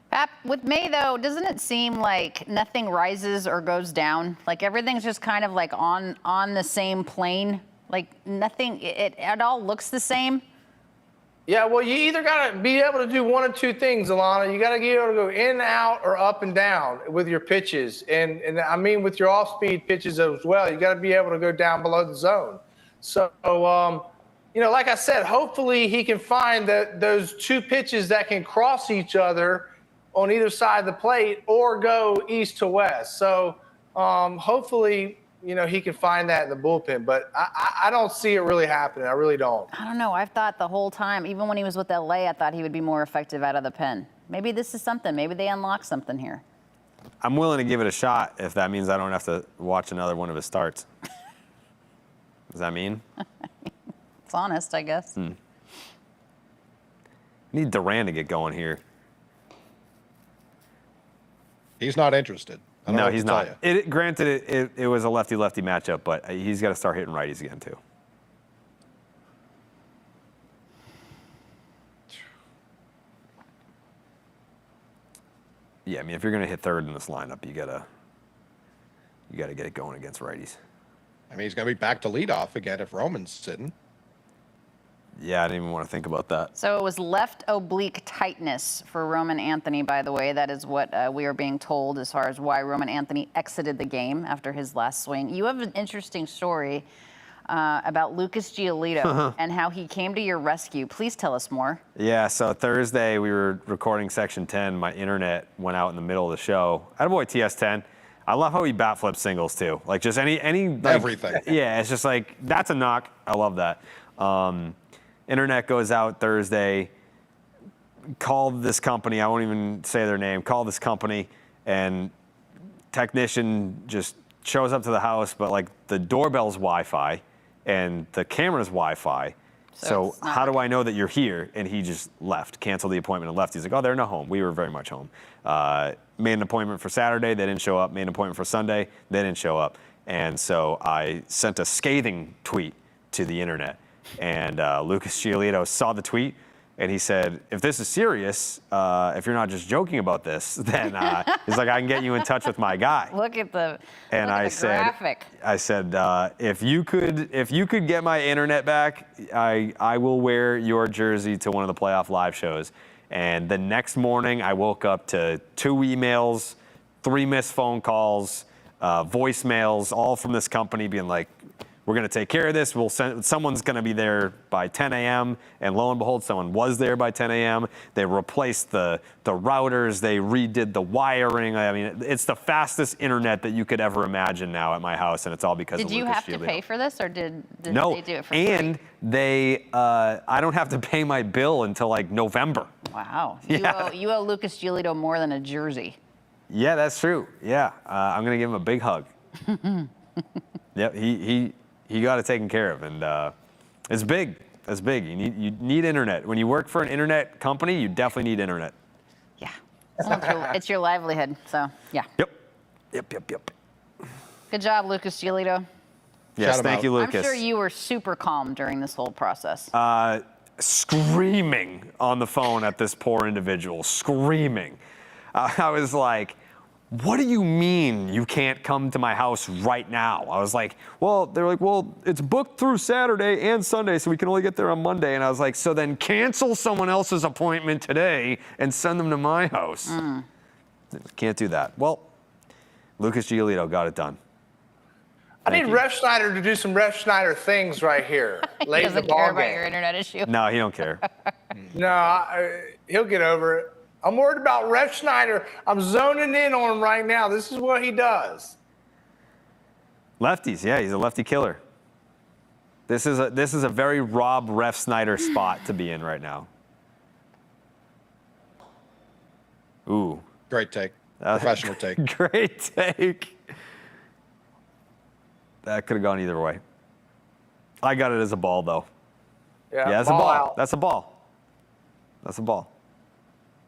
Pap, with May, though, doesn't it seem like nothing rises or goes down? Like everything's just kind of like on the same plane? Like nothing, it all looks the same? Yeah, well, you either got to be able to do 1 or 2 things, Alanna. You got to be able to go in, out, or up and down with your pitches. And I mean with your off-speed pitches as well. You got to be able to go down below the zone. So, you know, like I said, hopefully he can find those 2 pitches that can cross each other on either side of the plate or go east to west. So hopefully, you know, he can find that in the bullpen. But I don't see it really happening. I really don't. I don't know. I've thought the whole time, even when he was with LA, I thought he would be more effective out of the pen. Maybe this is something. Maybe they unlock something here. I'm willing to give it a shot if that means I don't have to watch another one of his starts. Does that mean? It's honest, I guess. Need Duran to get going here. He's not interested. I don't know No, what he's to tell not. you. Granted, it was a lefty-lefty matchup, but he's got to start hitting righties again, too. Yeah, I mean, if you're going to hit third in this lineup, you gotta get it going against righties. I mean, he's going to be back to leadoff again if Roman's sitting. Yeah, I didn't even want to think about that. So it was left oblique tightness for Roman Anthony, by the way. That is what we are being told as far as why Roman Anthony exited the game after his last swing. You have an interesting story about Lucas Giolito and how he came to your rescue. Please tell us more. Yeah, so Thursday we were recording Section 10. My internet went out in the middle of the show. Attaboy TS10. I love how he bat flips singles, too. Like, just any like, everything. Yeah, it's just like, that's a knock. I love that. Internet goes out Thursday. Called this company. I won't even say their name. Called this company, and technician just shows up to the house, but like the doorbell's Wi-Fi and the camera's Wi-Fi. So how do I know that you're here? And he just left, canceled the appointment and left. He's like, oh, they're not home. We were very much home. Made an appointment for Saturday. They didn't show up. Made an appointment for Sunday. They didn't show up. And so I sent a scathing tweet to the internet. And Lucas Giolito saw the tweet, and he said, if this is serious, if you're not just joking about this, then he's like, I can get you in touch with my guy. Look at the, and look I at the said, graphic. I said, if you could get my internet back, I will wear your jersey to one of the playoff live shows. And the next morning, I woke up to 2 emails, 3 missed phone calls, voicemails, all from this company being like, we're going to take care of this. We'll send, someone's going to be there by 10 a.m. And lo and behold, someone was there by 10 a.m. They replaced the routers. They redid the wiring. I mean, it's the fastest internet that you could ever imagine now at my house, and it's all because of Lucas Giolito. Did you have to pay for this, or did no, they do it for free? And I don't have to pay my bill until like November. Wow. Yeah. You owe Lucas Giolito more than a jersey. Yeah, that's true. Yeah, I'm going to give him a big hug. Yep, he got it taken care of, and it's big. It's big. You need internet. When you work for an internet company, you definitely need internet. Yeah. It's your livelihood, so yeah. Yep. Good job, Lucas Giolito. Yes, thank you, Lucas. I'm sure you were super calm during this whole process. Screaming on the phone at this poor individual. Screaming. I was like, what do you mean you can't come to my house right now? I was like, they're like, it's booked through Saturday and Sunday, so we can only get there on Monday. And I was like, so then cancel someone else's appointment today and send them to my house. Can't do that. Well, Lucas Giolito got it done. I need Ref Schneider to do some Ref Schneider things right here. He doesn't care about your internet issue. No, he don't care. No, he'll get over it. I'm worried about Ref Schneider. I'm zoning in on him right now. This is what he does. Lefties, yeah, he's a lefty killer. This is a very Rob Ref Snyder spot to be in right now. Ooh. Great take. Professional take. Great take. That could have gone either way. I got it as a ball, though. Yeah, that's a ball. out. That's a ball. That's a ball.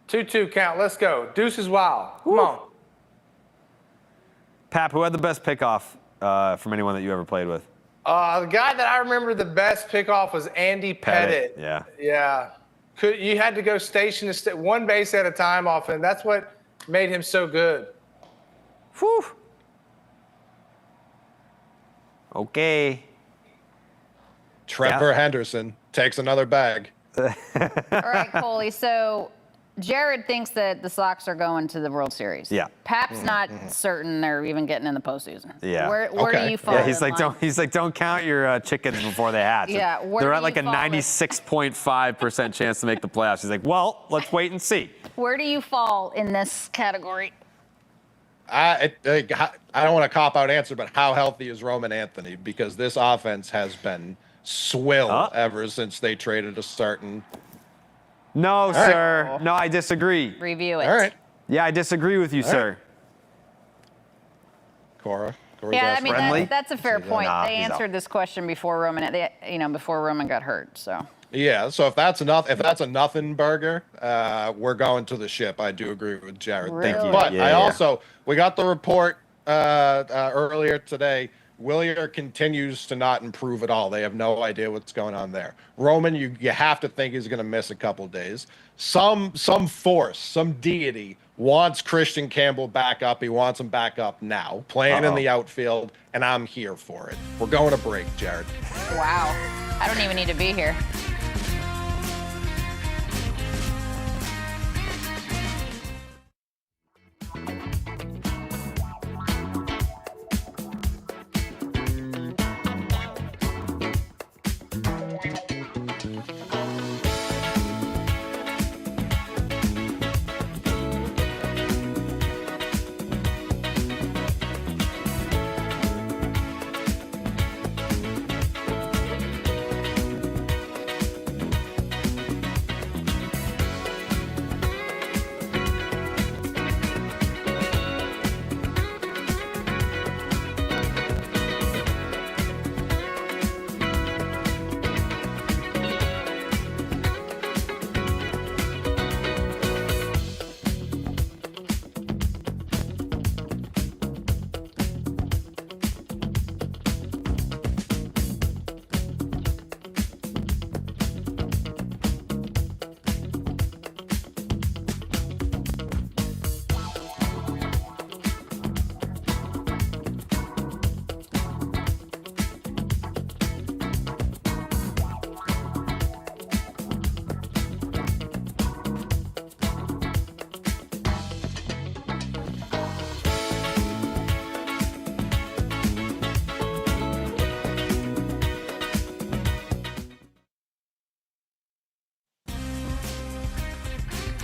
2-2 count. Let's go. Deuces wild. Come on. Pap, who had the best pickoff from anyone that you ever played with? The guy that I remember the best pickoff was Andy Pettit. Yeah. Yeah. You had to go station to one base at a time off him. That's what made him so good. Whew. Okay. Trevor Henderson takes another bag. All right, Coley. So Jared thinks that the Sox are going to the World Series. Yeah. Pap's not certain they're even getting in the postseason. Yeah. Where Okay. do you fall? Yeah, he's in like, line? don't count your chickens before they hatch. Yeah, where they're do at like you a fall with- 96.5% chance to make the playoffs. He's like, well, let's wait and see. Where do you fall in this category? I don't want a cop-out answer, but how healthy is Roman Anthony? Because this offense has been swill ever since they traded a certain. No, sir. No, I disagree. Review it. All right, Yeah, I disagree with you, sir. Corey's Yeah, I asking. mean Friendly? that's a fair point. Nah, They he's out. answered this question before Roman, before Roman got hurt. So Yeah, so if that's a nothing burger, we're going to the ship. I do agree with Jared. Thank you. But Yeah. We got the report earlier today. Willier continues to not improve at all. They have no idea what's going on there. Roman, you have to think he's going to miss a couple days. Some force, some deity wants Christian Campbell back up. He wants him back up now, playing in the outfield, and I'm here for it. We're going to break, Jared. wow, I don't even need to be here.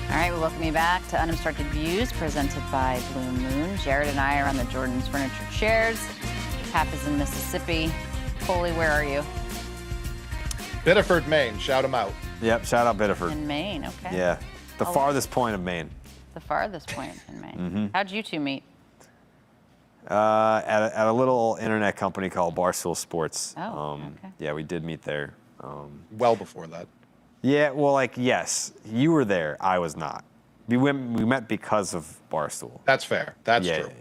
All right, we welcome you back to Unobstructed Views, presented by Blue Moon. Jared and I are on the Jordan's Furniture chairs. Pap is in Mississippi. Coley, where are you? Biddeford, Maine. Shout him out. Yep, shout out Biddeford. In Maine, okay. Yeah, the farthest point of Maine. The farthest point in Maine. How'd you two meet? At a little internet company called Barstool Sports. Oh, okay. Yeah, we did meet there. Well before that. Yeah, well, yes, you were there. I was not. We met because of Barstool. That's fair. That's Yeah. true.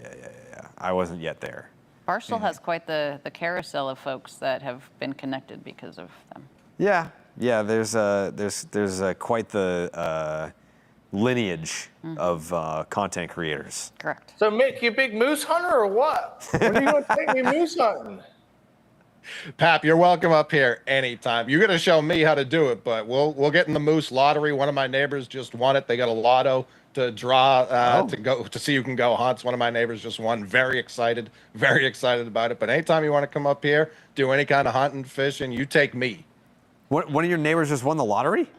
I wasn't yet there. Barstool has quite the carousel of folks that have been connected because of them. Yeah. There's quite the lineage of content creators. Correct. So, Mick, you a big moose hunter or what? When are you going to take me moose hunting? Pap, you're welcome up here anytime. You're gonna show me how to do it, but we'll get in the moose lottery. One of my neighbors just won it. They got a lotto to draw to go to see who can go hunts. One of my neighbors just won. Very excited about it. But anytime you want to come up here, do any kind of hunting, fishing, you take me. One of your neighbors just won the lottery?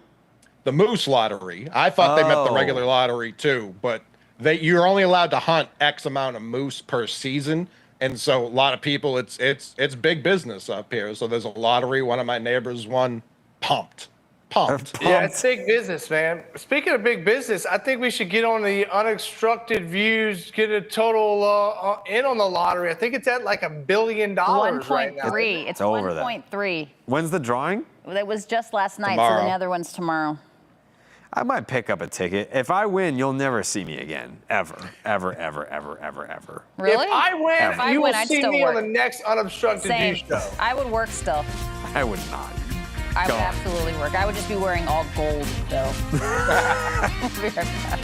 The moose lottery. I thought they meant the regular lottery too, but you're only allowed to hunt X amount of moose per season. And so a lot of people, it's big business up here. So there's a lottery. One of my neighbors won. Pumped. Yeah, it's big business, man. Speaking of big business, I think we should get on the Unobstructed Views, get a total in on the lottery. I think it's at like $1 billion right now. 1.3. It's over that. 1.3. When's the drawing? It was just last night, so Tomorrow. then the other one's tomorrow. I might pick up a ticket. If I win, you'll never see me again. Ever. Really? If I win, Ever. you will I'd see still me work. on the next Unobstructed Same. Views show. I would work still. I would not. I would Gone. absolutely work. I would just be wearing all gold, though. We'll be right back.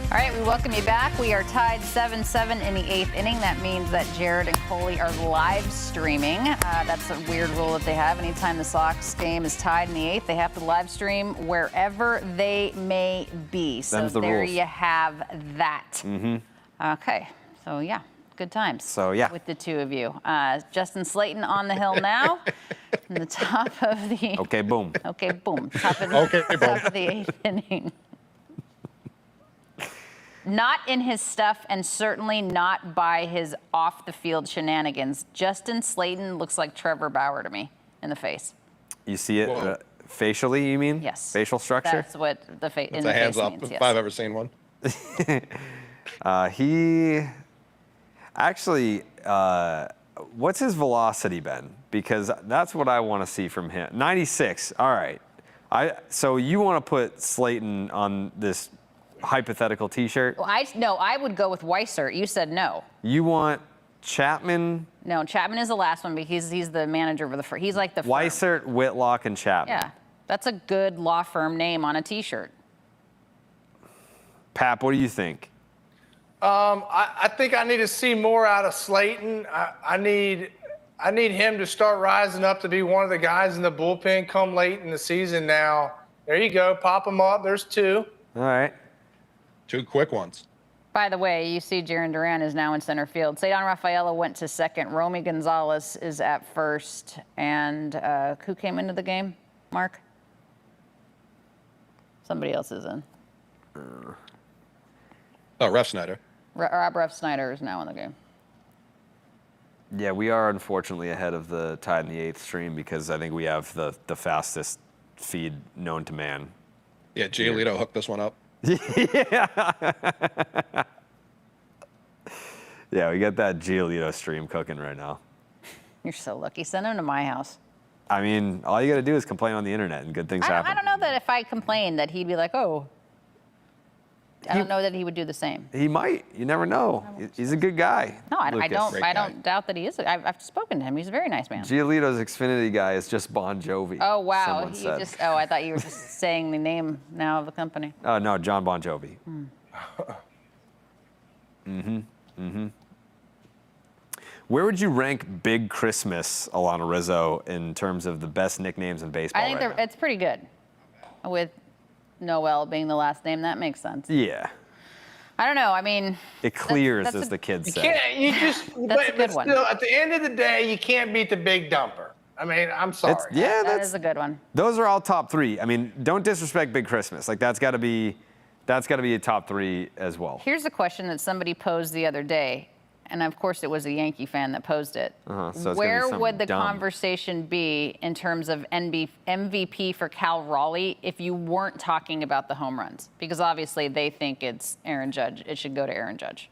All right, we welcome you back. We are tied 7-7 in the 8th inning. That means that Jared and Coley are live streaming. That's a weird rule that they have. Anytime the Sox game is tied in the 8th, they have to live stream wherever they may be. So there you have that. Okay, so yeah, good times. So, yeah. With the two of you. Justin Slayton on the hill now. In the top of the... Okay, boom. Okay, boom. Top of the 8th inning. Not in his stuff and certainly not by his off-the-field shenanigans. Justin Slayton looks like Trevor Bauer to me in the face. You see it facially, you mean? Yes. Facial structure? That's what the face in the It's a hands face up means, if yes. I've ever seen one. He actually, what's his velocity been? Because that's what I want to see from him. 96. All right. So you want to put Slayton on this hypothetical T-shirt? Well, I would go with Weiser. You said no. You want Chapman? No, Chapman is the last one because he's the manager of the firm. He's like the firm. Weissert, Whitlock, and Chapman. Yeah, that's a good law firm name on a T-shirt. Pap, what do you think? I think I need to see more out of Slayton. I need him to start rising up to be one of the guys in the bullpen come late in the season now. There you go. Pop him up. There's two. All right. Two quick ones. By the way, you see Jaron Duran is now in center field. Cedar Rafaela went to second. Romy Gonzalez is at first. And who came into the game, Mark? Somebody else is in. Oh, Ref Snyder. Rob Snyder is now in the game. Yeah, we are unfortunately ahead of the Tide in the 8th stream because I think we have the fastest feed known to man. Yeah, Giolito hooked this one up. Yeah, we got that Giolito stream cooking right now. You're so lucky. Send him to my house. I mean, all you got to do is complain on the internet and good things happen. I don't know that if I complained that he'd be like, oh. I don't know that he would do the same. He might. You never know. He's a good guy. No, I Lucas. don't doubt that he is. I've spoken to him. He's a very nice man. Giolito's Xfinity guy is just Bon Jovi. Oh, wow. someone said. I thought you were just saying the name now of the company. Oh, no, John Bon Jovi. Where would you rank Big Christmas, Alanna Rizzo, in terms of the best nicknames in baseball? I think right now? it's pretty good. With Noel being the last name, that makes sense. Yeah. I don't know. I mean, It clears, that's as a- the kids You say. can't. You just. That's a good one. Still, at the end of the day, you can't beat the big dumper. I mean, I'm sorry. that is a good one. Those are all top three. I mean, don't disrespect Big Christmas. Like that's got to be a top three as well. Here's a question that somebody posed the other day, and of course it was a Yankee fan that posed it. So it's gonna be Where something would the dumb. conversation be in terms of MVP for Cal Raleigh if you weren't talking about the home runs? Because obviously they think it's Aaron Judge. It should go to Aaron Judge.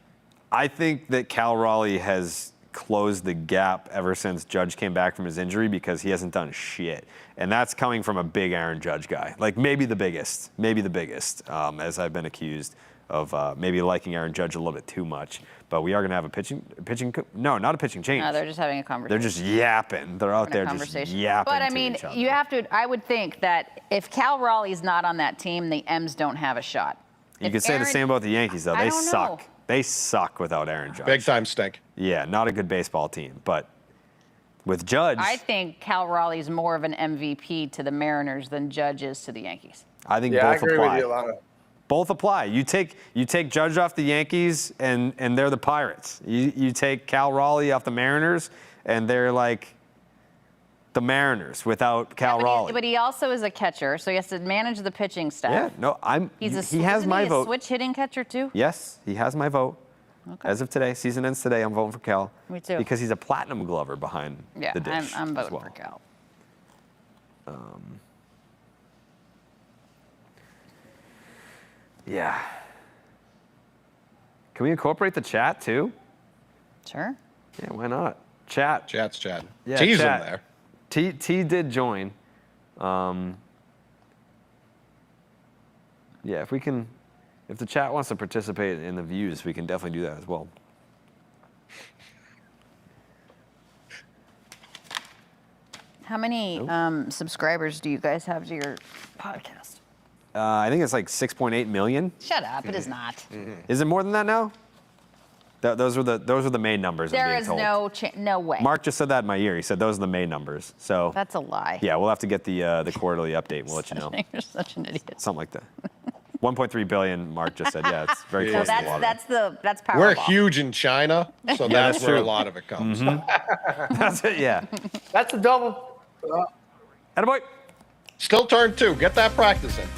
I think that Cal Raleigh has closed the gap ever since Judge came back from his injury because he hasn't done shit. And that's coming from a big Aaron Judge guy. Like maybe the biggest, as I've been accused of maybe liking Aaron Judge a little bit too much. But we are going to have a pitching, no, not a pitching change. No, they're just having a conversation. They're just yapping. They're out there just yapping. But I to mean, each other. you have to. I would think that if Cal Raleigh's not on that team, the M's don't have a shot. You If could say the Aaron- same about the Yankees, though. I They don't suck. know. They suck without Aaron Judge. Big time stink. Yeah, not a good baseball team. But with Judge, I think Cal Raleigh's more of an MVP to the Mariners than Judge is to the Yankees. I think Yeah, I both agree apply. with you, Alana. Both apply. You take Judge off the Yankees, and they're the Pirates. You take Cal Raleigh off the Mariners, and they're like the Mariners without Cal Raleigh. But he also is a catcher, so he has to manage the pitching staff. Yeah, no, He has isn't my he a vote. switch hitting catcher too? Yes, he has my vote. Okay. As of today, season ends today. I'm voting for Cal. Me too. Because he's a platinum glover behind Yeah, the dish. I'm as voting well. for Cal. Yeah. Can we incorporate the chat too? Sure. Yeah, why not? Chat. Chat's chat. Yeah, Tease chat. him there. T did join. Yeah, if the chat wants to participate in the views, we can definitely do that as well. How many subscribers do you guys have to your podcast? I think it's like 6.8 million. Shut up! It is not. Is it more than that now? Those are the main numbers. I'm There being is told. no way. Mark just said that in my ear. He said those are the main numbers. So That's a lie. yeah, we'll have to get the quarterly update. We'll let you know. You're such an idiot. Something like that. 1.3 billion. Mark just said. Yeah, it's very So close to the water. that's Powerball. We're huge in China, so that's where a true. lot of it comes. That's it. Yeah. That's a double. Attaboy. Still turn 2. Get that practice in.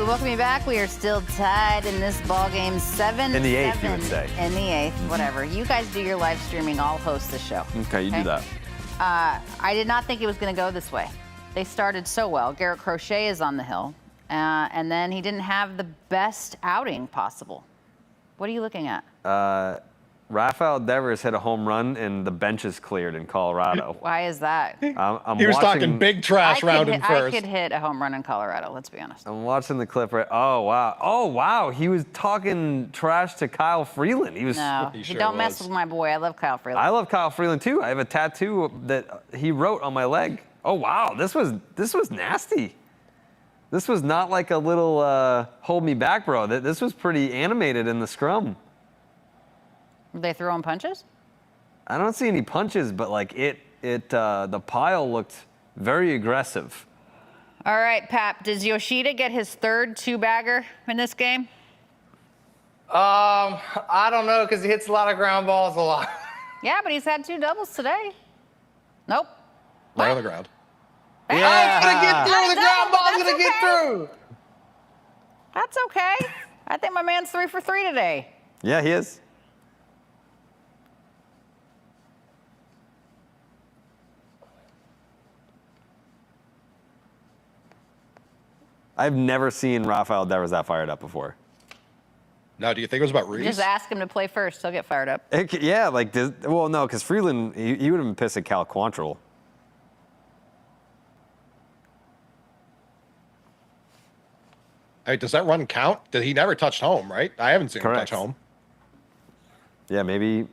we welcome you back. We are still tied in this ball game, 7-7. In the eighth, you would say. In the eighth, whatever. You guys do your live streaming. I'll host the show. Okay, you do that. I did not think it was going to go this way. They started so well. Garrett Crochet is on the hill, and then he didn't have the best outing possible. What are you looking at? Rafael Devers hit a home run, and the bench is cleared in Colorado. Why is that? I'm He was watching, talking big trash round in I first. could hit a home run in Colorado, let's be honest. I'm watching the clip right. Oh, wow. Oh, wow. He was talking trash to Kyle Freeland. He was. No, He you sure don't mess was. with my boy. I love Kyle Freeland. I love Kyle Freeland, too. I have a tattoo that he wrote on my leg. Oh, wow. This was nasty. This was not like a little hold me back, bro. This was pretty animated in the scrum. Were they throwing punches? I don't see any punches, but like the pile looked very aggressive. All right, Pap, does Yoshida get his third two-bagger in this game? I don't know because he hits a lot of ground balls a lot. Yeah, but he's had 2 doubles today. Nope. Right on the ground. Oh, it's gonna get through. The ground ball's That's gonna get okay. through. That's okay. I think my man's 3 for 3 today. Yeah, he is. I've never seen Rafael Devers that fired up before. Now, do you think it was about Reese? Just ask him to play first. He'll get fired up. Yeah, like well, no, because Freeland he would have been pissed at Cal Quantrill. Hey, does that run count? Did he never touched home, right? I haven't seen Correct. him touch home. Yeah, maybe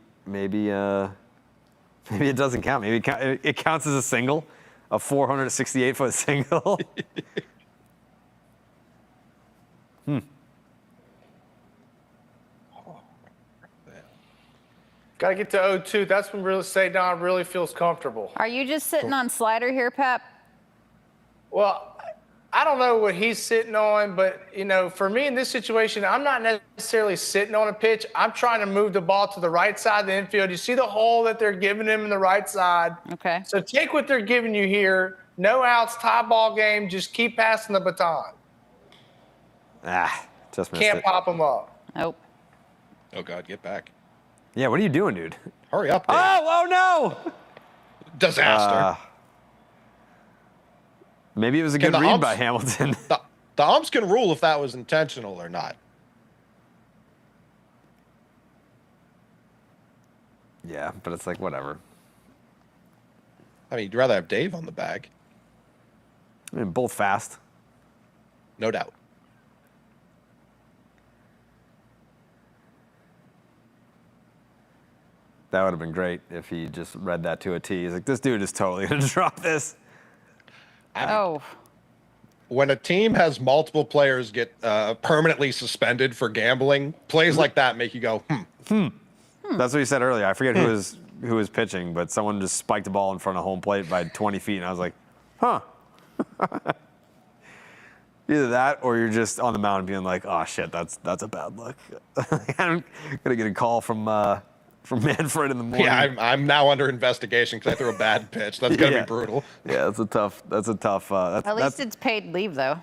it doesn't count. Maybe it counts as a single, a 468-foot single. Got to get to 0-2. That's when really Don really feels comfortable. Are you just sitting on slider here, Pep? Well, I don't know what he's sitting on, but, you know, for me in this situation, I'm not necessarily sitting on a pitch. I'm trying to move the ball to the right side of the infield. You see the hole that they're giving him in the right side. Okay. So take what they're giving you here. No outs, tie ball game. Just keep passing the baton. Just missed Can't it. pop them up. Nope. Oh, God, get back. Yeah, what are you doing, dude? Hurry up. Dave. Oh no! Disaster. Maybe it was a Can good the read umps- by Hamilton. The umps can rule if that was intentional or not. Yeah, but it's like whatever. I mean, you'd rather have Dave on the bag. I mean, both fast. No doubt. That would have been great if he just read that to a T. He's like, this dude is totally going to drop this. Oh. When a team has multiple players get permanently suspended for gambling, plays like that make you go, That's what you said earlier. I forget who was pitching, but someone just spiked the ball in front of home plate by 20 feet, and I was like, huh. Either that or you're just on the mound being like, oh, shit, that's a bad look. I'm going to get a call from Manfred in the morning. yeah, I'm now under investigation because I threw a bad pitch. That's going to Yeah. be brutal. Yeah, that's a tough. At least it's paid leave, though.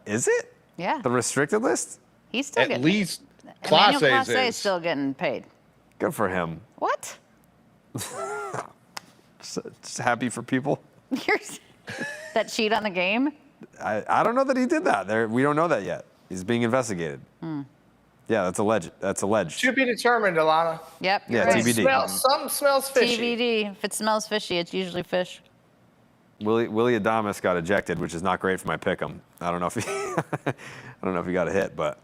Is it? Yeah. The restricted list? He's still At getting least Emmanuel Class A's Class A is is. still getting paid. Good for him. What? Just happy for people. You're that cheat on the game? I don't know that he did that. We don't know that yet. He's being investigated. Yeah, that's alleged. That's alleged. To be determined, Alana. Yep. Yeah, you're right. TBD. Something smells fishy. TBD. If it smells fishy, it's usually fish. Willie Adames got ejected, which is not great for my pick'em. I don't know if he, I don't know if he got a hit, but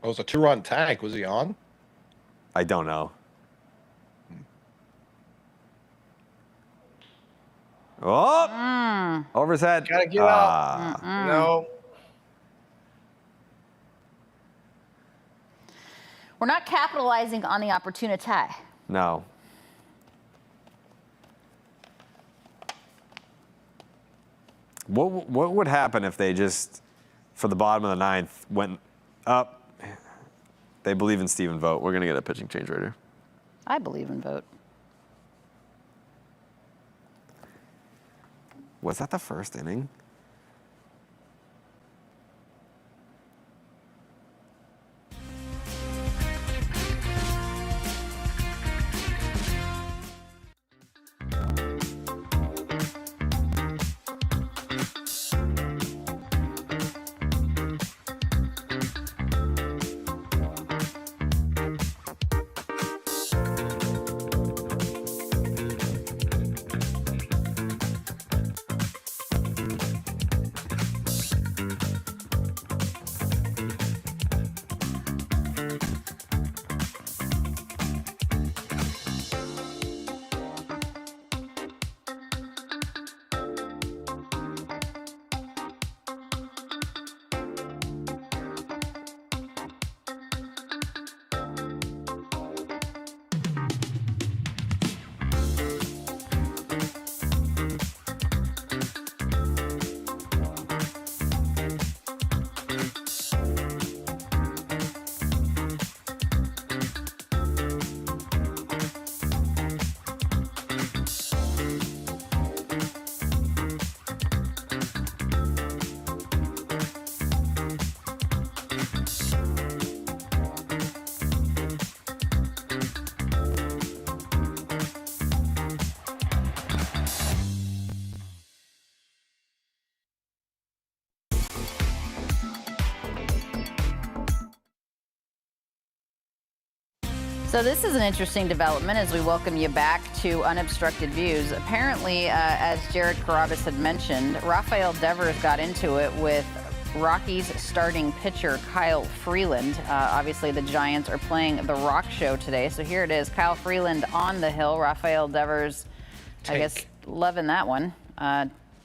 Oh, it was a 2-run tank. Was he on? I don't know. Oh, over his head. Gotta get out. No. We're not capitalizing on the opportunity. No. What would happen if they just, for the bottom of the ninth, went up? They believe in Steven Vogt. We're going to get a pitching change right here. I believe in vote. Was that the first inning? So this is an interesting development as we welcome you back to Unobstructed Views. Apparently, as Jared Carrabis had mentioned, Rafael Devers got into it with Rockies starting pitcher Kyle Freeland. Obviously, the Giants are playing the Rock Show today. So here it is, Kyle Freeland on the hill. Rafael Devers, I guess, loving that one.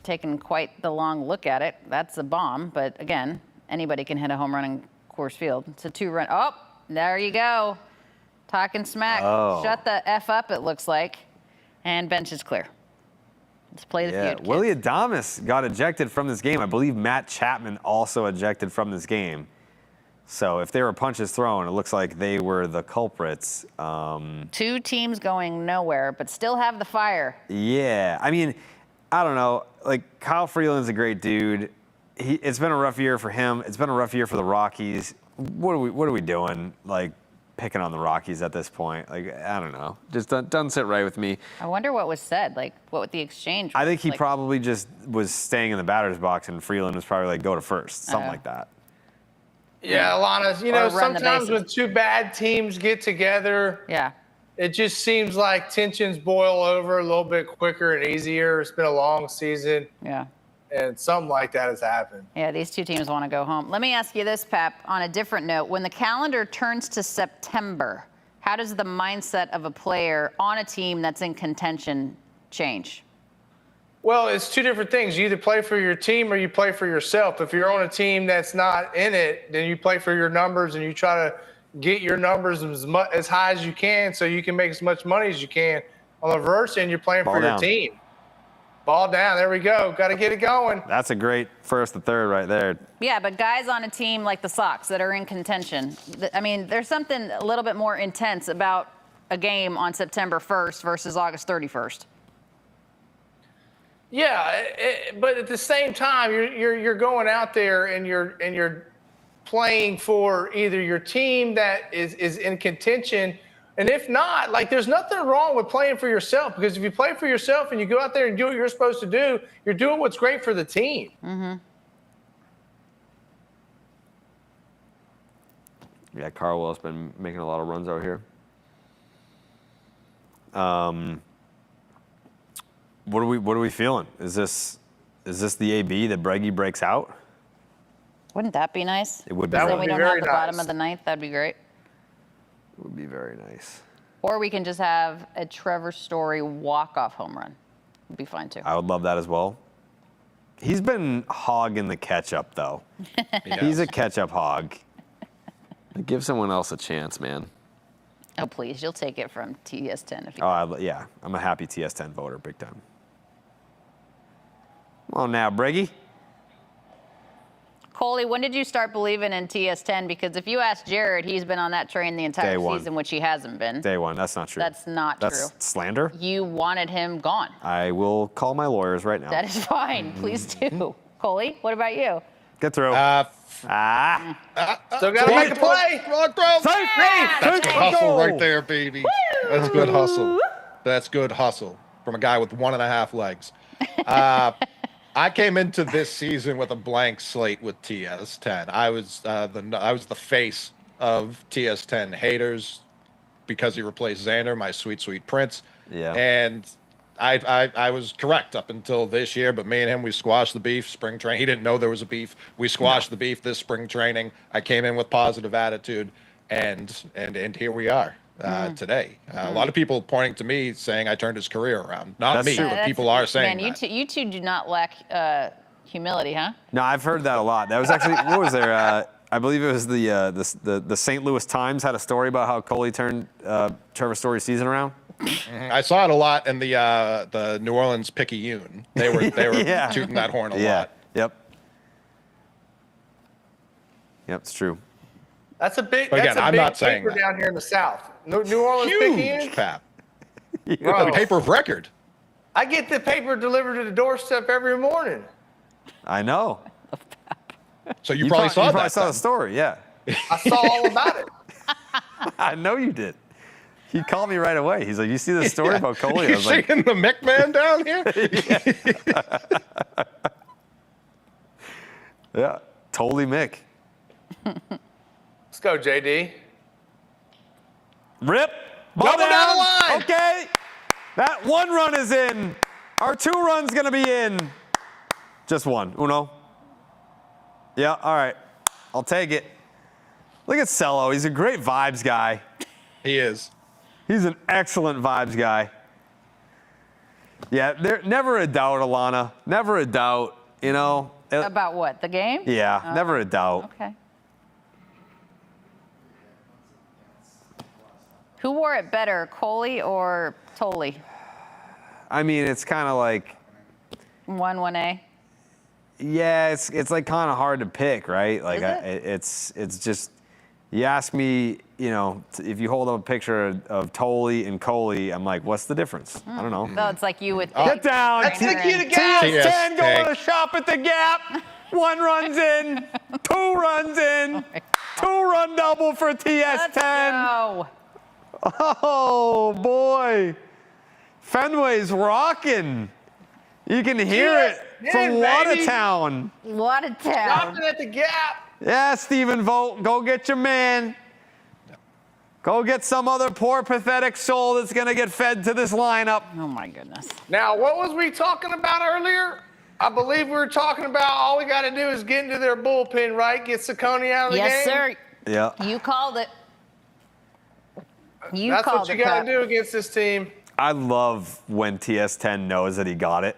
Taking quite the long look at it. That's a bomb. But again, anybody can hit a home run in Coors Field. It's a 2-run. Oh, there you go. Talking smack. Oh. Shut the F up, it looks like. And bench is clear. Let's play the feud, kids. Willie Adames got ejected from this game. I believe Matt Chapman also ejected from this game. So if there were punches thrown, it looks like they were the culprits. Two teams going nowhere, but still have the fire. Yeah. I mean, I don't know. Like, Kyle Freeland's a great dude. It's been a rough year for him. It's been a rough year for the Rockies. What are we doing? Like, picking on the Rockies at this point. Like, I don't know. Just doesn't sit right with me. I wonder what was said, like what the exchange was. I think he like, probably just was staying in the batter's box, and Freeland was probably like, go to first, something like that. Yeah, Alanna, you know, Or run the sometimes when bases. two bad teams get together, Yeah. it just seems like tensions boil over a little bit quicker and easier. It's been a long season, Yeah. and something like that has happened. Yeah, these two teams want to go home. Let me ask you this, Pep, on a different note. When the calendar turns to September, how does the mindset of a player on a team that's in contention change? Well, it's two different things. You either play for your team or you play for yourself. If you're on a team that's not in it, then you play for your numbers and you try to get your numbers as high as you can so you can make as much money as you can. On the reverse end, you're playing for your team. Ball down. There we go. Got to get it going. That's a great first to third right there. Yeah, but guys on a team like the Sox that are in contention, I mean, there's something a little bit more intense about a game on September 1st versus August 31st. Yeah, but at the same time, you're going out there and you're playing for either your team that is in contention, and if not, like, there's nothing wrong with playing for yourself, because if you play for yourself and you go out there and do what you're supposed to do, you're doing what's great for the team. Mm-hmm. Yeah, Carwell's been making a lot of runs out here. What are we feeling? Is this the AB that Breggy breaks out? Wouldn't that be nice? It would be. That Then would we be don't very have the bottom nice. of the ninth. That'd be great. It would be very nice. Or we can just have a Trevor Story walk-off home run. Would be fine too. I would love that as well. He's been hogging the catch-up, though. He's a catch-up hog. Give someone else a chance, man. Oh, please. You'll take it from TS10 if you Yeah. I'm a happy TS10 voter, big time. Come on now, Breggy. Coley, when did you start believing in TS10? Because if you ask Jared, he's been on that train the entire season, which he hasn't been. Day one. That's not true. That's not true. That's slander. You wanted him gone. I will call my lawyers right now. That is fine. Please do. Coley, what about you? Get through. Still got to make a play. Wrong throw. Safe. That's good hustle right there, baby. That's good hustle. That's good hustle from a guy with 1.5 legs. I came into this season with a blank slate with TS10. I was the face of TS10 haters because he replaced Xander, my sweet, sweet prince. Yeah. And I was correct up until this year, but me and him, we squashed the beef spring training. He didn't know there was a beef. We squashed the beef this spring training. I came in with positive attitude, and here we are today. A lot of people pointing to me saying I turned his career around. Not That's me, true. but people are saying Man, that. you two do not lack humility, huh? No, I've heard that a lot. That was actually, what was there? I believe it was the St. Louis Times had a story about how Coley turned Trevor Story's season around. I saw it a lot in the New Orleans Picayune. They were Yeah. tooting that horn a lot. Yep. Yep, it's true. That's a big. But again, that's a I'm big not saying paper that. down here in the South. New Orleans Huge, Picayune. Pap. Bro, The paper of record. I get the paper delivered to the doorstep every morning. I know. So you probably saw you that. probably saw then. the story, yeah. I saw all about it. I know you did. He called me right away. He's like, "You see the story about Coley?" I You was like, seeing the Mick man down here? "Yeah, totally Mick." Let's go, JD. Rip. Ball Double down the line. Okay. That 1 run is in. Our 2 run's gonna be in. Just 1. Uno. Yeah. All right. I'll take it. Look at Cello. He's a great vibes guy. He is. He's an excellent vibes guy. Yeah, there never a doubt, Alanna. Never a doubt. You know. About what? The game? Yeah, Oh, never a doubt. Okay. Who wore it better, Coley or Tolley? I mean, it's kind of like, 1A. yeah, it's like kind of hard to pick, right? Like, Is it's just, you ask me, you know, if you hold up a picture of Tolley and Coley, I'm like, what's the difference? I don't know. No, it's like you with. Get down. That's the key to Gap. TS10 going Thank- to shop at the Gap. 1 runs in, 2 runs in, 2-run double for TS10. No. Oh boy, Fenway's rocking. You can hear it Yeah, from baby. Watertown. What a town. Stopping at the Gap. Yeah, Stephen Vogt, go get your man. Go get some other poor, pathetic soul that's gonna get fed to this lineup. Oh my goodness. Now, what was we talking about earlier? I believe we were talking about all we got to do is get into their bullpen, right? Get Saccone out of the Yes, game. sir. Yeah. You called it. You That's called what you it. got Pat. to do against this team. I love when TS10 knows that he got it.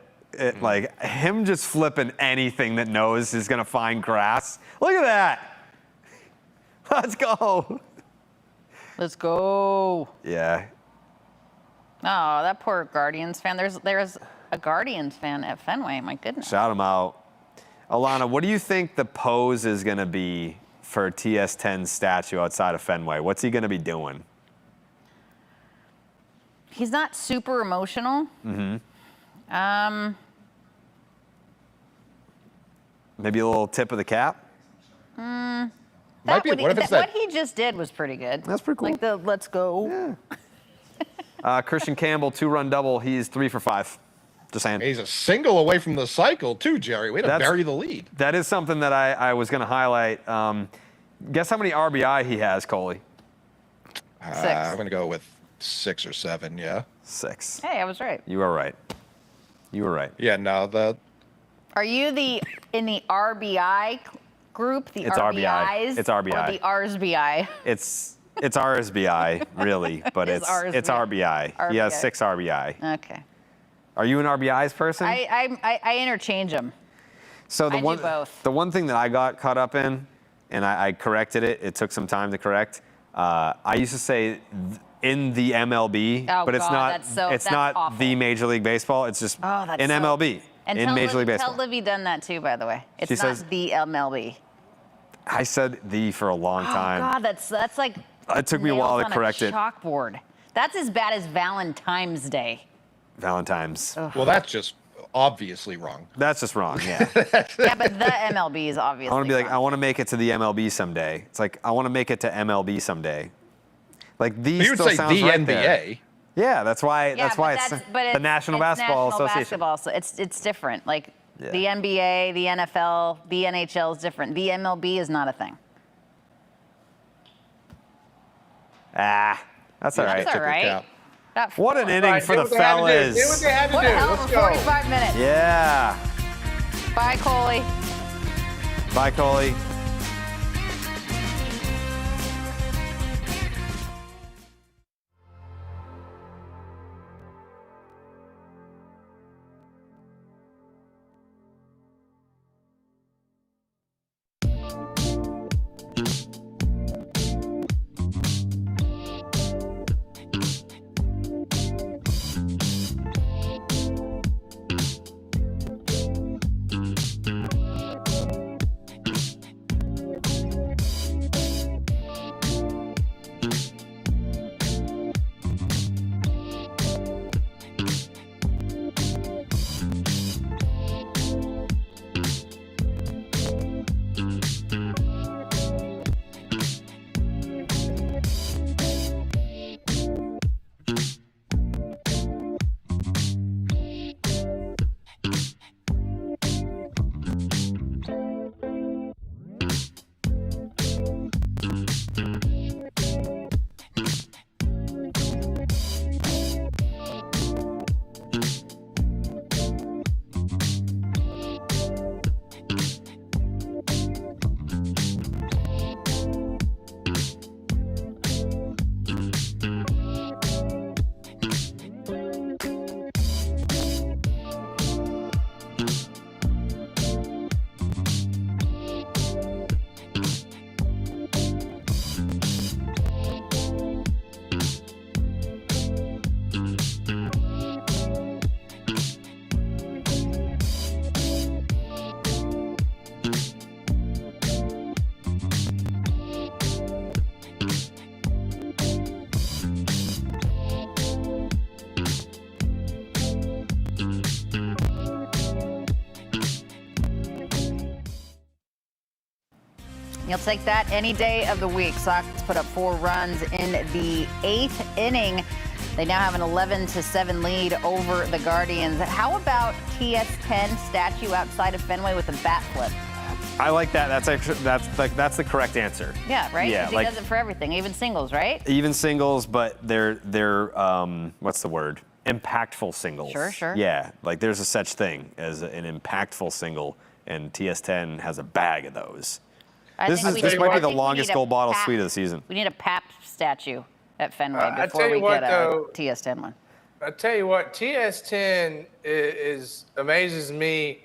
Like him just flipping anything that knows is gonna find grass. Look at that. Let's go. Let's go. Yeah. Oh, that poor Guardians fan. There's a Guardians fan at Fenway. My goodness. Shout him out. Alanna, what do you think the pose is going to be for TS10's statue outside of Fenway? What's he going to be doing? He's not super emotional. Mm-hmm. Maybe a little tip of the cap? Might be. What if it's what that? he just did was pretty good. That's pretty cool. Like the let's go. Christian Campbell, 2-run double. He's 3 for 5. Just saying. He's a single away from the cycle, too, Jerry. Way to That's- bury the lead. That is something that I was going to highlight. Guess how many RBI he has, Coley? 6. I'm going to go with 6 or 7, yeah. 6. Hey, I was right. You are right. You were right. Yeah, no, Are you in the RBI group? The It's RBI. RBIs? It's RBI. Or the RSBI? It's RSBI, really, but It is it's RBI. He has RBI. 6 RBI. Okay. Are you an RBIs person? I interchange them. So I do both. The one thing that I got caught up in, and I corrected it. It took some time to correct. I used to say in the MLB, Oh, but it's God, not. that's It's not awful. the Major League Baseball. It's just Oh, that's in so- MLB. And in tell Major League Livy, Baseball. Tell Livy done that too, by the way. It's She not says- the MLB. I said the for a long time. God, that's like. It took me a while to correct it. Chalkboard. That's as bad as Valentine's Day. Valentine's. Well, that's just obviously wrong. That's just wrong, yeah. Yeah, but the MLB is obviously. I want to be like, wrong. I want to make it to the MLB someday. It's like, I want to make it to MLB someday. Like, the You would still say sounds the right NBA. there. Yeah, that's why. Yeah, that's why it's but the National Basketball Association. Basketball, so it's different. Like Yeah. the NBA, the NFL, the NHL is different. The MLB is not a thing. That's all right. That's all right. cap. Not What an four. inning Right, for did the what they had to do. fellas. Did what they had to What do. a hell of Let's a go. 45 minutes. Yeah. Bye, Coley. Bye, Coley. You'll take that any day of the week. Sox put up 4 runs in the 8th inning. They now have an 11-7 lead over the Guardians. How about TS10 statue outside of Fenway with a bat flip? I like that. That's the correct answer. Yeah, right? Yeah, 'Cause he does it for everything, even singles, right? Even singles, but they're what's the word? Impactful singles. Sure. Yeah, like there's a such thing as an impactful single, and TS10 has a bag of those. This might be the longest gold bottle suite of the season. We need a Pap statue at Fenway I before tell we you what, get though, a TS10 one. I tell you what, TS10 amazes me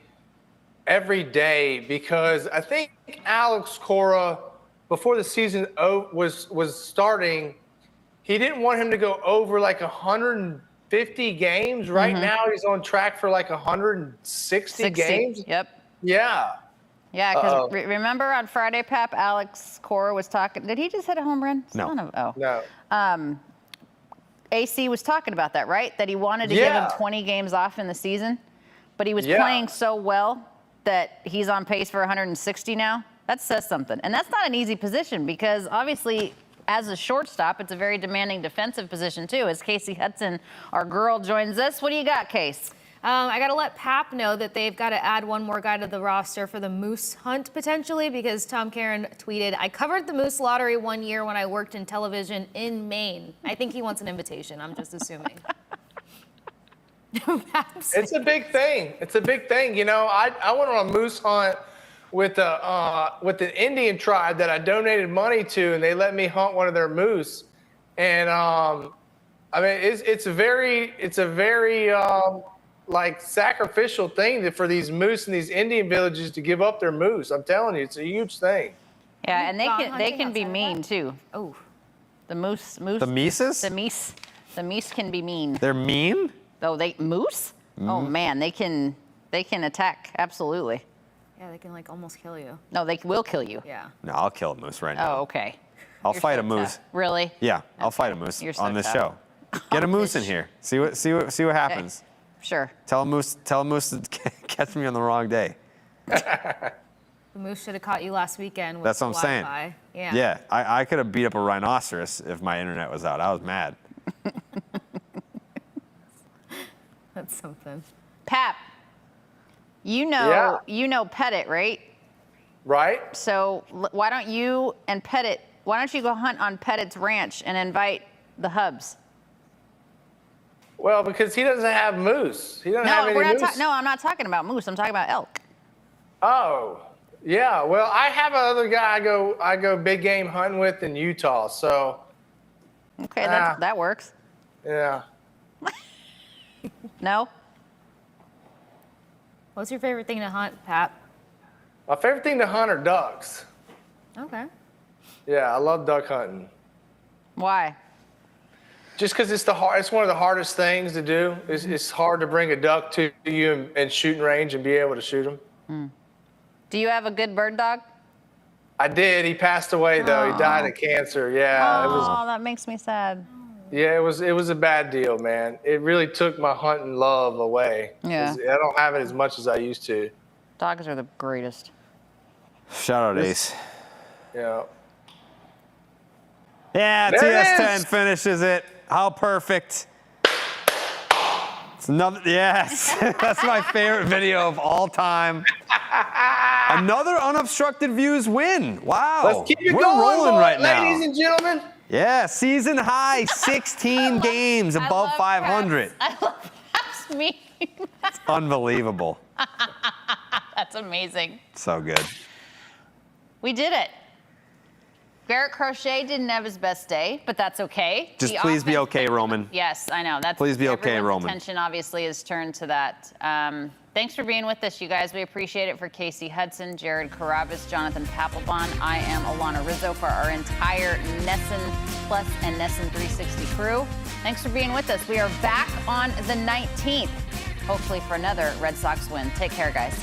every day because I think Alex Cora, before the season was starting, he didn't want him to go over like 150 games. Right now, he's on track for like 160 games. Yep. Yeah. Yeah, because remember on Friday, Pap, Alex Cora was talking. Did he just hit a home run? No. No. AC was talking about that, right? That he wanted to give him 20 games off in the season, but he was playing so well that he's on pace for 160 now. That says something. And that's not an easy position because obviously as a shortstop, it's a very demanding defensive position too. As Casey Hudson, our girl, joins us. What do you got, Case? I got to let Pap know that they've got to add one more guy to the roster for the moose hunt potentially because Tom Caron tweeted, I covered the moose lottery one year when I worked in television in Maine. I think he wants an invitation. I'm just assuming. It's a big thing. It's a big thing. You know, I went on a moose hunt with an Indian tribe that I donated money to, and they let me hunt one of their moose. And I mean, it's a very like sacrificial thing for these moose in these Indian villages to give up their moose. I'm telling you, it's a huge thing. Yeah, and they can be mean too. Oh, The moose. The Mises? The meese can be mean. They're mean? Oh, moose? Oh man, they can attack. Absolutely. Yeah, they can like almost kill you. No, they will kill you. Yeah. No, I'll kill a moose right now. Oh, okay. I'll You're fight so a moose. tough. Really? Yeah, I'll fight a moose You're so on this tough. show. Get a moose in here. See what happens. Sure. Tell a moose to catch me on the wrong day. The moose should have caught you last weekend. With That's what I'm saying. Wi-Fi. Yeah. Yeah, I could have beat up a rhinoceros if my internet was out. I was mad. That's something. Pap, you know Pettit, right? Right? So why don't you go hunt on Pettit's ranch and invite the Hubs? Well, because he doesn't have moose. He doesn't have any moose. No, I'm not talking about moose. I'm talking about elk. Oh, yeah. Well, I have another guy I go big game hunting with in Utah. So. Okay, that works. Yeah. No? What's your favorite thing to hunt, Pap? My favorite thing to hunt are ducks. Okay. Yeah, I love duck hunting. Why? Just because it's one of the hardest things to do. It's hard to bring a duck to you and shooting range and be able to shoot them. Do you have a good bird dog? I did. He passed away though. He died of cancer. Yeah. Oh, that makes me sad. Yeah, it was a bad deal, man. It really took my hunting love away. Yeah. I don't have it as much as I used to. Dogs are the greatest. Shout out Ace. Yeah. Yeah, There it TS10 is. finishes it. How perfect. It's another, yes, that's my favorite video of all time. Another Unobstructed Views win. Wow. Let's keep it We're going, rolling right now. ladies and gentlemen. Yeah, season high, 16 games I above love 500. Paps. I love Paps me. It's unbelievable. That's amazing. So good. We did it. Barrett Crochet didn't have his best day, but that's okay. Just please be okay, Roman. Yes, I know. That's Please be okay, everyone's Roman. attention obviously is turned to that. Thanks for being with us, you guys. We appreciate it. For Casey Hudson, Jared Carrabis, Jonathan Papelbon, I am Alanna Rizzo for our entire Nesson Plus and Nesson 360 crew. Thanks for being with us. We are back on the 19th, hopefully for another Red Sox win. Take care, guys.